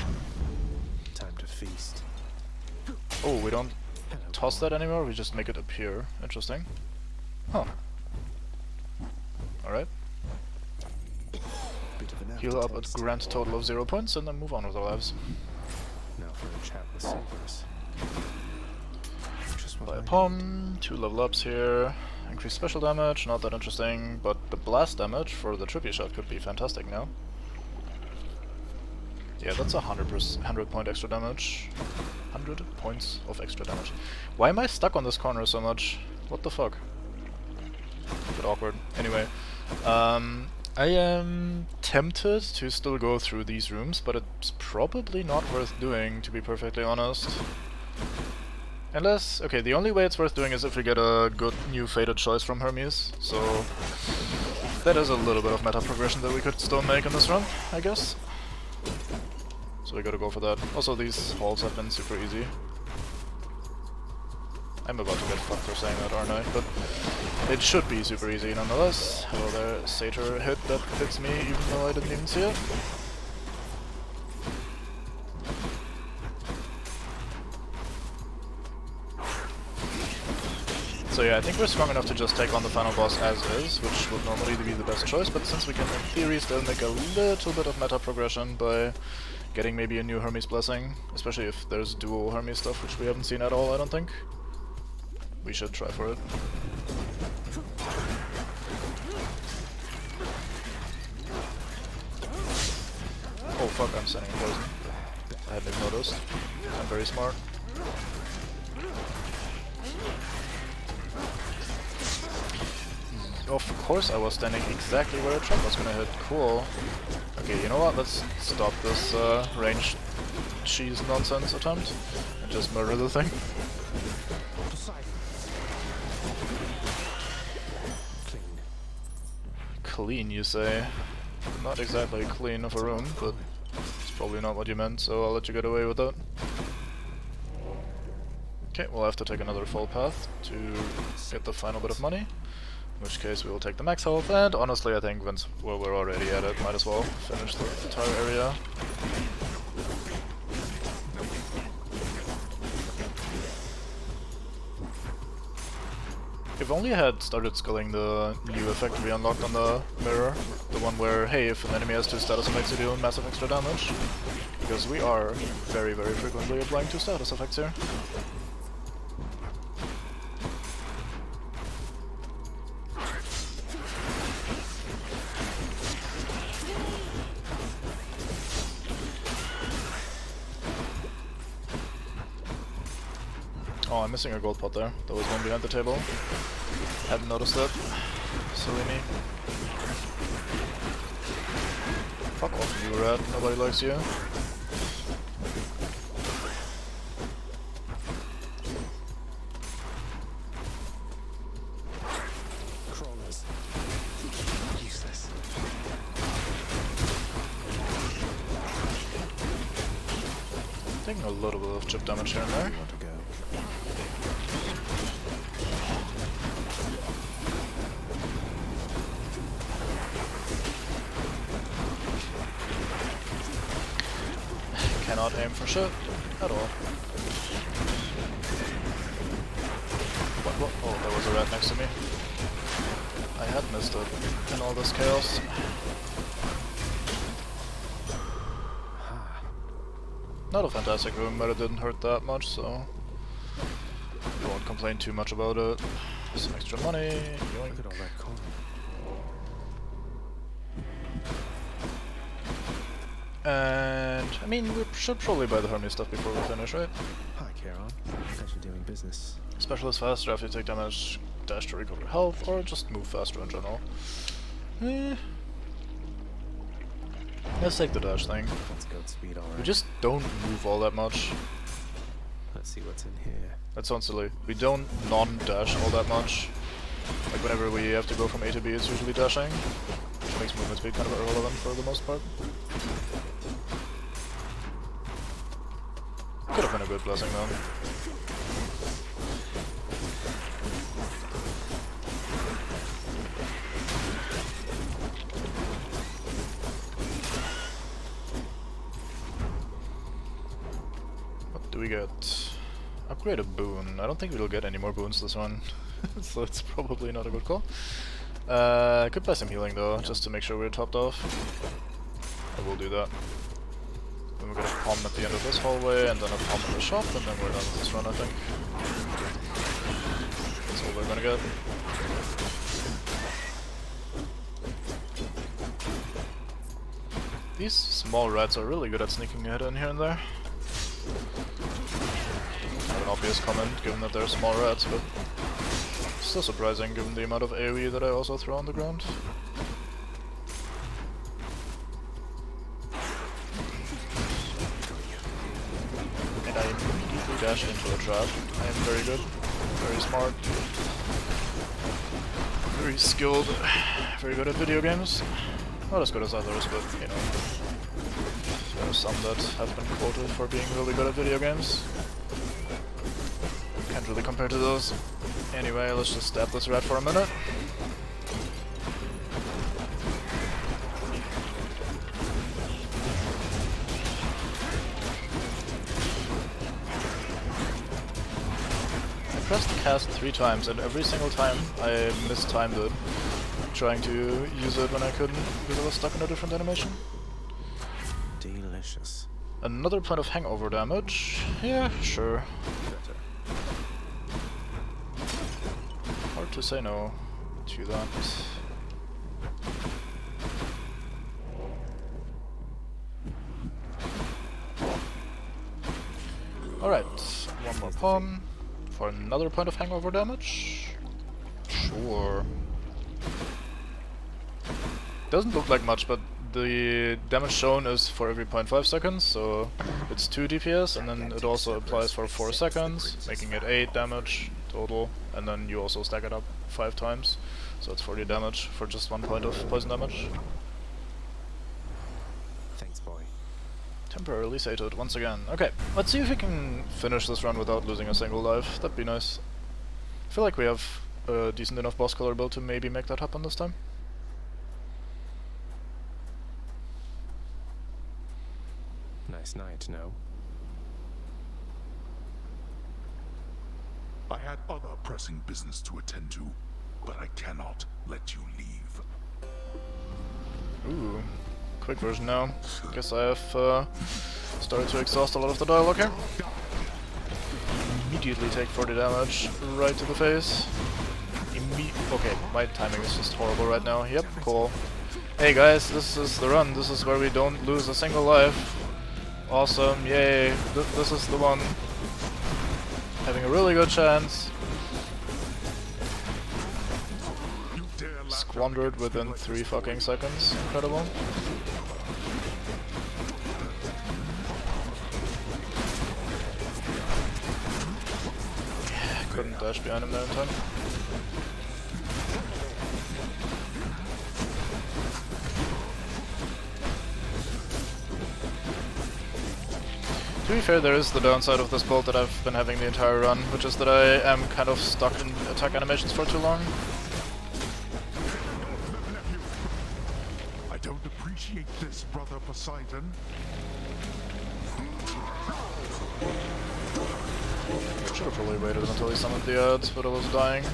Time to feast. Oh, we don't toss that anymore, we just make it appear. Interesting. Huh. Alright. Heal up a grand total of 0 points and then move on with our lives. Now for a chat with Cerberus. Buy a Pom, 2 level ups here. Increase special damage, not that interesting, but the blast damage for the trippy shot could be fantastic now. Yeah, that's 100 point extra damage. 100 points of extra damage. Why am I stuck on this corner so much? What the fuck? A bit awkward. Anyway, I am tempted to still go through these rooms, but it's probably not worth doing, to be perfectly honest. Unless, okay, the only way it's worth doing is if we get a good new fated choice from Hermes, so that is a little bit of meta progression that we could still make in this run, I guess. So we gotta go for that. Also, these halls have been super easy. I'm about to get fucked for saying that, aren't I? But it should be super easy nonetheless. Hello there, Satyr hit that hits me even though I didn't even see it. So yeah, I think we're strong enough to just take on the final boss as is, which would normally be the best choice, but since we can in theory still make a little bit of meta progression by getting maybe a new Hermes Blessing, especially if there's dual Hermes stuff, which we haven't seen at all, I don't think. We should try for it. Oh fuck, I'm sending poison. I hadn't even noticed. I'm very smart. Of course I was standing exactly where a trap was gonna hit. Cool. Okay, you know what? Let's stop this ranged cheese nonsense attempt and just murder the thing. Clean, you say? Not exactly clean of a room, but it's probably not what you meant, so I'll let you get away with that. Okay, we'll have to take another full path to get the final bit of money. In which case we will take the max health, and honestly I think once we're already at it, might as well finish the entire area. If only I had started sculling the new effect we unlocked on the mirror, the one where, hey, if an enemy has 2 status effects you deal massive extra damage, because we are very frequently applying 2 status effects here. Oh, I'm missing a gold pot there. There was one behind the table. Hadn't noticed that. Silly me. Fuck off, you rat. Nobody likes you. Crawlers. Useless. Taking a little bit of chip damage here and there. Cannot aim for shit at all. What? Oh, there was a rat next to me. I had missed it in all this chaos. Not a fantastic room, but it didn't hurt that much, so I won't complain too much about it. Some extra money. Yoink. Look at all that coin. And I mean, we should probably buy the Hermes stuff before we finish, right? Hi, Charon. Thanks for doing business. Specialist faster after you take damage, dash to recover health, or just move faster in general. Let's take the dash thing. That's good speed, alright. We just don't move all that much. Let's see what's in here. That sounds silly. We don't non-dash all that much. Like whenever we have to go from A to B, it's usually dashing, which makes movement speed kind of irrelevant for the most part. Could have been a good blessing though. What do we get? Upgrade a boon. I don't think we'll get any more boons this one, so it's probably not a good call. Could buy some healing though, just to make sure we're topped off. I will do that. Then we're gonna palm at the end of this hallway, and then a palm in the shop, and then we're done with this run, I think. That's all we're gonna get. These small rats are really good at sneaking ahead in here and there. Not an obvious comment, given that they're small rats, but still surprising given the amount of AoE that I also throw on the ground. And I immediately dash into a trap. I am very good, very smart, very skilled, very good at video games. Not as good as others, but you know, there are some that have been quoted for being really good at video games. Can't really compare to those. Anyway, let's just stab this rat for a minute. I pressed cast 3 times, and every single time I mistimed it, trying to use it when I couldn't because I was stuck in a different animation. Delicious. Another point of hangover damage. Yeah, sure. Better. Hard to say no to that. Alright, one more pawn for another point of hangover damage. Sure. Doesn't look like much, but the damage shown is for every 0.5 seconds, so it's 2 DPS, and then it also applies for 4 seconds, making it 8 damage total, and then you also stack it up 5 times, so it's 40 damage for just 1 point of poison damage. Thanks, boy. Temporarily sated once again. Okay, let's see if we can finish this run without losing a single life. That'd be nice. I feel like we have a decent enough boss color build to maybe make that happen this time. Nice night, no? I had other pressing business to attend to, but I cannot let you leave. Ooh, quick version now. Guess I have started to exhaust a lot of the dialogue here. Immediately take 40 damage right to the face. Okay, my timing is just horrible right now. Yep, cool. Hey guys, this is the run. This is where we don't lose a single life. Awesome, yay. This is the one. Having a really good chance. Squandered within 3 fucking seconds. Incredible. Couldn't dash behind him there in time. To be fair, there is the downside of this build that I've been having the entire run, which is that I am kind of stuck in attack animations for too long. I don't appreciate this, Brother Poseidon. Should have probably waited until he summoned the ads, but I was dying.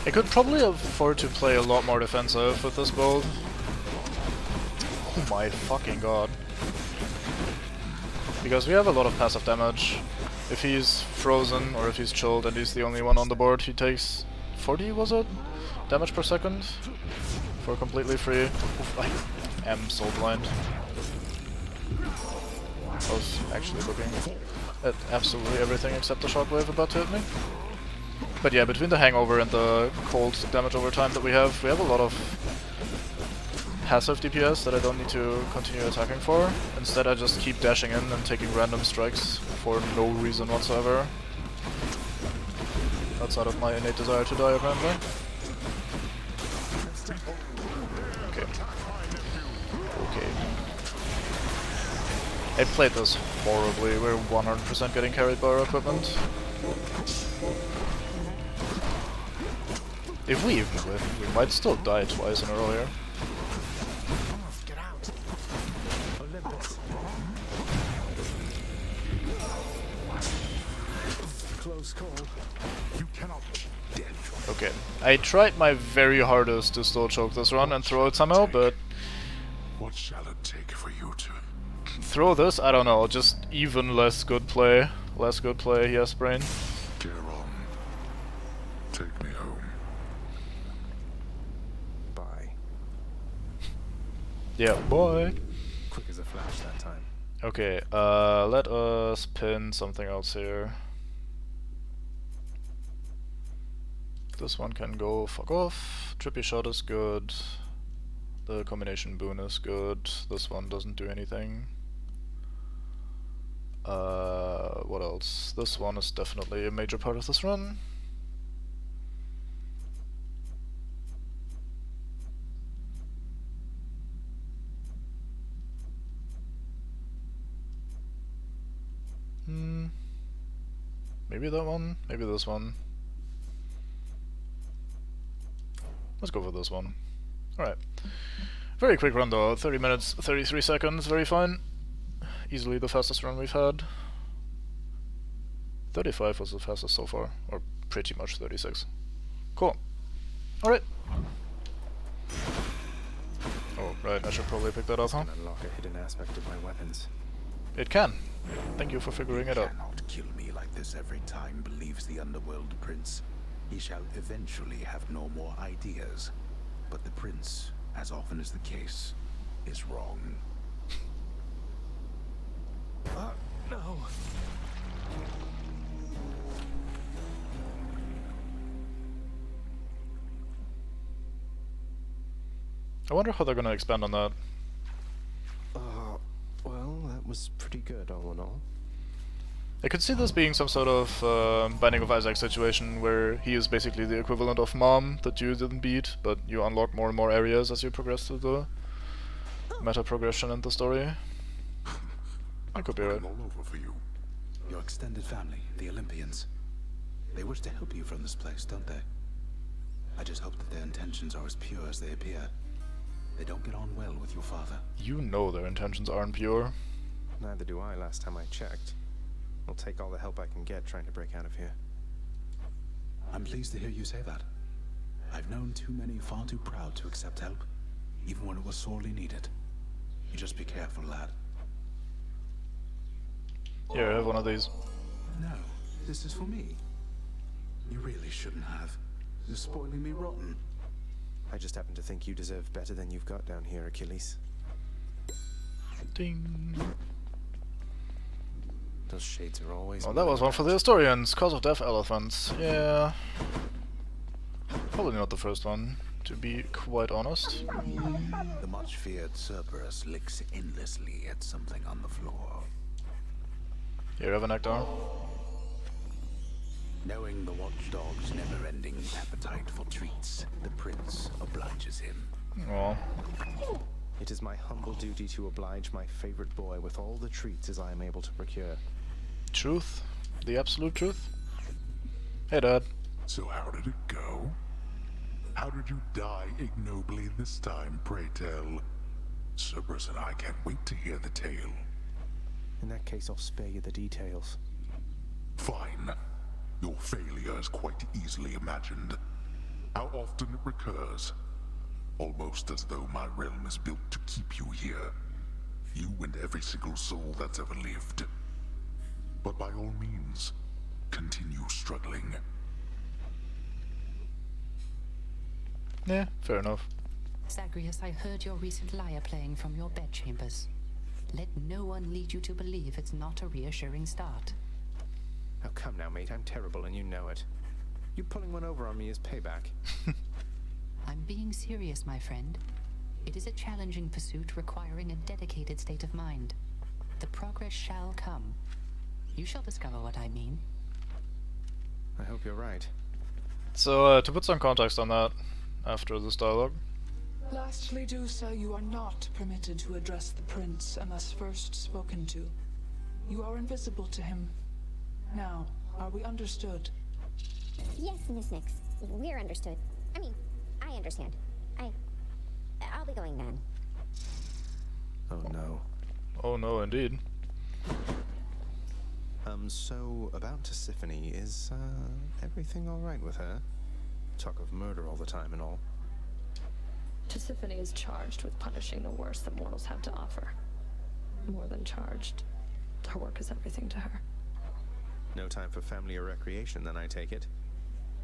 I could probably afford to play a lot more defensive with this build. Oh my fucking god. Because we have a lot of passive damage. If he's frozen or if he's chilled and he's the only one on the board, he takes 40, was it? Damage per second? For completely free. Oof, I am so blind. I was actually looking at absolutely everything except the shockwave about to hit me. But yeah, between the hangover and the cold damage over time that we have a lot of passive DPS that I don't need to continue attacking for. Instead I just keep dashing in and taking random strikes for no reason whatsoever. Outside of my innate desire to die apparently. Okay. Okay. I played this horribly. We're 100% getting carried by our equipment. If we even win, we might still die twice in a row here. Get out. Olympus. Close call. You cannot be dead. Okay, I tried my very hardest to still choke this run and throw it somehow, but What shall it take for you to throw this? I don't know, just even less good play. Less good play, yes, brain. get on? Take me home. Bye. Yeah, boy. Quick as a flash that time. Okay, let us pin something else here. This one can go fuck off. Trippy shot is good. The combination boon is good. This one doesn't do anything. What else? This one is definitely a major part of this run. Maybe that one, maybe this one. Let's go for this one. Alright. Very quick run though, 30 minutes, 33 seconds, very fine. Easily the fastest run we've had. 35 was the fastest so far, or pretty much 36. Cool. Alright. Oh, right, I should probably pick that up, huh? This can unlock a hidden aspect of my weapons. It can. Thank you for figuring it out. Cannot kill me like this every time, believes the Underworld Prince. He shall eventually have no more ideas. But the Prince, as often is the case, is wrong. No. I wonder how they're gonna expand on that. Well, that was pretty good all in all. I could see this being some sort of Binding of Isaac situation where he is basically the equivalent of Mom that you didn't beat, but you unlock more and more areas as you progress through the meta progression in the story. I could be right. All over for you. Your extended family, the Olympians. They wish to help you from this place, don't they? I just hope that their intentions are as pure as they appear. They don't get on well with your father. You know their intentions aren't pure. Neither do I last time I checked. I'll take all the help I can get trying to break out of here. I'm pleased to hear you say that. I've known too many far too proud to accept help, even when it was sorely needed. You just be careful, lad. Here, I have one of these. No, this is for me. You really shouldn't have. You're spoiling me rotten. I just happen to think you deserve better than you've got down here, Achilles. Ding. Those shades are always... Oh, that was one for the historians. Cause of death elephants. Yeah. Probably not the first one, to be quite honest. The much feared Cerberus licks endlessly at something on the floor. Here, have a nectar. Knowing the watchdog's never-ending appetite for treats, the prince obliges him. Aw. It is my humble duty to oblige my favorite boy with all the treats as I am able to procure. Truth? The absolute truth? Hey, Dad. So how did it go? How did you die ignobly this time, pray tell? Cerberus and I can't wait to hear the tale. In that case, I'll spare you the details. Fine. Your failure is quite easily imagined. How often it recurs. Almost as though my realm is built to keep you here. You and every single soul that's ever lived. But by all means, continue struggling. Yeah, fair enough. Zagreus, I heard your recent lyre playing from your bedchambers. Let no one lead you to believe it's not a reassuring start. Oh, come now, mate. I'm terrible and you know it. You pulling one over on me is payback. I'm being serious, my friend. It is a challenging pursuit requiring a dedicated state of mind. The progress shall come. You shall discover what I mean. I hope you're right. So, to put some context on that, after this dialogue. Lastly, Dusa, you are not permitted to address the prince unless first spoken to. You are invisible to him. Now, are we understood? Yes, Miss Nix. We're understood. I mean, I understand. I'll be going then. Oh no. Oh no, indeed. So, about Tisiphone, is, everything alright with her? Talk of murder all the time and all. Tisiphone is charged with punishing the worst that mortals have to offer. More than charged. Her work is everything to her. No time for family or recreation, then, I take it.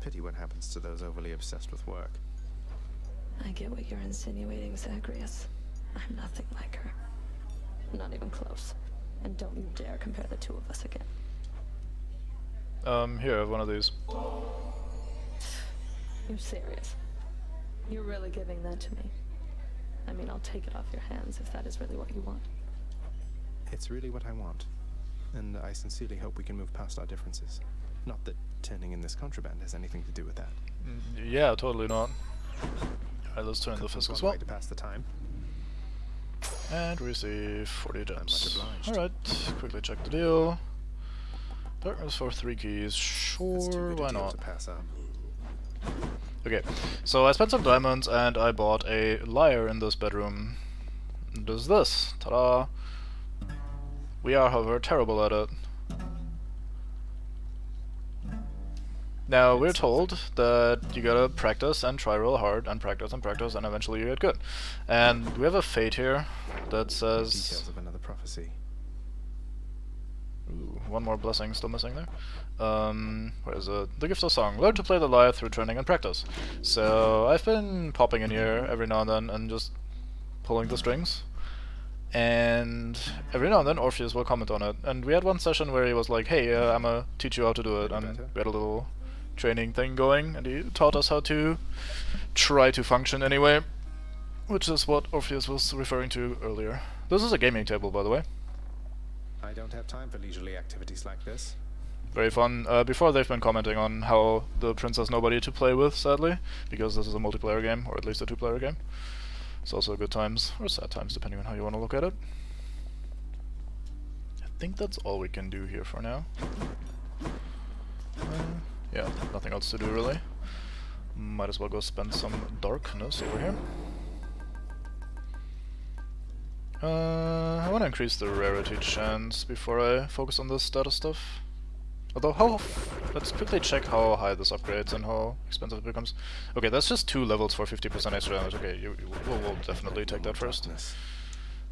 Pity what happens to those overly obsessed with work. I get what you're insinuating, Zagreus. I'm nothing like her. Not even close. And don't you dare compare the two of us again. Here, I have one of these. You're serious? You're really giving that to me? I mean, I'll take it off your hands if that is really what you want. It's really what I want. and I sincerely hope we can move past our differences. Not that turning in this contraband has anything to do with that. Yeah, totally not. Alright, let's turn the Fisk as well. Way to pass the time. And receive 40 gems. obliged. Alright, quickly check the deal. Darkness for 3 keys. Sure, why not? To pass up. Okay, so I spent some diamonds and I bought a lyre in this bedroom. It does this. Ta-da! We are, however, terrible at it. Now, we're told that you gotta practice and try real hard, and practice, and eventually you get good. And we have a fate here that says... Details of another prophecy. Ooh, one more blessing still missing there. Where is it? The Gift of Song. Learn to play the lyre through training and practice. So, I've been popping in here every now and then and just pulling the strings. And every now and then Orpheus will comment on it. And we had one session where he was like, hey, I'ma teach you how to do it. And we had a little training thing going, and he taught us how to try to function anyway. Which is what Orpheus was referring to earlier. This is a gaming table, by the way. I don't have time for leisurely activities like this. Very fun. Before they've been commenting on how the prince has nobody to play with, sadly, because this is a multiplayer game, or at least a 2-player game. It's also good times, or sad times, depending on how you want to look at it. I think that's all we can do here for now. Yeah, nothing else to do really. Might as well go spend some darkness over here. I want to increase the rarity chance before I focus on this status stuff. Although, let's quickly check how high this upgrades and how expensive it becomes. Okay, that's just 2 levels for 50% extra damage. Okay, we'll definitely take that first.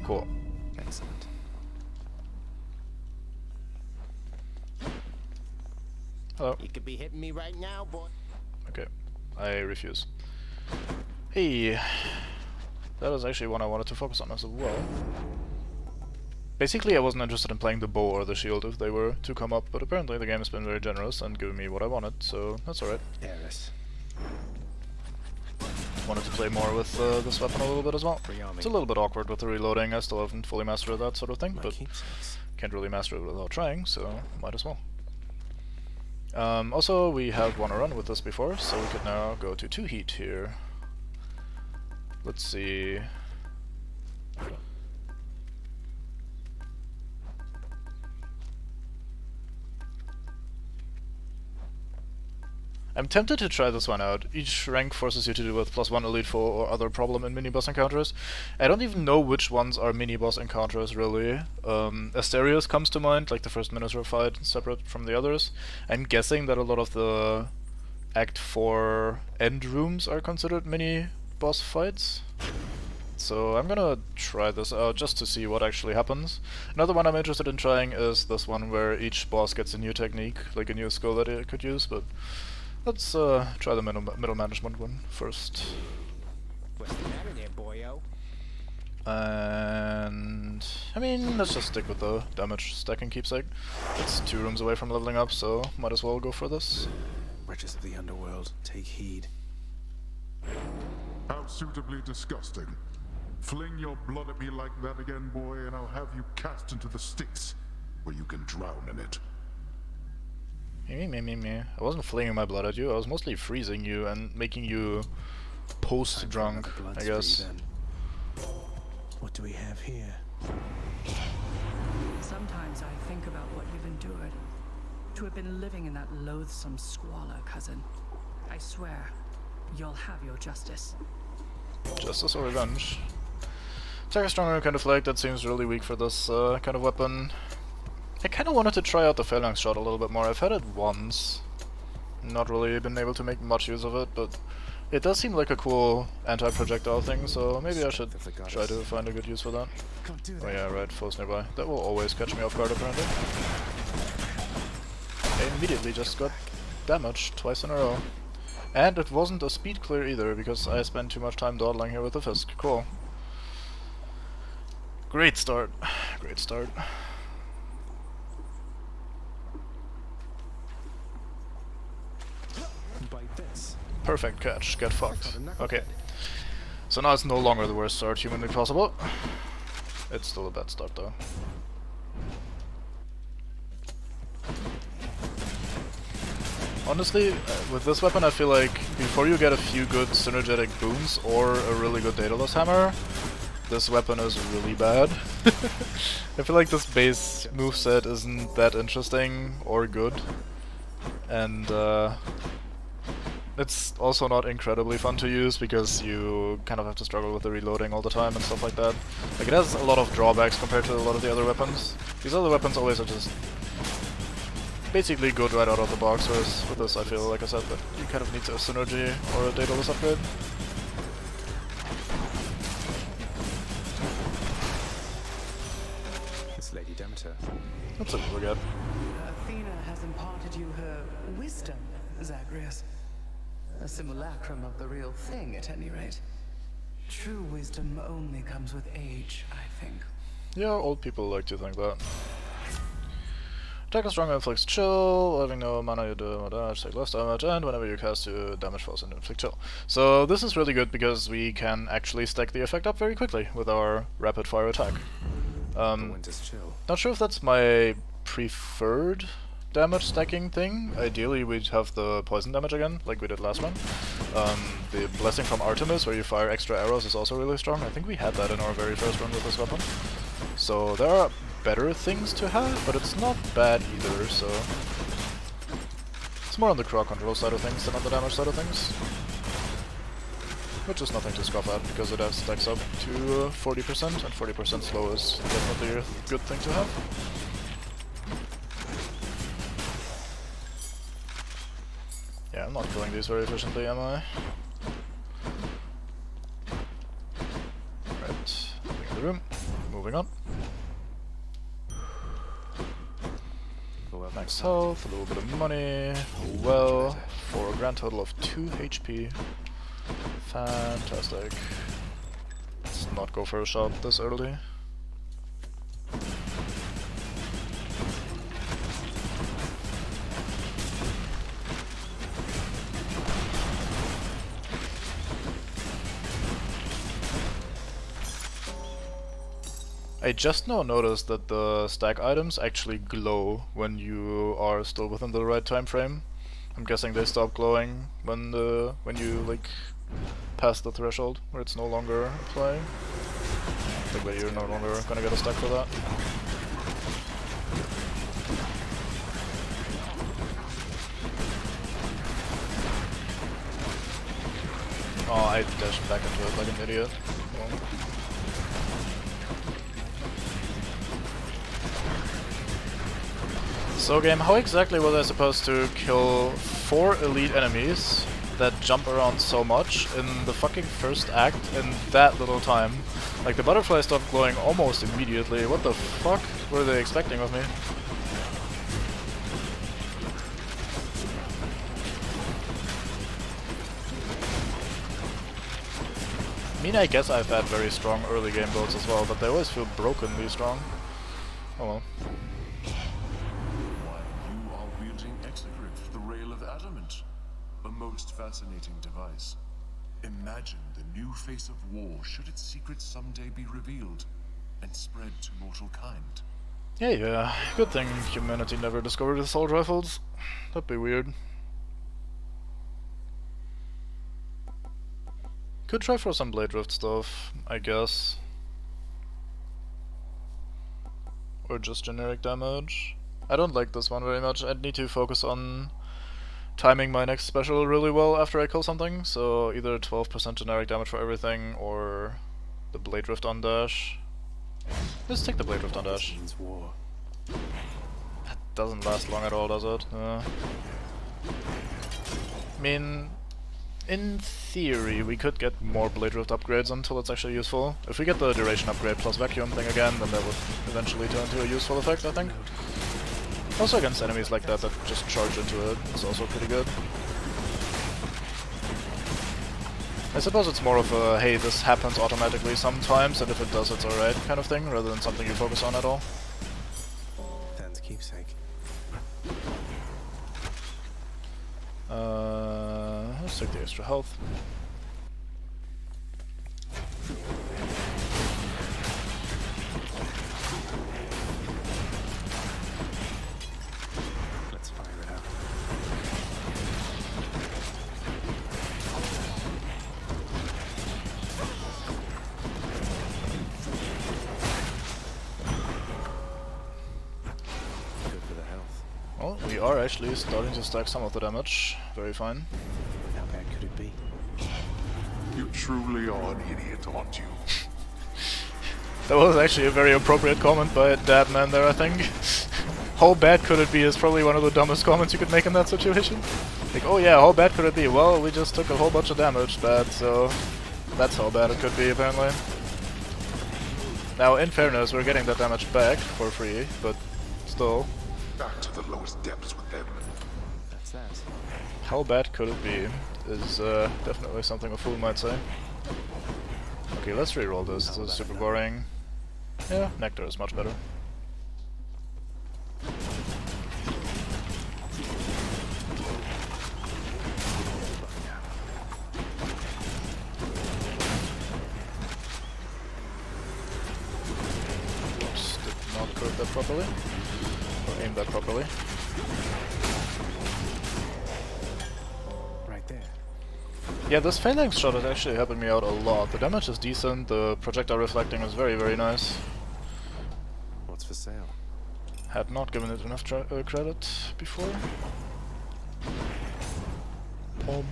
Cool. Excellent. Hello. You could be hitting me right now, boy. Okay, I refuse. Hey, that is actually one I wanted to focus on as well. Basically, I wasn't interested in playing the bow or the shield if they were to come up, but apparently the game has been very generous and giving me what I wanted, so that's alright. Eris. Wanted to play more with this weapon a little bit as well. It's a little bit awkward with the reloading, I still haven't fully mastered that sort of thing, but can't really master it without trying, so might as well. Also, we have won a run with this before, so we could now go to 2 heat here. Let's see... I'm tempted to try this one out. Each rank forces you to do with +1 Elite Foe or other problem in mini-boss encounters. I don't even know which ones are mini-boss encounters, really. Asterios comes to mind, like the first Minotaur fight, separate from the others. I'm guessing that a lot of the Act 4 end rooms are considered mini-boss fights. So I'm gonna try this out just to see what actually happens. Another one I'm interested in trying is this one where each boss gets a new technique, like a new skill that it could use, but... let's try the middle management one first. What's the matter there, boyo? And... I mean, let's just stick with the damage stacking keepsake. It's 2 rooms away from leveling up, so might as well go for this. Wretches of the underworld, take heed. How suitably disgusting. Fling your blood at me like that again, boy, and I'll have you cast into the Styx, where you can drown in it. Me. I wasn't flinging my blood at you, I was mostly freezing you and making you post-drunk, I guess. What do we have here? Sometimes I think about what you've endured. To have been living in that loathsome squalor, cousin. I swear, you'll have your justice. Justice or revenge? Attack a stronger kind of flag, that seems really weak for this kind of weapon. I kind of wanted to try out the Phalanx shot a little bit more. I've had it once. Not really been able to make much use of it, but it does seem like a cool anti-projectile thing, so maybe I should try to find a good use for that. Oh yeah, right, foes nearby. That will always catch me off guard, apparently. I immediately just got damaged twice in a row. And it wasn't a speed clear either, because I spent too much time dawdling here with the Fisk. Cool. Great start. Great start. Perfect catch, get fucked. Okay. So now it's no longer the worst start humanly possible. It's still a bad start though. Honestly, with this weapon I feel like before you get a few good synergetic boons or a really good Daedalus hammer, this weapon is really bad. I feel like this base moveset isn't that interesting or good, and it's also not incredibly fun to use because you kind of have to struggle with the reloading all the time and stuff like that. Like, it has a lot of drawbacks compared to a lot of the other weapons. These other weapons always are just basically good right out of the box, whereas with this I feel, like I said, that you kind of need a synergy or a Daedalus upgrade. It's Lady Demeter. That's what we forget. Athena has imparted you her wisdom, Zagreus. A simulacrum of the real thing, at any rate. True wisdom only comes with age, I think. Yeah, old people like to think that. Attack is stronger, inflicts chill, having no mana you do damage, take less damage, and whenever you cast your damage falls into inflict chill. So this is really good because we can actually stack the effect up very quickly with our rapid fire attack. Not sure if that's my preferred damage stacking thing. Ideally we'd have the poison damage again, like we did last run. The Blessing from Artemis, where you fire extra arrows, is also really strong. I think we had that in our very first run with this weapon. So there are better things to have, but it's not bad either, so... It's more on the crowd control side of things than on the damage side of things. Which is nothing to scoff at, because it has stacks up to 40%, and 40% slow is definitely a good thing to have. Yeah, I'm not killing these very efficiently, am I? Right, leaving the room, moving on. Max health, a little bit of money, well, for a grand total of 2 HP. Fantastic. Let's not go for a shot this early. I just now noticed that the stack items actually glow when you are still within the right time frame. I'm guessing they stop glowing when you like pass the threshold where it's no longer applying. I think that you're no longer gonna get a stack for that. Oh, I dashed back into it like an idiot. Well. So game, how exactly was I supposed to kill 4 elite enemies that jump around so much in the fucking first act in that little time? Like, the butterfly stopped glowing almost immediately. What the fuck were they expecting of me? I mean, I guess I've had very strong early game builds as well, but they always feel brokenly strong. Oh well. A most fascinating device. Imagine the new face of war should its secrets someday be revealed and spread to mortal kind. Yeah, good thing humanity never discovered assault rifles. That'd be weird. Could try for some blade drift stuff, I guess. Or just generic damage. I don't like this one very much. I'd need to focus on timing my next special really well after I kill something, so either 12% generic damage for everything or the Blade Drift on dash. Let's take the Blade Drift on dash. That doesn't last long at all, does it? I mean, in theory we could get more Blade Drift upgrades until it's actually useful. If we get the duration upgrade plus vacuum thing again, then that would eventually turn into a useful effect, I think. Also against enemies like that just charge into it, it's also pretty good. I suppose it's more of a, hey, this happens automatically sometimes, and if it does, it's alright kind of thing, rather than something you focus on at all. Than's keepsake. Let's take the extra health. are actually starting to stack some of the damage. Very fine. How bad could it be? You truly are an idiot, aren't you? That was actually a very appropriate comment by Dadman there, I think. How bad could it be is probably one of the dumbest comments you could make in that situation. Like, oh yeah, how bad could it be? Well, we just took a whole bunch of damage, bad, so that's how bad it could be, apparently. Now, in fairness, we're getting that damage back for free, but still. Back to the lowest depths with them. That's that. How bad could it be is definitely something a fool might say. Okay, let's reroll this. This is super boring. Yeah, Nectar is much better. Oops, did not code that properly. Or aim that properly. Right there. Yeah, this phalanx shot is actually helping me out a lot. The damage is decent, the projectile reflecting is very, very nice. What's for sale? Had not given it enough credit before. Pom.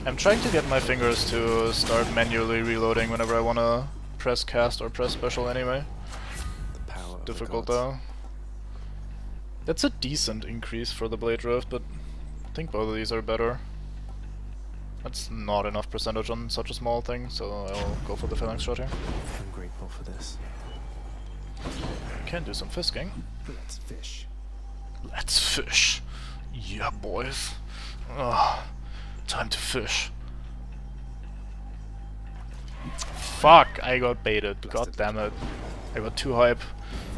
I'm trying to get my fingers to start manually reloading whenever I wanna press cast or press special anyway. Difficult though. That's a decent increase for the Blade Rift, but I think both of these are better. That's not enough percentage on such a small thing, so I'll go for the phalanx shot here. I'm grateful for this. Can do some fisking. Let's fish. Let's fish. Yeah, boys. Ugh. Time to fish. Fuck, I got baited. God damn it. I got too hype.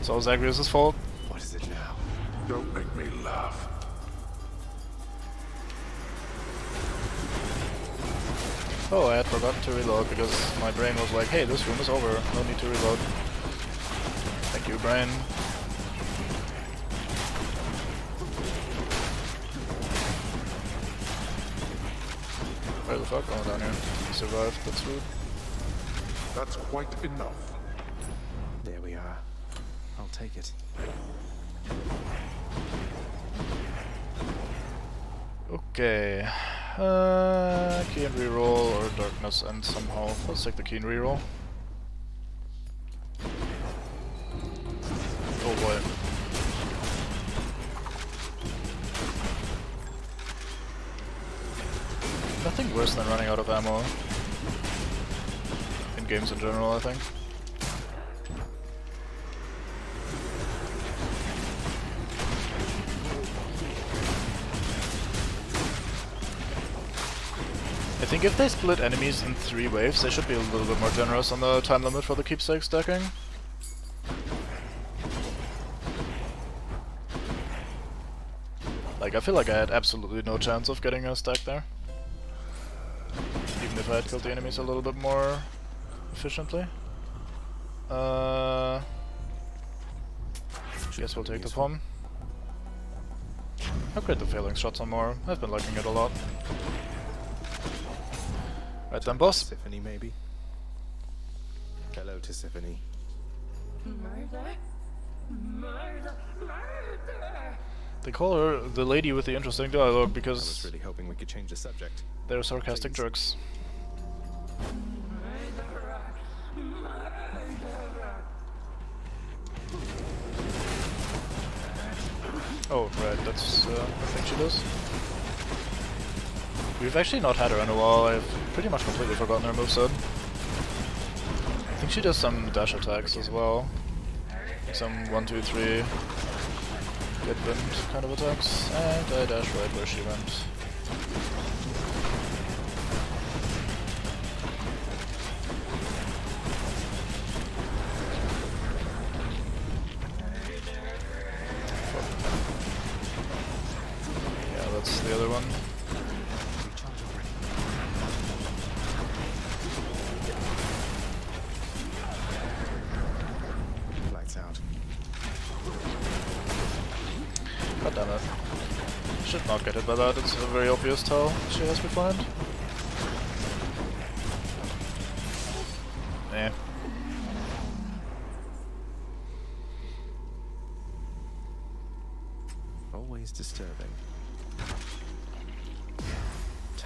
So Zagreus' fault. What is it now? Don't make me laugh. Oh, I had forgotten to reload because my brain was like, hey, this room is over. No need to reload. Thank you, brain. Where the fuck? Oh, down here. He survived, that's rude. That's quite enough. There we are. I'll take it. Okay. Key and reroll or darkness and somehow. Let's take the key and reroll. Oh boy. Nothing worse than running out of ammo. In games in general, I think. I think if they split enemies in 3 waves, they should be a little bit more generous on the time limit for the keepsake stacking. Like, I feel like I had absolutely no chance of getting a stack there. Even if I had killed the enemies a little bit more efficiently. Guess we'll take the bomb. Upgrade the phalanx shot some more. I've been liking it a lot. Right then, boss. Tiffany, maybe? Hello, Tiffany. They call her the lady with the interesting dialogue I because was really hoping we could change the subject. they're sarcastic jerks. Oh, right, that's I think she does. We've actually not had her in a while. I've pretty much completely forgotten her moveset. I think she does some dash attacks as well. Some 1, 2, 3 get bent kind of attacks. And I dash right where she went. Yeah, that's the other one. Lights out. God damn it. Should not get hit by that, it's a very obvious tell she has beforehand. Eh. Always disturbing.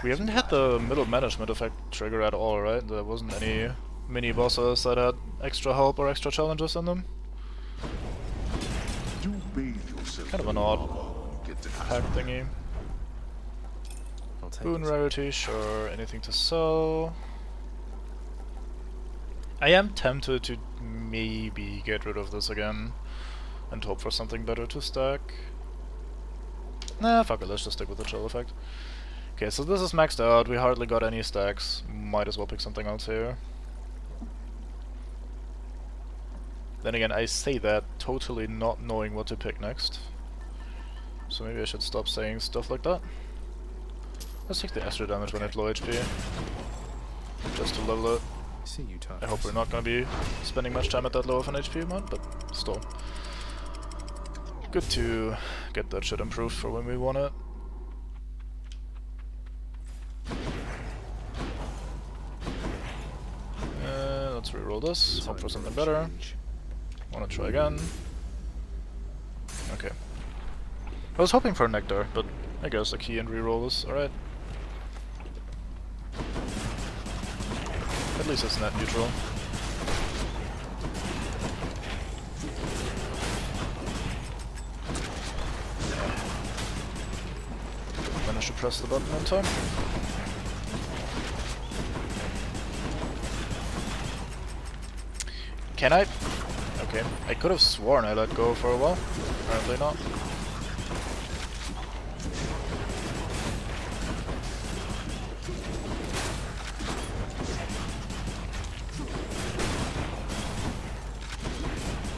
We haven't had the middle management effect trigger at all, right? There wasn't any mini bosses that had extra help or extra challenges in them. Kind of an odd pack thingy. Boon rarity, sure. Anything to sell? I am tempted to maybe get rid of this again and hope for something better to stack. Nah, fuck it, let's just stick with the chill effect. Okay, so this is maxed out, we hardly got any stacks. Might as well pick something else here. Then again, I say that totally not knowing what to pick next. So maybe I should stop saying stuff like that. Let's take the extra damage when at low HP. Just to level it. I hope we're not gonna be spending much time at that low of an HP amount, but still. Good to get that shit improved for when we want it. Let's reroll this, hope for something better. Wanna try again. Okay. I was hoping for a Nectar, but I guess a key and reroll is alright. At least it's net neutral. Managed to press the button in time. Can I? Okay, I could have sworn I let go for a while. Apparently not.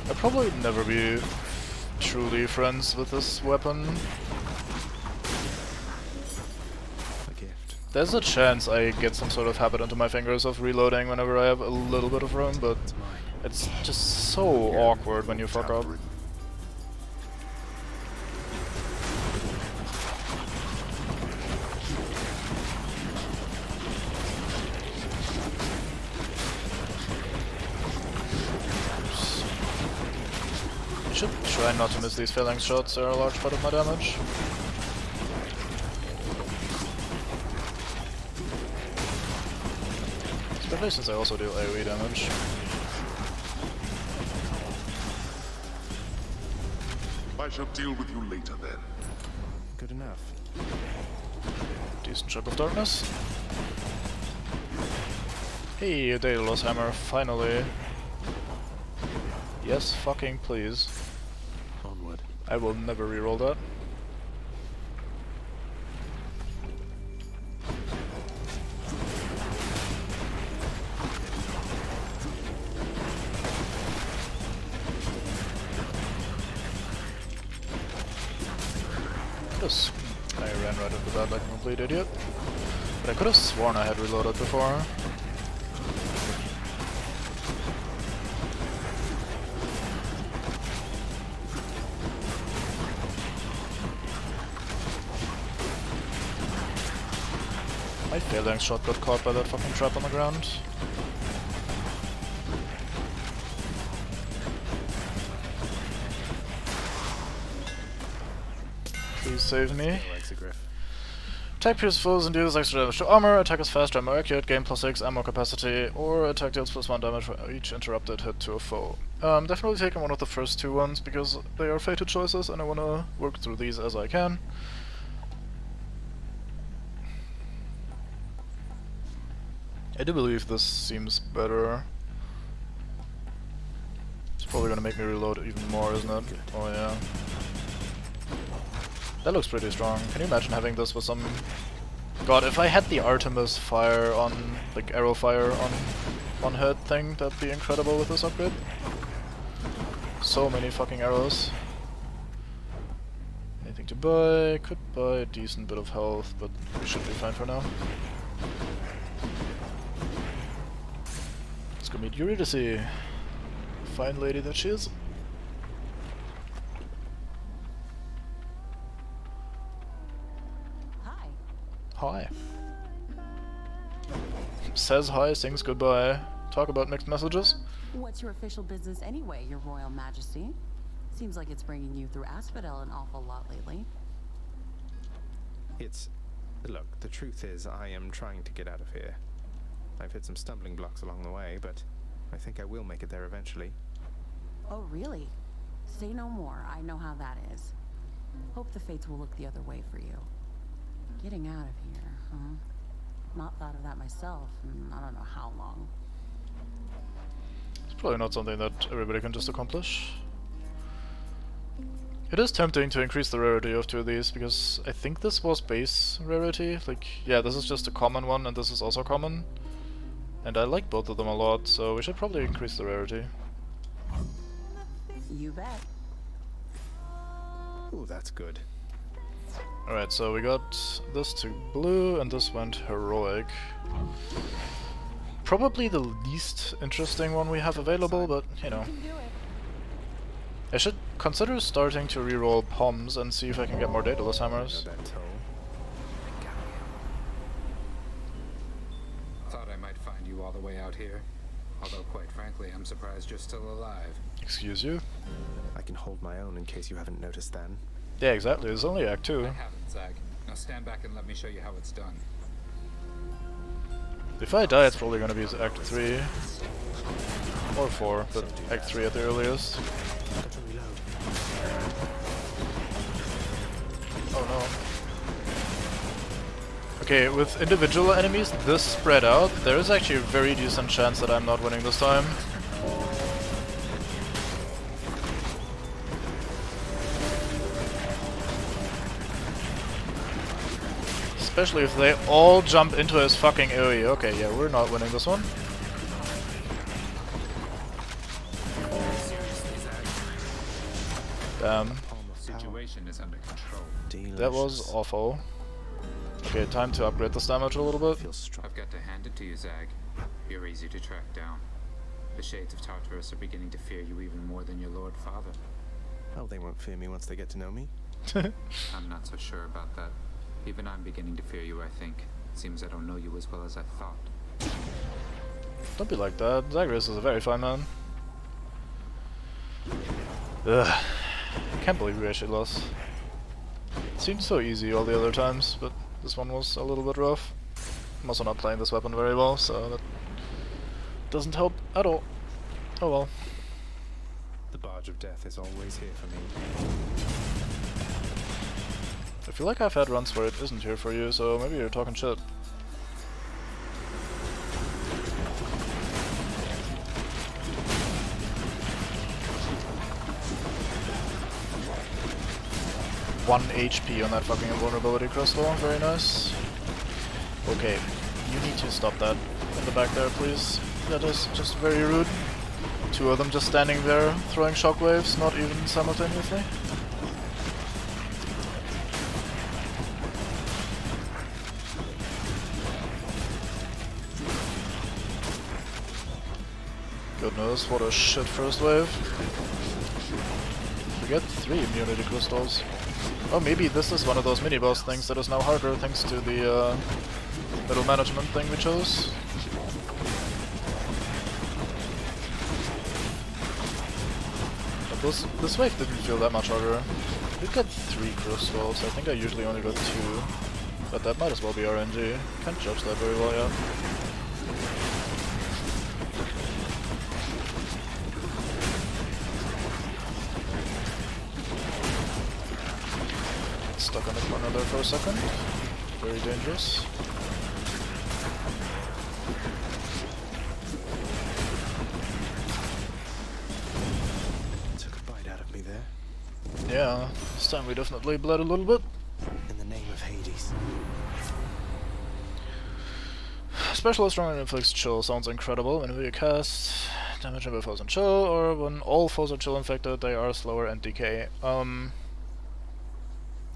I'll probably never be truly friends with this weapon. There's a chance I get some sort of habit into my fingers of reloading whenever I have a little bit of room, but it's just so awkward when you fuck up. I should try not to miss these phalanx shots, they're a large part of my damage. Especially since I also deal AoE damage. I shall deal with you later then. Good enough. Decent chunk of darkness. Hey, a Daedalus hammer, finally. Yes, fucking please. Onward. I will never reroll that. I ran right into that like a complete idiot. But I could have sworn I had reloaded before. My phalanx shot got caught by that fucking trap on the ground. Please save me. Attack pierces foes and deals extra damage to armor, attack is faster and more accurate, gain +6 ammo capacity, or attack deals +1 damage for each interrupted hit to a foe. Definitely taking one of the first two ones because they are fated choices and I wanna work through these as I can. I do believe this seems better. It's probably gonna make me reload even more, isn't it? Oh yeah. That looks pretty strong. Can you imagine having this with some... God, if I had the Artemis fire on... like arrow fire on one hit thing, that'd be incredible with this upgrade. So many fucking arrows. Anything to buy? Could buy a decent bit of health, but we should be fine for now. Let's go meet Eurydice. Fine lady that she is. Hi. Says hi, sings goodbye. Talk about mixed messages. What's your official business anyway, Your Royal Majesty? Seems like it's bringing you through Asphodel an awful lot lately. Look, the truth is, I am trying to get out of here. I've hit some stumbling blocks along the way, but I think I will make it there eventually. Oh, really? Say no more. I know how that is. Hope the fates will look the other way for you. Getting out of here, huh? Not thought of that myself in I don't know how long. It's probably not something that everybody can just accomplish. It is tempting to increase the rarity of two of these, because I think this was base rarity. Like, yeah, this is just a common one, and this is also common. And I like both of them a lot, so we should probably increase the rarity. You bet. Ooh, that's good. Alright, so we got this to blue, and this went heroic. Probably the least interesting one we have available, but, you know. I should consider starting to reroll Poms and see if I can get more Daedalus Hammers. Thought I might find you all the way out here. Although, quite frankly, I'm surprised you're still alive. Excuse you? I can hold my own in case you haven't noticed then. Yeah, exactly. It's only Act 2. I haven't, Zag. Now stand back and let me show you how it's done. If I die, it's probably gonna be Act 3. Or 4, but Act 3 at the earliest. Oh no. Okay, with individual enemies this spread out, there is actually a very decent chance that I'm not winning this time. Especially if they all jump into his fucking area. Okay, yeah, we're not winning this one. Damn. Situation is under control. That was awful. Okay, time to upgrade this damage a little bit. I've got to hand it to you, Zag. You're easy to track down. The Shades of Tartarus are beginning to fear you even more than your Lord Father. Well, they won't fear me once they get to know me. I'm not so sure about that. Even I'm beginning to fear you, I think. Seems I don't know you as well as I thought. Don't be like that. Zagreus is a very fine man. Ugh. Can't believe we actually lost. It seemed so easy all the other times, but this one was a little bit rough. I'm also not playing this weapon very well, so that doesn't help at all. Oh well. The Barge of Death is always here for me. I feel like I've had runs where it isn't here for you, so maybe you're talking shit. One HP on that fucking invulnerability crystal, very nice. Okay, you need to stop that in the back there, please. That is just very rude. Two of them just standing there, throwing shockwaves, not even simultaneously. Goodness, what a shit first wave. We get 3 immunity crystals. Oh, maybe this is one of those mini-boss things that is now harder thanks to the middle management thing we chose. But this wave didn't feel that much harder. We got 3 crystals, I think I usually only got 2. But that might as well be RNG. Can't judge that very well yet. Stuck on the corner there for a second. Very dangerous. Took a bite out of me there. Yeah, this time we definitely bled a little bit. In the name of Hades. Specialist strong and inflicts chill sounds incredible. Whenever you cast damage on foes on chill, or when all foes are chill infected, they are slower and decay.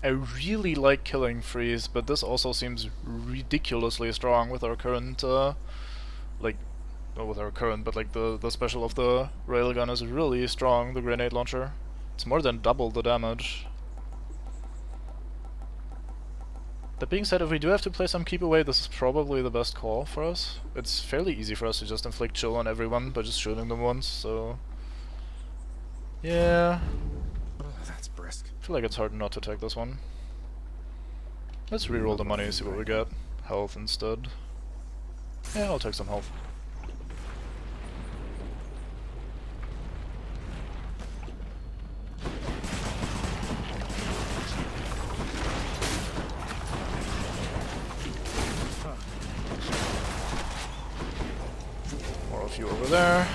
I really like killing freeze, but this also seems ridiculously strong with our current, like, not with our current, but like the special of the railgun is really strong, the grenade launcher. It's more than double the damage. That being said, if we do have to play some keep away, this is probably the best call for us. It's fairly easy for us to just inflict chill on everyone by just shooting them once, so... yeah... That's brisk. I feel like it's hard not to take this one. Let's reroll the money and see what we get. Health instead. Yeah, I'll take some health. More of you over there.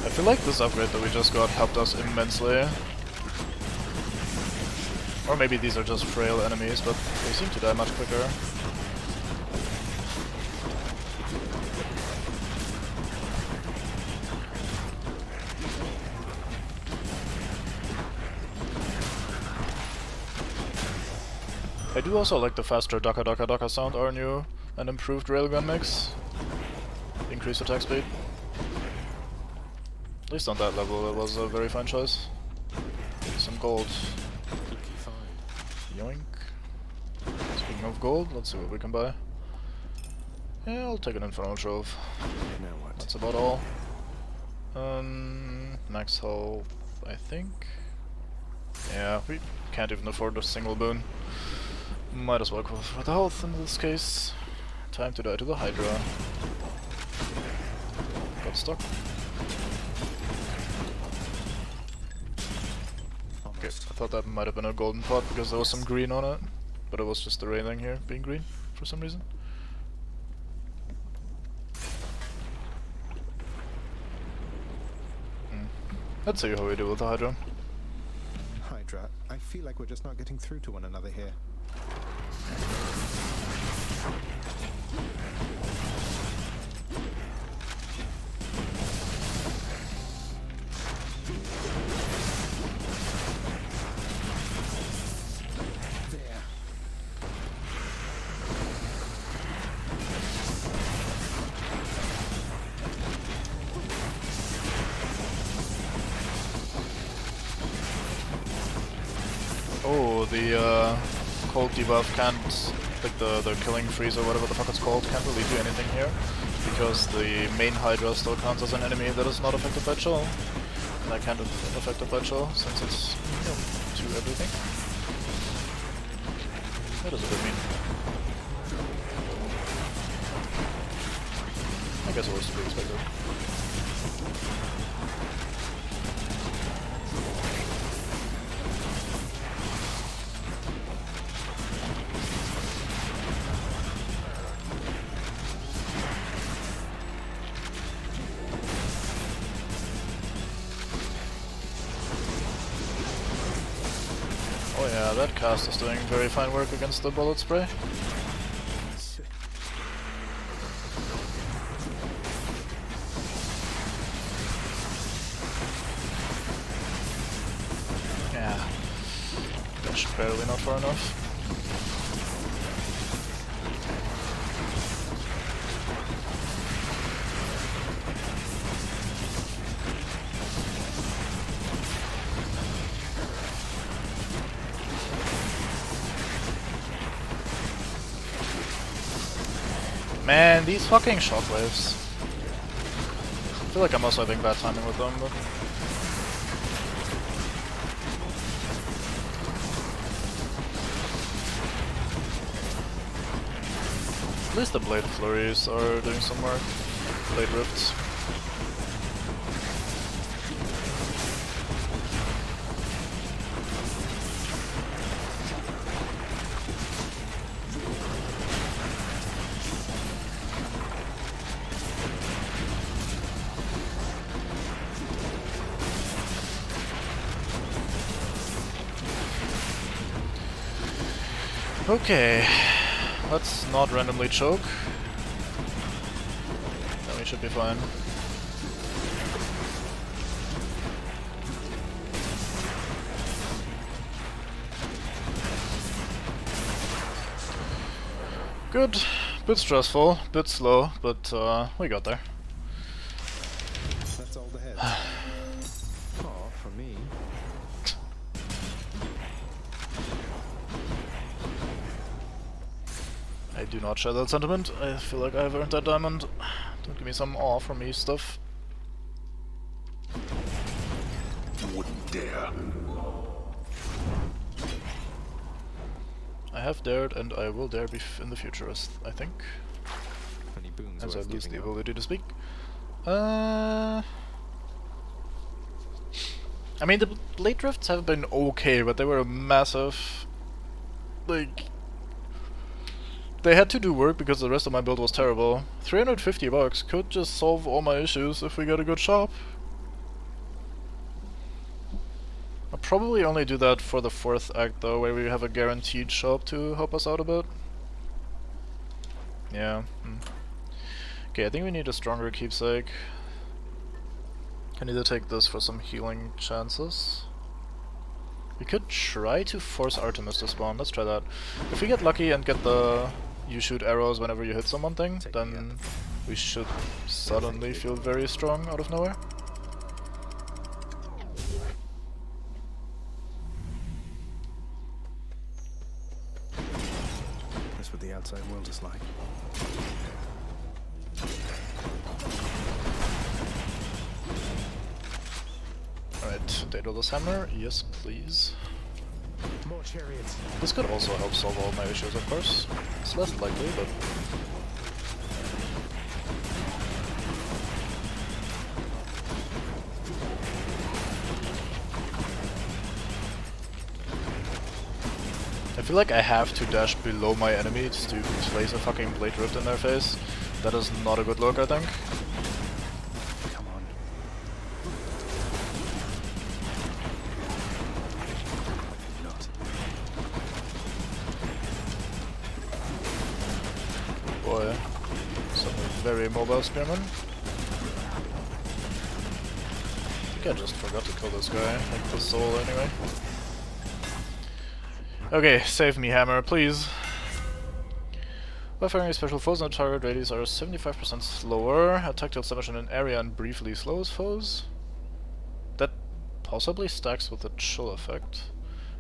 I feel like this upgrade that we just got helped us immensely. Or maybe these are just frail enemies, but they seem to die much quicker. I do also like the faster Daka Daka Daka sound our new and improved railgun mix. Increased attack speed. At least on that level it was a very fine choice. Some gold. Yoink. Speaking of gold, let's see what we can buy. Yeah, I'll take an Infernal Trove. Now what? That's about all. Max health, I think. Yeah, we can't even afford a single boon. Might as well go for the health in this case. Time to die to the Hydra. Got stuck. Okay, I thought that might have been a golden pot because there was some green on it, but it was just the railing here being green for some reason. Let's see how we do with the Hydra. Hydra, I feel like we're just not getting through to one another here. Oh, the cold debuff can't, like the killing freeze or whatever the fuck it's called, can't really do anything here, because the main Hydra still counts as an enemy that is not affected by chill. And I can't affected by chill, since it's to everything. That is a bit mean. I guess it was to be expected. Oh yeah, that cast is doing very fine work against the bullet spray. Yeah, just barely not far enough. Man, these fucking shockwaves. I feel like I'm also having bad timing with them, but... at least the Blade Flurries are doing some work. Blade Rifts. Okay, let's not randomly choke. Then we should be fine. Good. Bit stressful, bit slow, but we got there. That's all the heads. Aw, for me. I do not share that sentiment. I feel like I've earned that diamond. Don't give me some awe from me stuff. Wouldn't dare. I have dared and I will dare in the future, I think. Any boons As I worth lose the giving up? ability to speak. I mean, the blade drifts have been okay, but they were a massive... like... they had to do work because the rest of my build was terrible. 350 bucks could just solve all my issues if we get a good shop. I'll probably only do that for the 4th act though, where we have a guaranteed shop to help us out a bit. Yeah. Okay, I think we need a stronger keepsake. Can either take this for some healing chances. We could try to force Artemis to spawn, let's try that. If we get lucky and get the you shoot arrows whenever you hit someone thing, then we should suddenly feel very strong out of nowhere. That's what the outside world is like. Alright, Daedalus Hammer, yes please. More chariots. This could also help solve all my issues, of course. It's less likely, but... I feel like I have to dash below my enemies to place a fucking Blade Rift in their face. That is not a good look, I think. Come on. Not. Boy, some very mobile spearmen. I think I just forgot to kill this guy, like the soul anyway. Okay, save me, Hammer, please. While firing special foes on target radius are 75% slower, attack deals damage in an area and briefly slows foes. That possibly stacks with the chill effect.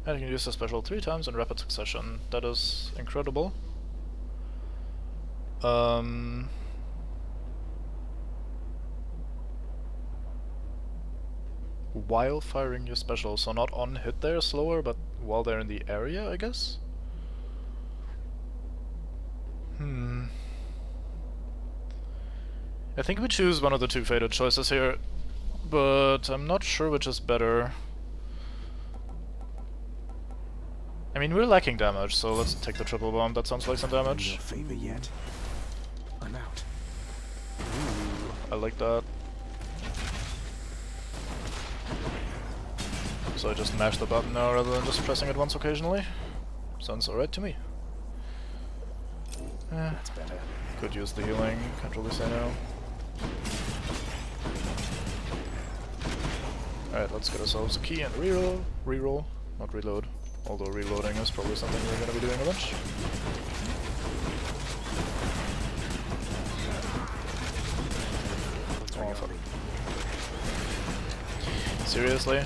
And you can use the special 3 times in rapid succession. That is incredible. While firing your special, so not on hit they're slower, but while they're in the area, I guess? I think we choose one of the 2 fated choices here, but I'm not sure which is better. I mean, we're lacking damage, so let's take the triple bomb. That sounds like some damage. No favor yet. I'm out. Ooh, I like that. So I just mash the button now rather than just pressing it once occasionally. Sounds alright to me. That's better. Could use the healing, can't really say no. Alright, let's get ourselves a key and reroll. Reroll, not reload. Although reloading is probably something we're gonna be doing a bunch. Oh, fuck. Seriously?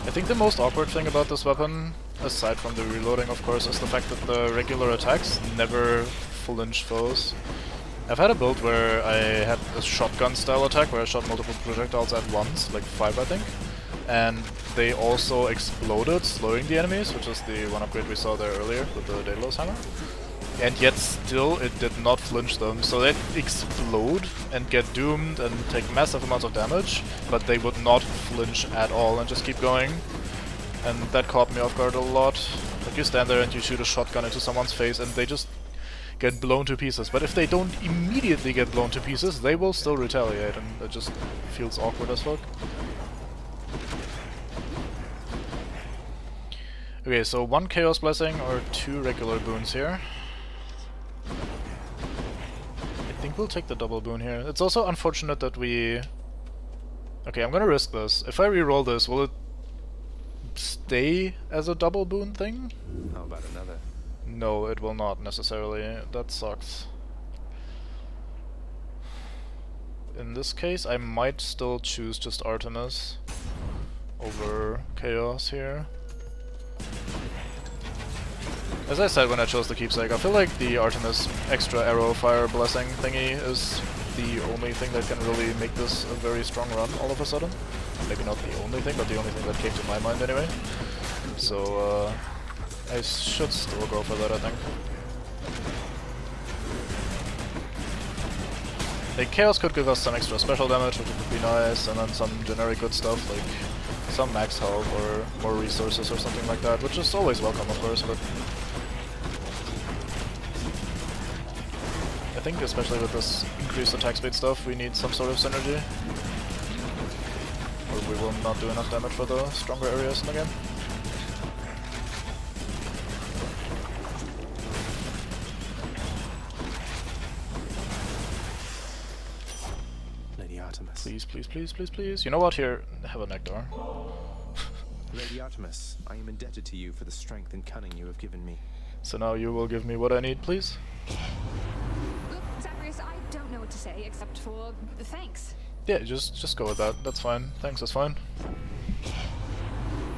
I think the most awkward thing about this weapon, aside from the reloading of course, is the fact that the regular attacks never flinch foes. I've had a build where I had a shotgun style attack where I shot multiple projectiles at once, like 5 I think, and they also exploded, slowing the enemies, which is the one upgrade we saw there earlier with the Daedalus Hammer. And yet still it did not flinch them, so they'd explode and get doomed and take massive amounts of damage, but they would not flinch at all and just keep going. And that caught me off guard a lot. Like you stand there and you shoot a shotgun into someone's face and they just get blown to pieces. But if they don't immediately get blown to pieces, they will still retaliate, and it just feels awkward as fuck. Okay, so 1 Chaos Blessing or 2 regular boons here. I think we'll take the double boon here. It's also unfortunate that we... Okay, I'm gonna risk this. If I reroll this, will it stay as a double boon thing? How about another? No, it will not necessarily. That sucks. In this case, I might still choose just Artemis over Chaos here. As I said when I chose the Keepsake, I feel like the Artemis extra arrow fire blessing thingy is the only thing that can really make this a very strong run all of a sudden. Maybe not the only thing, but the only thing that came to my mind anyway. So I should still go for that, I think. Like, Chaos could give us some extra special damage, which would be nice, and then some generic good stuff, like some max health or more resources or something like that, which is always welcome, of course, but I think especially with this increased attack speed stuff, we need some sort of synergy, or we will not do enough damage for the stronger areas in the game. Please, please, please, please, please. You know what? Here, have a Nectar. Lady Artemis, I am indebted to you for the strength and cunning you have given me. So now you will give me what I need, please? Look, Zagreus, I don't know what to say except for thanks. Yeah, just go with that. That's fine. Thanks, that's fine.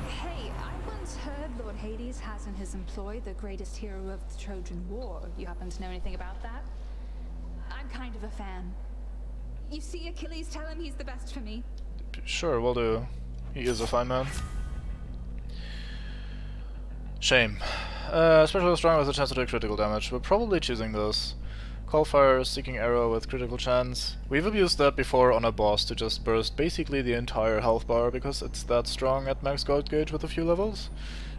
Hey, I once heard Lord Hades has in his employ the greatest hero of the Trojan War. You happen to know anything about that? I'm kind of a fan. You see Achilles, tell him he's the best for me. Sure, will do. He is a fine man. Shame. Especially strong with a chance to take critical damage. We're probably choosing this. Callfire, Seeking Arrow with critical chance. We've abused that before on a boss to just burst basically the entire health bar because it's that strong at max gold gauge with a few levels.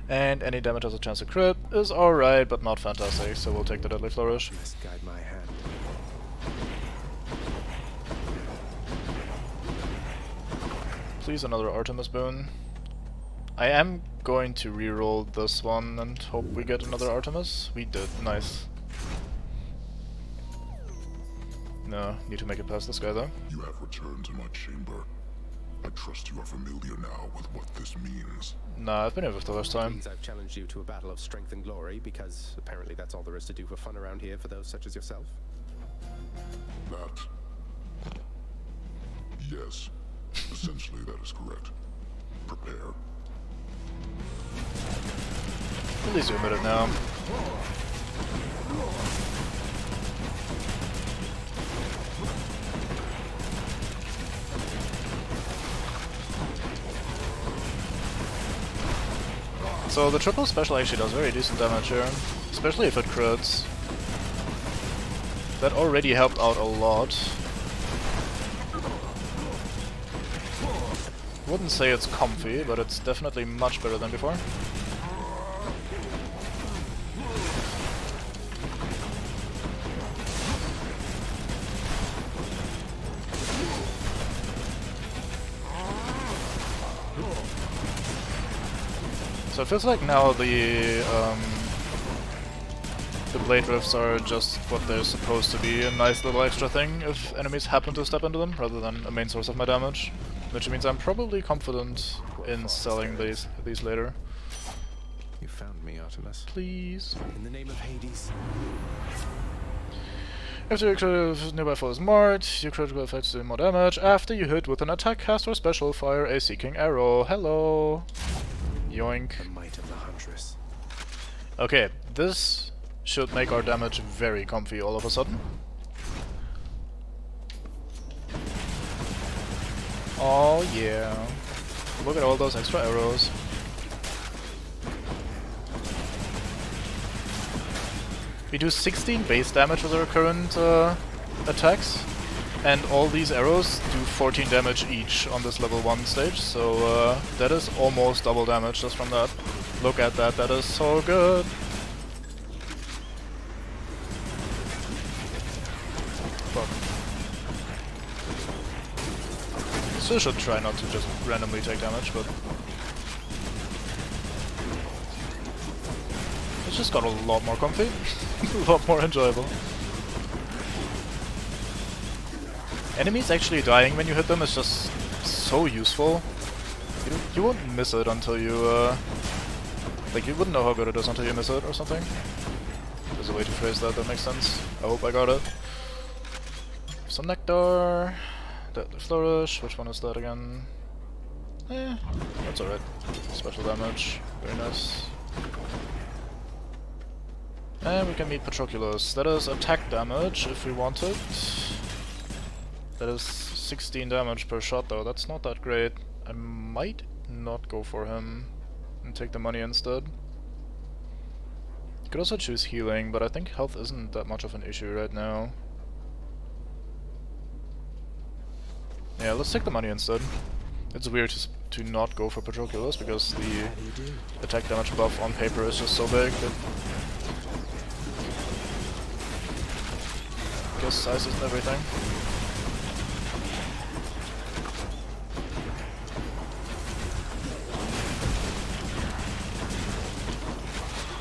And any damage has a chance to crit is alright, but not fantastic, so we'll take the Deadly Flourish. Misguide my hand. Please, another Artemis boon. I am going to reroll this one and hope we get another Artemis. We did. Nice. No, need to make it past this guy though. You have returned to my chamber. I trust you are familiar now with what this means. Nah, I've been here for the first time. Means I've challenged you to a battle of strength and glory, because apparently that's all there is to do for fun around here for those such as yourself. That... Yes. Essentially, that is correct. Prepare. At least you admit it now. So the triple special actually does very decent damage here, especially if it crits. That already helped out a lot. Wouldn't say it's comfy, but it's definitely much better than before. So it feels like now the blade rifts are just what they're supposed to be, a nice little extra thing if enemies happen to step into them, rather than a main source of my damage. Which means I'm probably confident in selling these later. You found me, Artemis. Please. In the name of Hades. After your critical nearby foe is marked, your critical effects do more damage. After you hit with an attack, cast, or special, fire a Seeking Arrow. Hello. Yoink. The might of the Huntress. Okay, this should make our damage very comfy all of a sudden. Oh yeah. Look at all those extra arrows. We do 16 base damage with our current attacks, and all these arrows do 14 damage each on this level 1 stage, so that is almost double damage just from that. Look at that, that is so good! Fuck. Still should try not to just randomly take damage, but it's just got a lot more comfy, a lot more enjoyable. Enemies actually dying when you hit them is just so useful. You won't miss it until you, like, you wouldn't know how good it is until you miss it or something. There's a way to phrase that makes sense. I hope I got it. Some Nectar. Deadly Flourish. Which one is that again? That's alright. Special damage. Very nice. And we can meet Patroclus. That is attack damage if we want it. That is 16 damage per shot though. That's not that great. I might not go for him and take the money instead. You could also choose healing, but I think health isn't that much of an issue right now. Yeah, let's take the money instead. It's weird to not go for Patroclus because the attack damage buff on paper is just so big that I guess size isn't everything.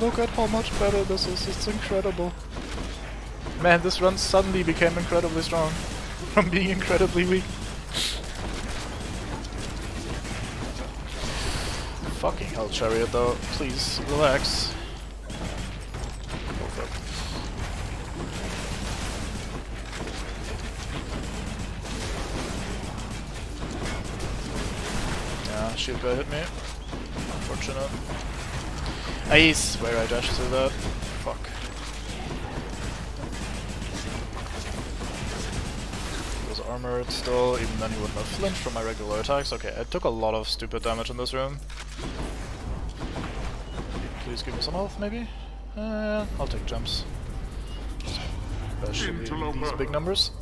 Look at how much better this is, it's incredible. Man, this run suddenly became incredibly strong from being incredibly weak. Fucking hell, Chariot though, please relax. Oh fuck. Yeah, shield guy hit me. Unfortunate. I swear I dashed through that. Fuck. He was armored still, even then he wouldn't have flinched from my regular attacks. Okay, I took a lot of stupid damage in this room. Please give me some health, maybe? I'll take jumps. Especially these big numbers.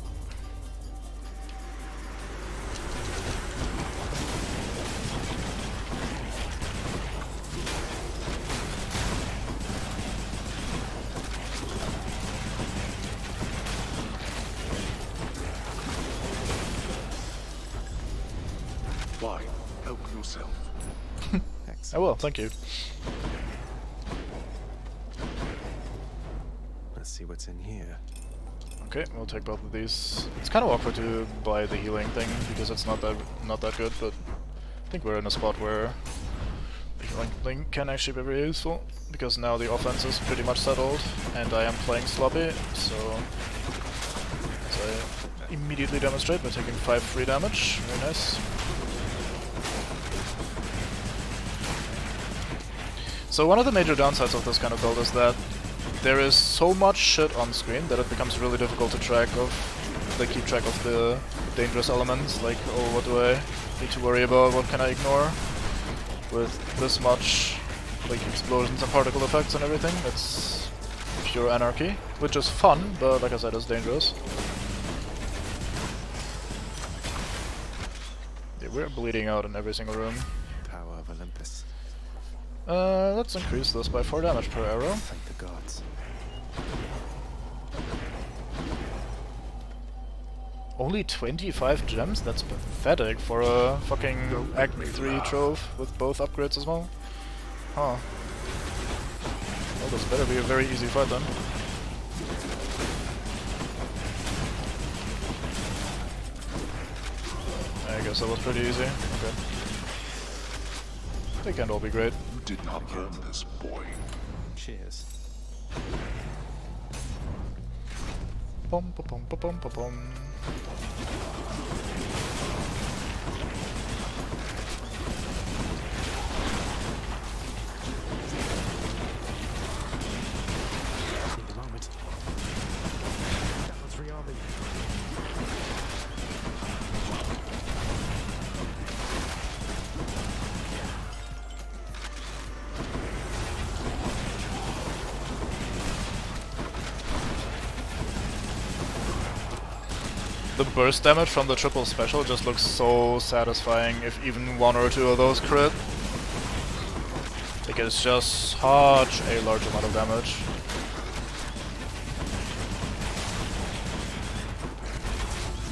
Why? Help yourself. I will, thank you. Let's see what's in here. Okay, we'll take both of these. It's kind of awkward to buy the healing thing because it's not that good, but I think we're in a spot where the healing thing can actually be very useful because now the offense is pretty much settled and I am playing sloppy, so as I immediately demonstrate by taking 5 free damage. Very nice. So one of the major downsides of this kind of build is that there is so much shit on screen that it becomes really difficult to keep track of the dangerous elements, like, oh, what do I need to worry about, what can I ignore? With this much, like, explosions and particle effects and everything, it's pure anarchy, which is fun, but like I said, it's dangerous. Yeah, we're bleeding out in every single room. Power of Olympus. Let's increase this by 4 damage per arrow. Thank the gods. Only 25 gems? That's pathetic for a fucking Act 3 trove with both upgrades as well. Huh. Well, this better be a very easy fight then. I guess that was pretty easy. Okay. They can't all be great. You did not earn this, boy. Cheers. Bum ba bum ba bum ba bum. Need a moment. That one's rearming. The burst damage from the triple special just looks so satisfying if even 1 or 2 of those crit. Like, it's just such a large amount of damage.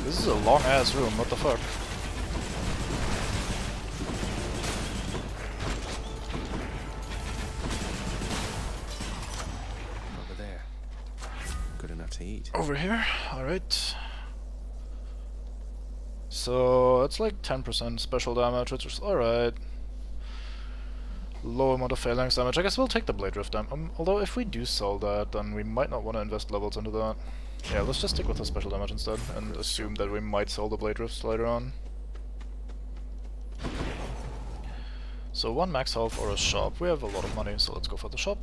This is a long ass room, what the fuck? Over there. Good enough to eat. Over here? Alright. So it's like 10% special damage, which is alright. Low amount of phalanx damage. I guess we'll take the Blade Rift although if we do sell that, then we might not want to invest levels into that. Yeah, let's just stick with the special damage instead, and assume that we might sell the Blade Rifts later on. So 1 max health or a shop. We have a lot of money, so let's go for the shop.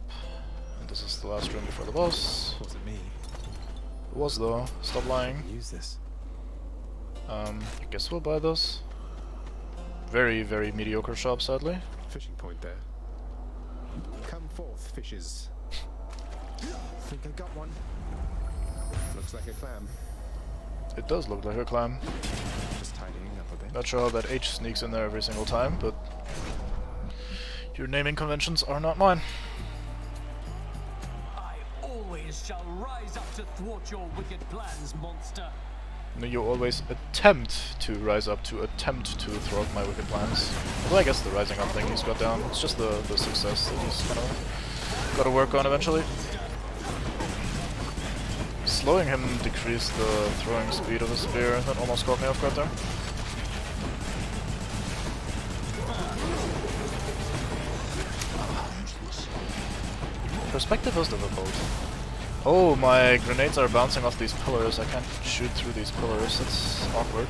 And this is the last room before the boss. Wasn't me. It was though. Stop lying. Use this. I guess we'll buy this. Very, very mediocre shop, sadly. Fishing point there. Come forth, fishes. Think I got one. Looks like a clam. It does look like a clam. Just tidying up a bit. Not sure how that H sneaks in there every single time, but your naming conventions are not mine. I always shall rise up to thwart your wicked plans, monster. No, you always attempt to rise up to attempt to thwart my wicked plans. Although I guess the rising up thing he's got down. It's just the success that he's kind of got to work on eventually. Slowing him decreased the throwing speed of the spear. That almost caught me off guard there. Perspective is difficult. Oh, my grenades are bouncing off these pillars. I can't shoot through these pillars. That's awkward.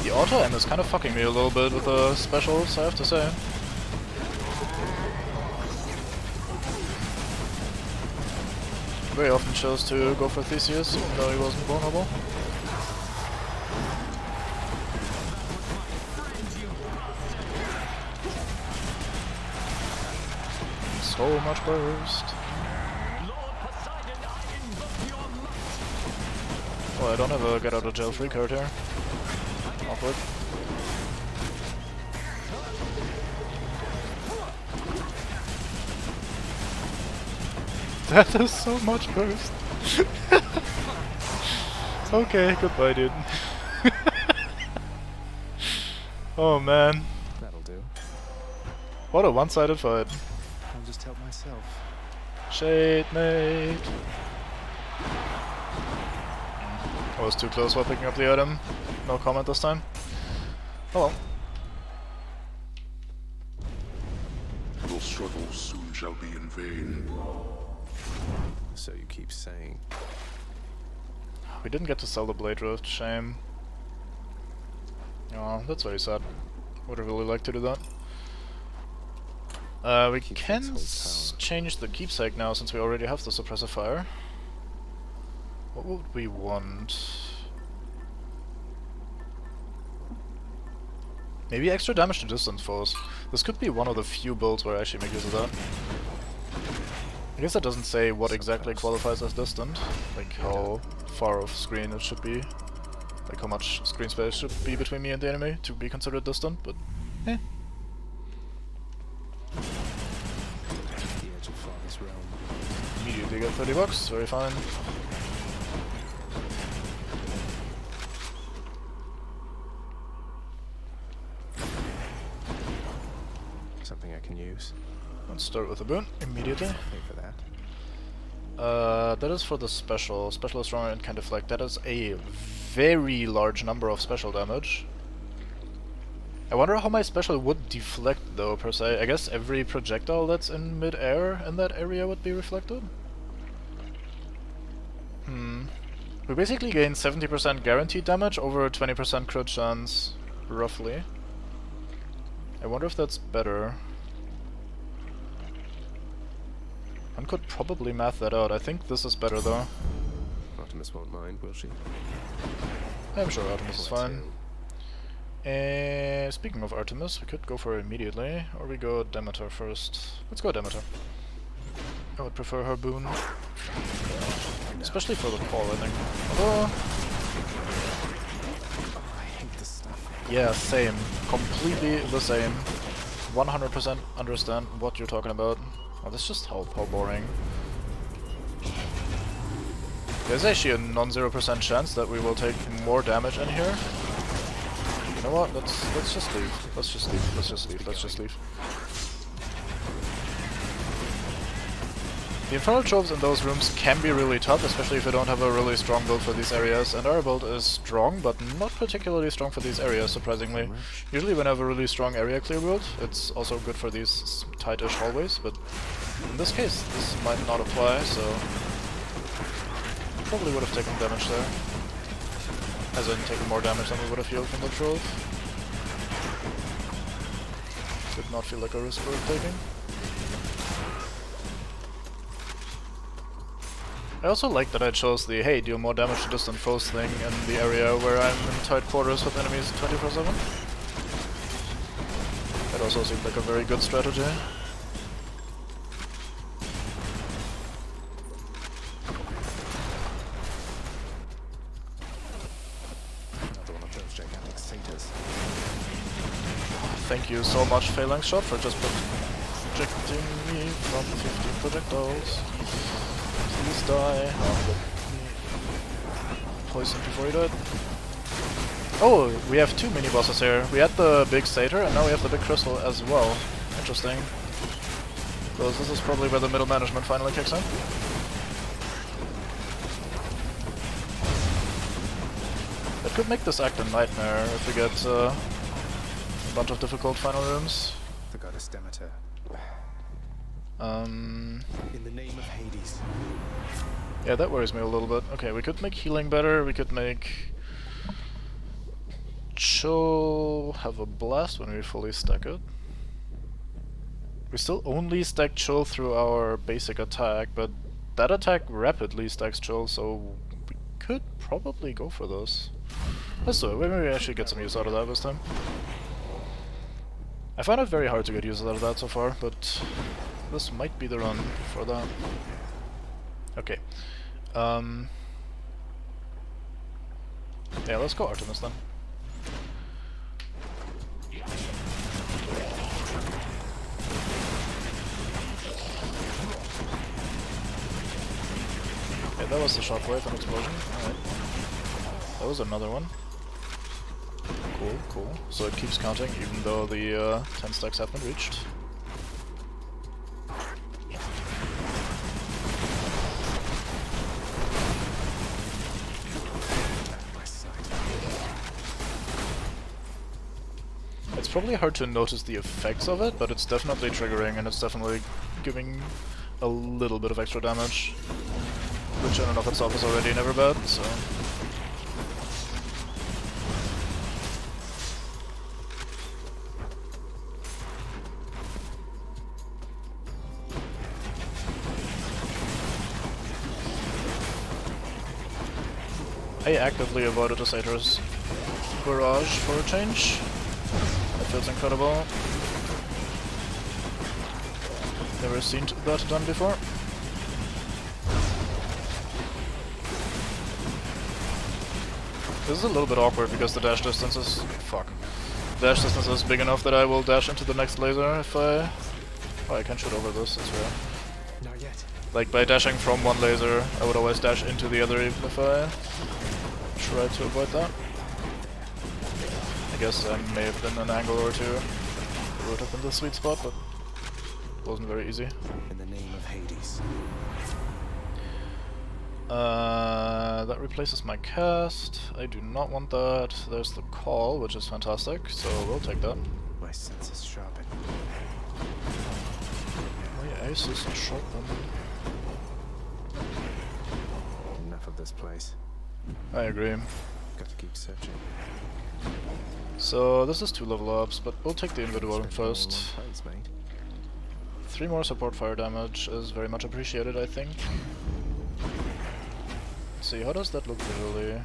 The auto-aim is kind of fucking me a little bit with the specials, I have to say. Very often chose to go for Theseus, even though he wasn't vulnerable. So much burst. Well, I don't have a get out of jail free card here. Awkward. That is so much burst. Okay, goodbye, dude. Oh man. That'll do. What a one-sided fight. I'll just help myself. Shade mate. I was too close while picking up the item. No comment this time. Oh well. Your struggles soon shall be in vain. So you keep saying. We didn't get to sell the Blade Rift, shame. Oh, that's very sad. Would have really liked to do that. We can change the keepsake now since we already have the suppressive fire. What would we want? Maybe extra damage to distant foes. This could be one of the few builds where I actually make use of that. I guess that doesn't say what exactly qualifies as distant, like how far off screen it should be, like how much screen space should be between me and the enemy to be considered distant, but eh. The edge of Father's realm. Immediately get 30 bucks, very fine. Something I can use. Let's start with a boon immediately. Pay for that. That is for the special. Special is stronger and can deflect. That is a very large number of special damage. I wonder how my special would deflect though, per se. I guess every projectile that's in mid-air in that area would be reflected? We basically gain 70% guaranteed damage over 20% crit chance, roughly. I wonder if that's better. One could probably math that out. I think this is better though. Artemis won't mind, will she? I'm sure Artemis is fine. Speaking of Artemis, we could go for her immediately, or we go Demeter first. Let's go Demeter. I would prefer her boon. Especially for the call, I think. Although... I hate this stuff. Yeah, same. Completely the same. 100% understand what you're talking about. Oh, that's just how boring. There's actually a non-0% chance that we will take more damage in here. You know what? Let's just leave. Let's just leave. Let's just leave. Let's just leave. The Infernal Troves in those rooms can be really tough, especially if you don't have a really strong build for these areas, and our build is strong, but not particularly strong for these areas, surprisingly. Usually when I have a really strong area clear build, it's also good for these tightish hallways, but in this case, this might not apply, so probably would have taken damage there. As in, taken more damage than we would have healed from the Trove. Did not feel like a risk worth taking. I also like that I chose the, hey, deal more damage to distant foes thing in the area where I'm in tight quarters with enemies 24/7. That also seemed like a very good strategy. Another one of those gigantic satyrs. Thank you so much, Phalanx Shot, for just projecting me from 15 projectiles. Please die. Oh, poisoned before he died. Oh, we have two mini-bosses here. We had the big satyr, and now we have the big crystal as well. Interesting. So this is probably where the middle management finally kicks in. That could make this act a nightmare if we get a bunch of difficult final rooms. The goddess Demeter. In the name of Hades. Yeah, that worries me a little bit. Okay, we could make healing better, we could make Chill have a blast when we fully stack it. We still only stack Chill through our basic attack, but that attack rapidly stacks Chill, so we could probably go for this. Let's do it. Maybe we actually get some use out of that this time. I find it very hard to get use out of that so far, but this might be the run for that. Okay. Yeah, let's go Artemis then. Okay, that was the shockwave and explosion. Alright. That was another one. Cool, cool. So it keeps counting even though the 10 stacks have been reached. It's probably hard to notice the effects of it, but it's definitely triggering and it's definitely giving a little bit of extra damage, which in and of itself is already never bad, so... I actively avoided the Satyr's barrage for a change. That feels incredible. Never seen that done before. This is a little bit awkward because the dash distance is... fuck. Dash distance is big enough that I will dash into the next laser if I... oh, I can shoot over this, that's rare. Not yet. Like, by dashing from one laser, I would always dash into the other even if I try to avoid that. I guess I may have been an angle or two. It would have been the sweet spot, but it wasn't very easy. In the name of Hades. That replaces my cast. I do not want that. There's the call, which is fantastic, so we'll take that. My senses sharpen. My ace is sharpened. Enough of this place. I agree. Got to keep searching. So this is 2 level ups, but we'll take the individual first. 3 more support fire damage is very much appreciated, I think. Let's see, how does that look visually?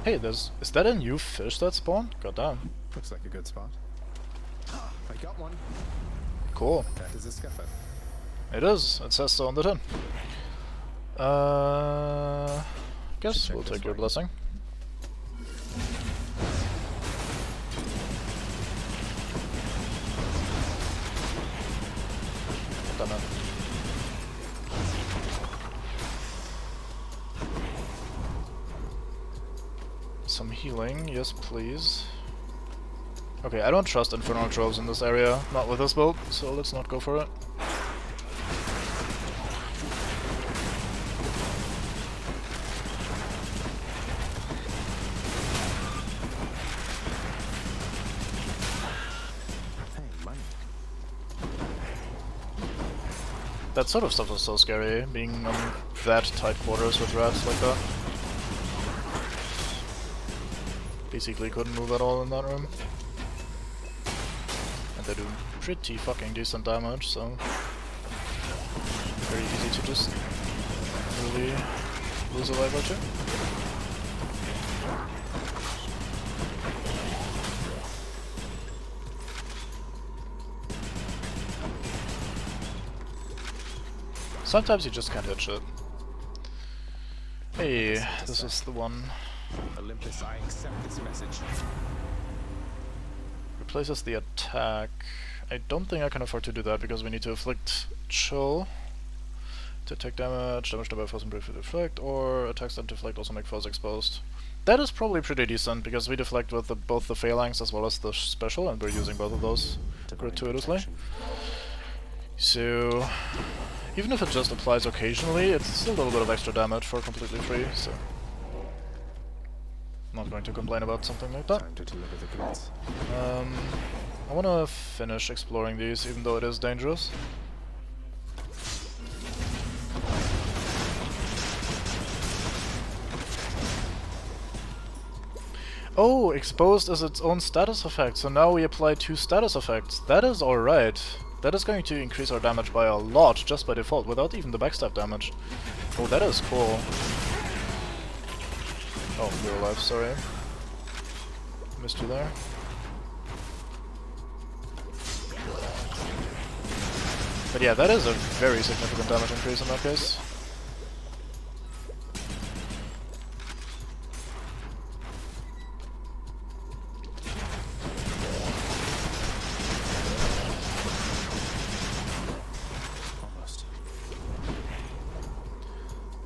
Hey, is that a new fish that spawned? God damn. Looks like a good spot. I got one. Cool. That is a scuffer. It is. It says so on the tin. Guess we'll take your blessing. Damn it. healing, yes please. Okay, I don't trust Infernal Troves in this area, not with this build, so let's not go for it. That sort of stuff was so scary, being on that tight quarters with rats like that. Basically couldn't move at all in that room. And they do pretty fucking decent damage, so very easy to just really lose a life or two. Sometimes you just can't hit shit. Hey, this is the one. Olympus, I accept this message. Replaces the attack. I don't think I can afford to do that because we need to afflict chill to take damage done by foes and briefly deflect, or attacks that deflect also make foes exposed. That is probably pretty decent because we deflect with both the phalanx as well as the special, and we're using both of those gratuitously. So even if it just applies occasionally, it's still a little bit of extra damage for completely free, so not going to complain about something like that. I want to finish exploring these, even though it is dangerous. Oh, exposed is its own status effect, so now we apply 2 status effects. That is alright. That is going to increase our damage by a lot, just by default, without even the backstab damage. Oh, that is cool. Oh, you're alive, sorry. Missed you there. But yeah, that is a very significant damage increase in that case.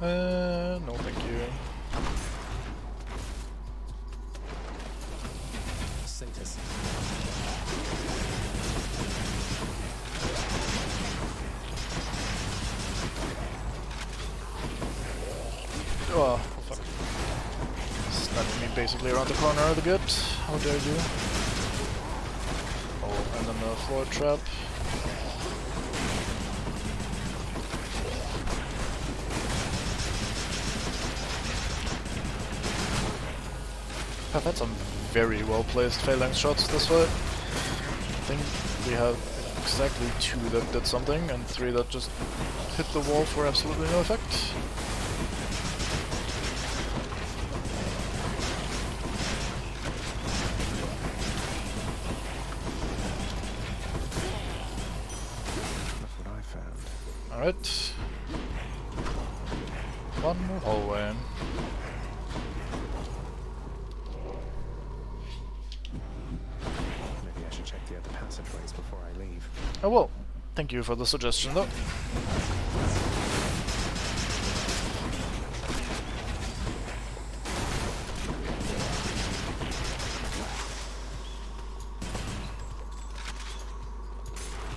No thank you. Satus. Oh, fuck. Sniping me basically around the corner of the gut. How dare you? Oh, and then the floor trap. I've had some very well placed phalanx shots this fight. I think we have exactly 2 that did something and 3 that just hit the wall for absolutely no effect. That's what I found. Alright. One more hallway. Maybe I should check the other passageways before I leave. Oh well, thank you for the suggestion though.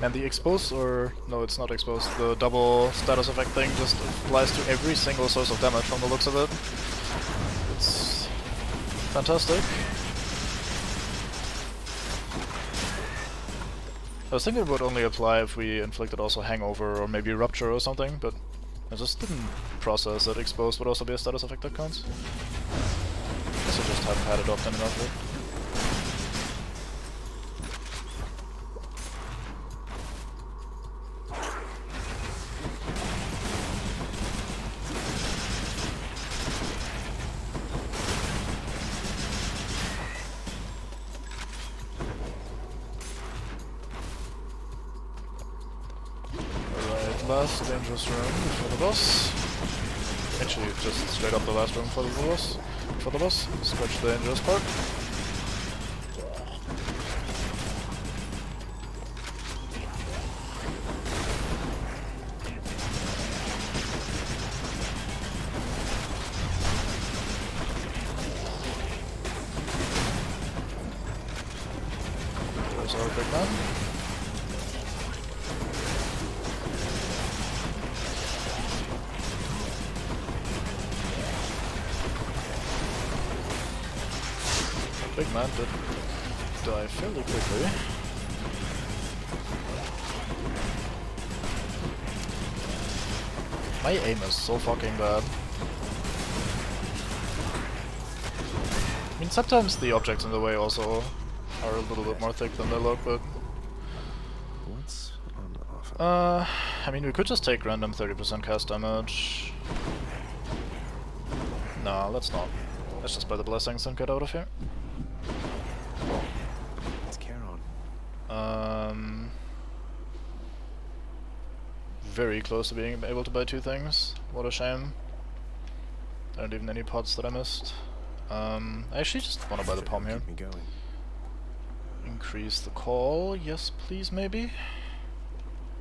And the expose, or no, it's not exposed, the double status effect thing just applies to every single source of damage from the looks of it. It's fantastic. I was thinking it would only apply if we inflicted also Hangover or maybe Rupture or something, but I just didn't process that exposed would also be a status effect that counts. Guess I just haven't had it often enough. Last dangerous room before the boss. Actually, just straight up the last room for the boss. Scratch the dangerous part. big man. Big man did die fairly quickly. My aim is so fucking bad. I mean, sometimes the objects in the way also are a little bit more thick than they look, but... What's on offer? I mean, we could just take random 30% cast damage. No, let's not. Let's just buy the blessings and get out of here. It's Charon. Very close to being able to buy 2 things. What a shame. There aren't even any pots that I missed. I actually just want to buy the palm here. Keep me going. Increase the call. Yes, please, maybe?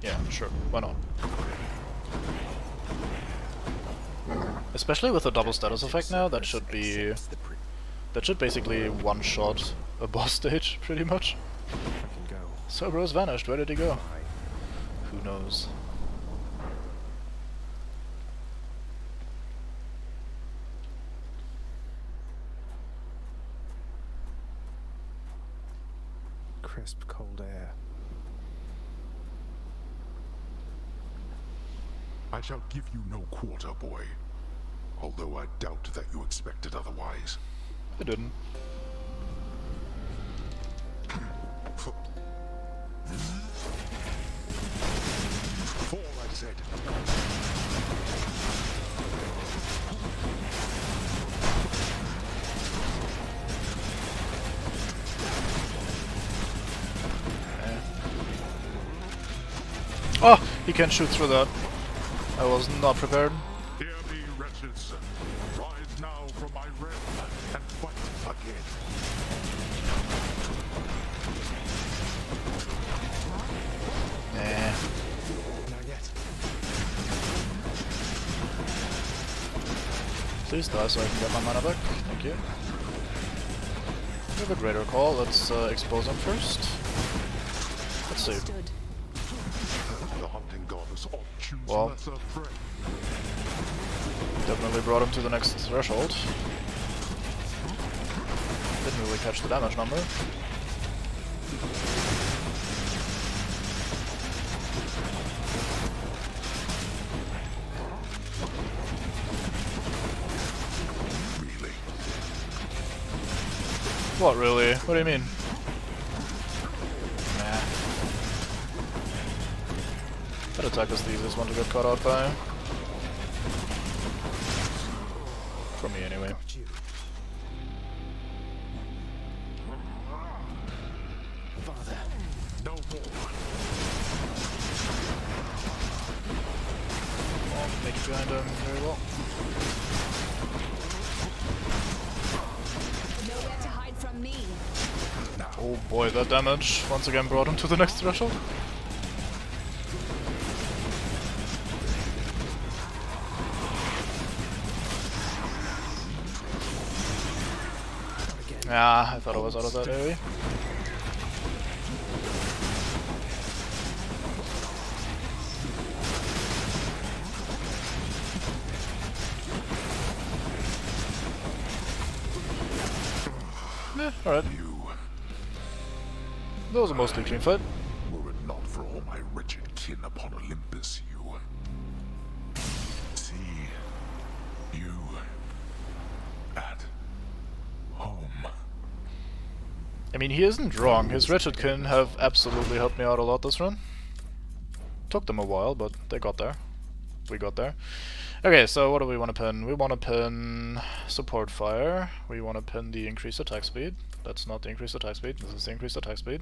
Yeah, sure. Why not? Especially with the double status effect now, that should be... That should basically one-shot a boss stage, pretty much. Cerberus vanished. Where did he go? Who knows? Crisp, cold air. I shall give you no quarter, boy. Although I doubt that you expected otherwise. I didn't. Fall, I said. Oh! He can shoot through that. I was not prepared. Hear me, wretches. Rise now from my realm and fight again. Nah. Not yet. Please die so I can get my mana back. Thank you. We have a greater call. Let's expose him first. Let's see. The hunting goddess ought choose Well, lesser prey. definitely brought him to the next threshold. Didn't really catch the damage number. Really? What really? What do you mean? Nah. That attack is the easiest one to get caught out by. For me, anyway. Father. No more. Well, make it behind him very well. Nowhere to hide from me. Oh boy, that damage once again brought him to the next threshold. Yeah, I thought I was out of that area. Yeah, alright. That was a mostly clean fight. Were it not for all my wretched kin upon Olympus, you... See... you... at... home. I mean, he isn't wrong. His wretched kin have absolutely helped me out a lot this run. Took them a while, but they got there. We got there. Okay, so what do we want to pin? We want to pin support fire. We want to pin the increased attack speed. That's not the increased attack speed. This is the increased attack speed.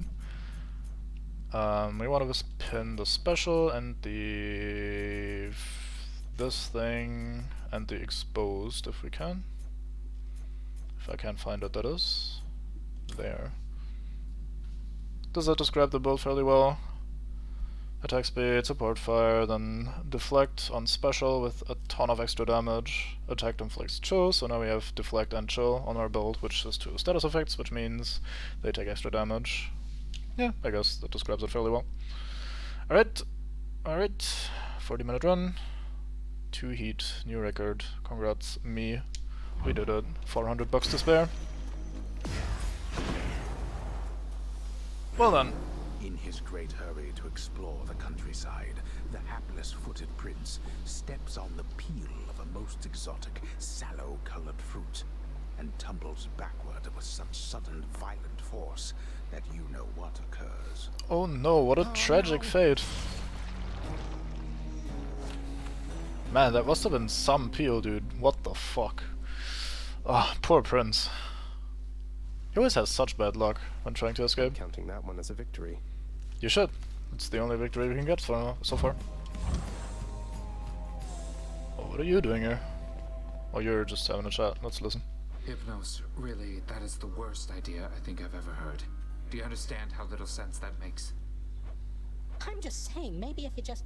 We want to pin the special and the this thing and the exposed if we can. If I can't find it, that is there. Does that describe the build fairly well? Attack speed, support fire, then deflect on special with a ton of extra damage. Attack inflicts chill, so now we have deflect and chill on our build, which is 2 status effects, which means they take extra damage. Yeah, I guess that describes it fairly well. Alright, 40-minute run, 2 heat, new record, congrats me, we did it, $400 to spare. Well done. In his great hurry to explore the countryside, the hapless-footed prince steps on the peel of a most exotic, sallow-colored fruit, and tumbles backward with such sudden, violent force that you know what occurs. Oh no, what a tragic fate. Man, that must have been some peel, dude. What the fuck? Ah, poor prince. He always has such bad luck when trying to escape. Counting that one as a victory. You should. It's the only victory we can get so far. Oh, what are you doing here? Oh, you're just having a chat. Let's listen. Hypnos, really, that is the worst idea I think I've ever heard. Do you understand how little sense that makes? I'm just saying, maybe if you just,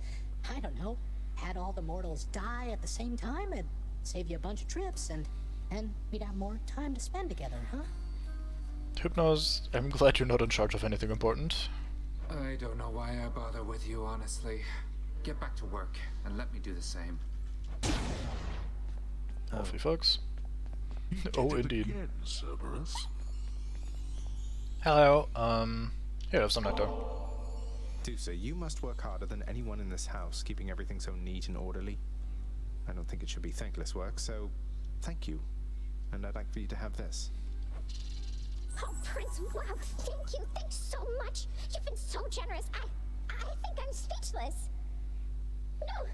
I don't know, had all the mortals die at the same time, it'd save you a bunch of trips, and we'd have more time to spend together, huh? Hypnos, I'm glad you're not in charge of anything important. I don't know why I bother with you, honestly. Get back to work, and let me do the same. Off he fucks. Oh, indeed. Again, Cerberus. Hello, here, have some nectar. Dusa, you must work harder than anyone in this house, keeping everything so neat and orderly. I don't think it should be thankless work, so thank you. And I'd like for you to have this. Oh, Prince, wow, thank you, thanks so much. You've been so generous. I think I'm speechless. No,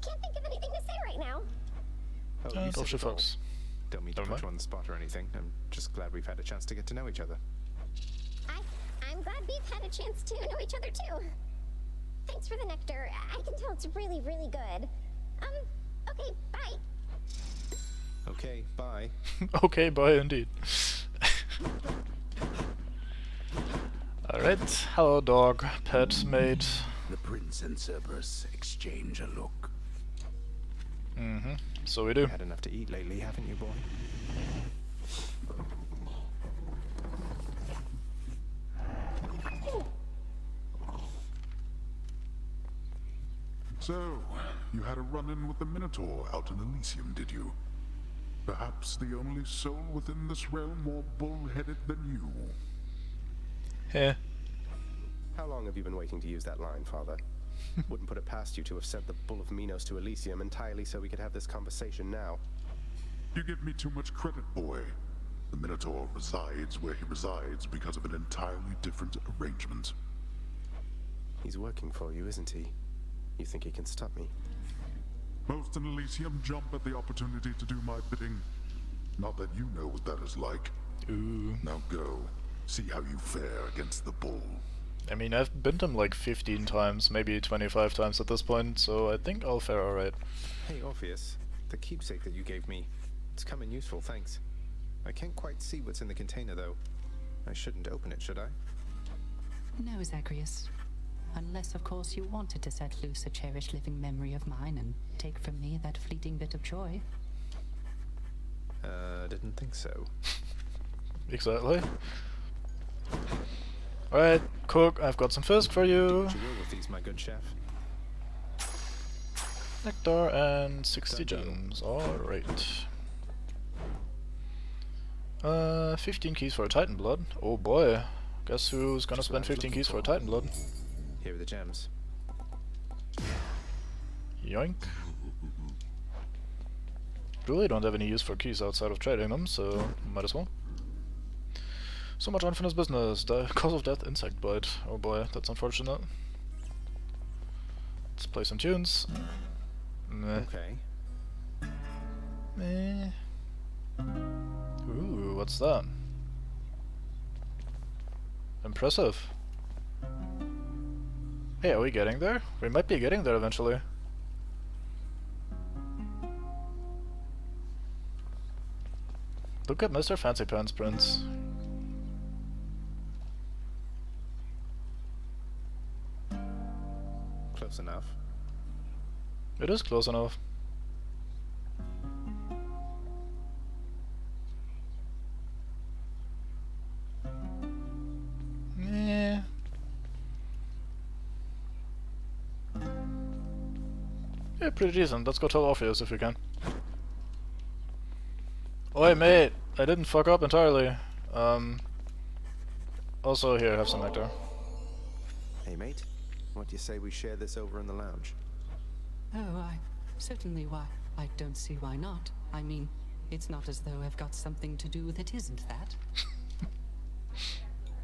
can't think of anything to say right now. Oh, you said it all. Fox. Don't mean to put you on the spot or anything. I'm just glad we've had a chance to get to know each other. I'm glad we've had a chance to know each other too. Thanks for the nectar. I can tell it's really, really good. Okay, bye. Okay, bye. Okay, bye indeed. Alright, hello dog, pet, mate. The prince and Cerberus exchange a look. Mm-hmm, so we do. You've had enough to eat lately, haven't you, boy? So, you had a run-in with the Minotaur out in Elysium, did you? Perhaps the only soul within this realm more bull-headed than you. Yeah. How long have you been waiting to use that line, Father? Wouldn't put it past you to have sent the Bull of Minos to Elysium entirely so we could have this conversation now. You give me too much credit, boy. The Minotaur resides where he resides because of an entirely different arrangement. He's working for you, isn't he? You think he can stop me? Most in Elysium jump at the opportunity to do my bidding. Not that you know what that is like. Ooh. Now go. See how you fare against the bull. I mean, I've been him like 15 times, maybe 25 times at this point, so I think I'll fare alright. Hey, Orpheus. The keepsake that you gave me. It's come in useful, thanks. I can't quite see what's in the container, though. I shouldn't open it, should I? No, Zagreus. Unless, of course, you wanted to set loose a cherished living memory of mine and take from me that fleeting bit of joy. Didn't think so. Exactly. Alright, cook, I've got some fisk for you. Do what you will with these, my good chef. Nectar and 60 gems, alright. 15 keys for a Titan Blood. Oh boy. Guess who's gonna spend 15 keys for a Titan Blood? Here are the gems. Yoink. Really don't have any use for keys outside of trading them, so might as well. So much unfinished business. Cause of death, insect bite. Oh boy, that's unfortunate. Let's play some tunes. Meh. Okay. Meh. Ooh, what's that? Impressive. Hey, are we getting there? We might be getting there eventually. Look at Mr. Fancy Pants, Prince. Close enough. It is close enough. Yeah, pretty decent. Let's go tell Orpheus if we can. Oi, mate! I didn't fuck up entirely. Also, here, have some nectar. Hey, mate. What do you say we share this over in the lounge? Oh, certainly why. I don't see why not. I mean, it's not as though I've got something to do that isn't that.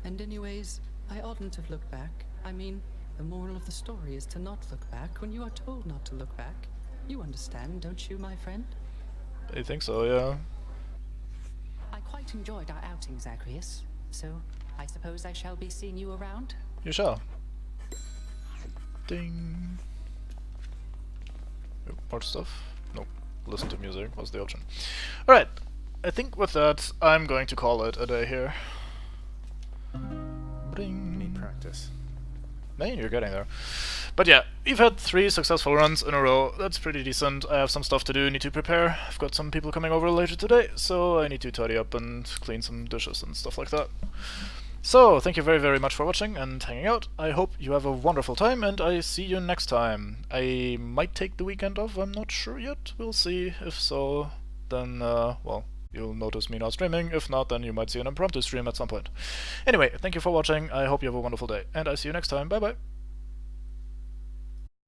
And anyways, I oughtn't have looked back. I mean, the moral of the story is to not look back when you are told not to look back. You understand, don't you, my friend? I think so, yeah. I quite enjoyed our outing, Zagreus. So, I suppose I shall be seeing you around? You shall. Ding. Oh, more stuff? Nope. Listen to music was the option. Alright. I think with that, I'm going to call it a day here. Bring. Need practice. Man, you're getting there. But yeah, we've had 3 successful runs in a row. That's pretty decent. I have some stuff to do, need to prepare. I've got some people coming over later today, so I need to tidy up and clean some dishes and stuff like that. So, thank you very, very much for watching and hanging out. I hope you have a wonderful time, and I see you next time. I might take the weekend off, I'm not sure yet. We'll see. If so, then, well, you'll notice me not streaming. If not, then you might see an impromptu stream at some point. Anyway, thank you for watching. I hope you have a wonderful day, and I see you next time. Bye-bye.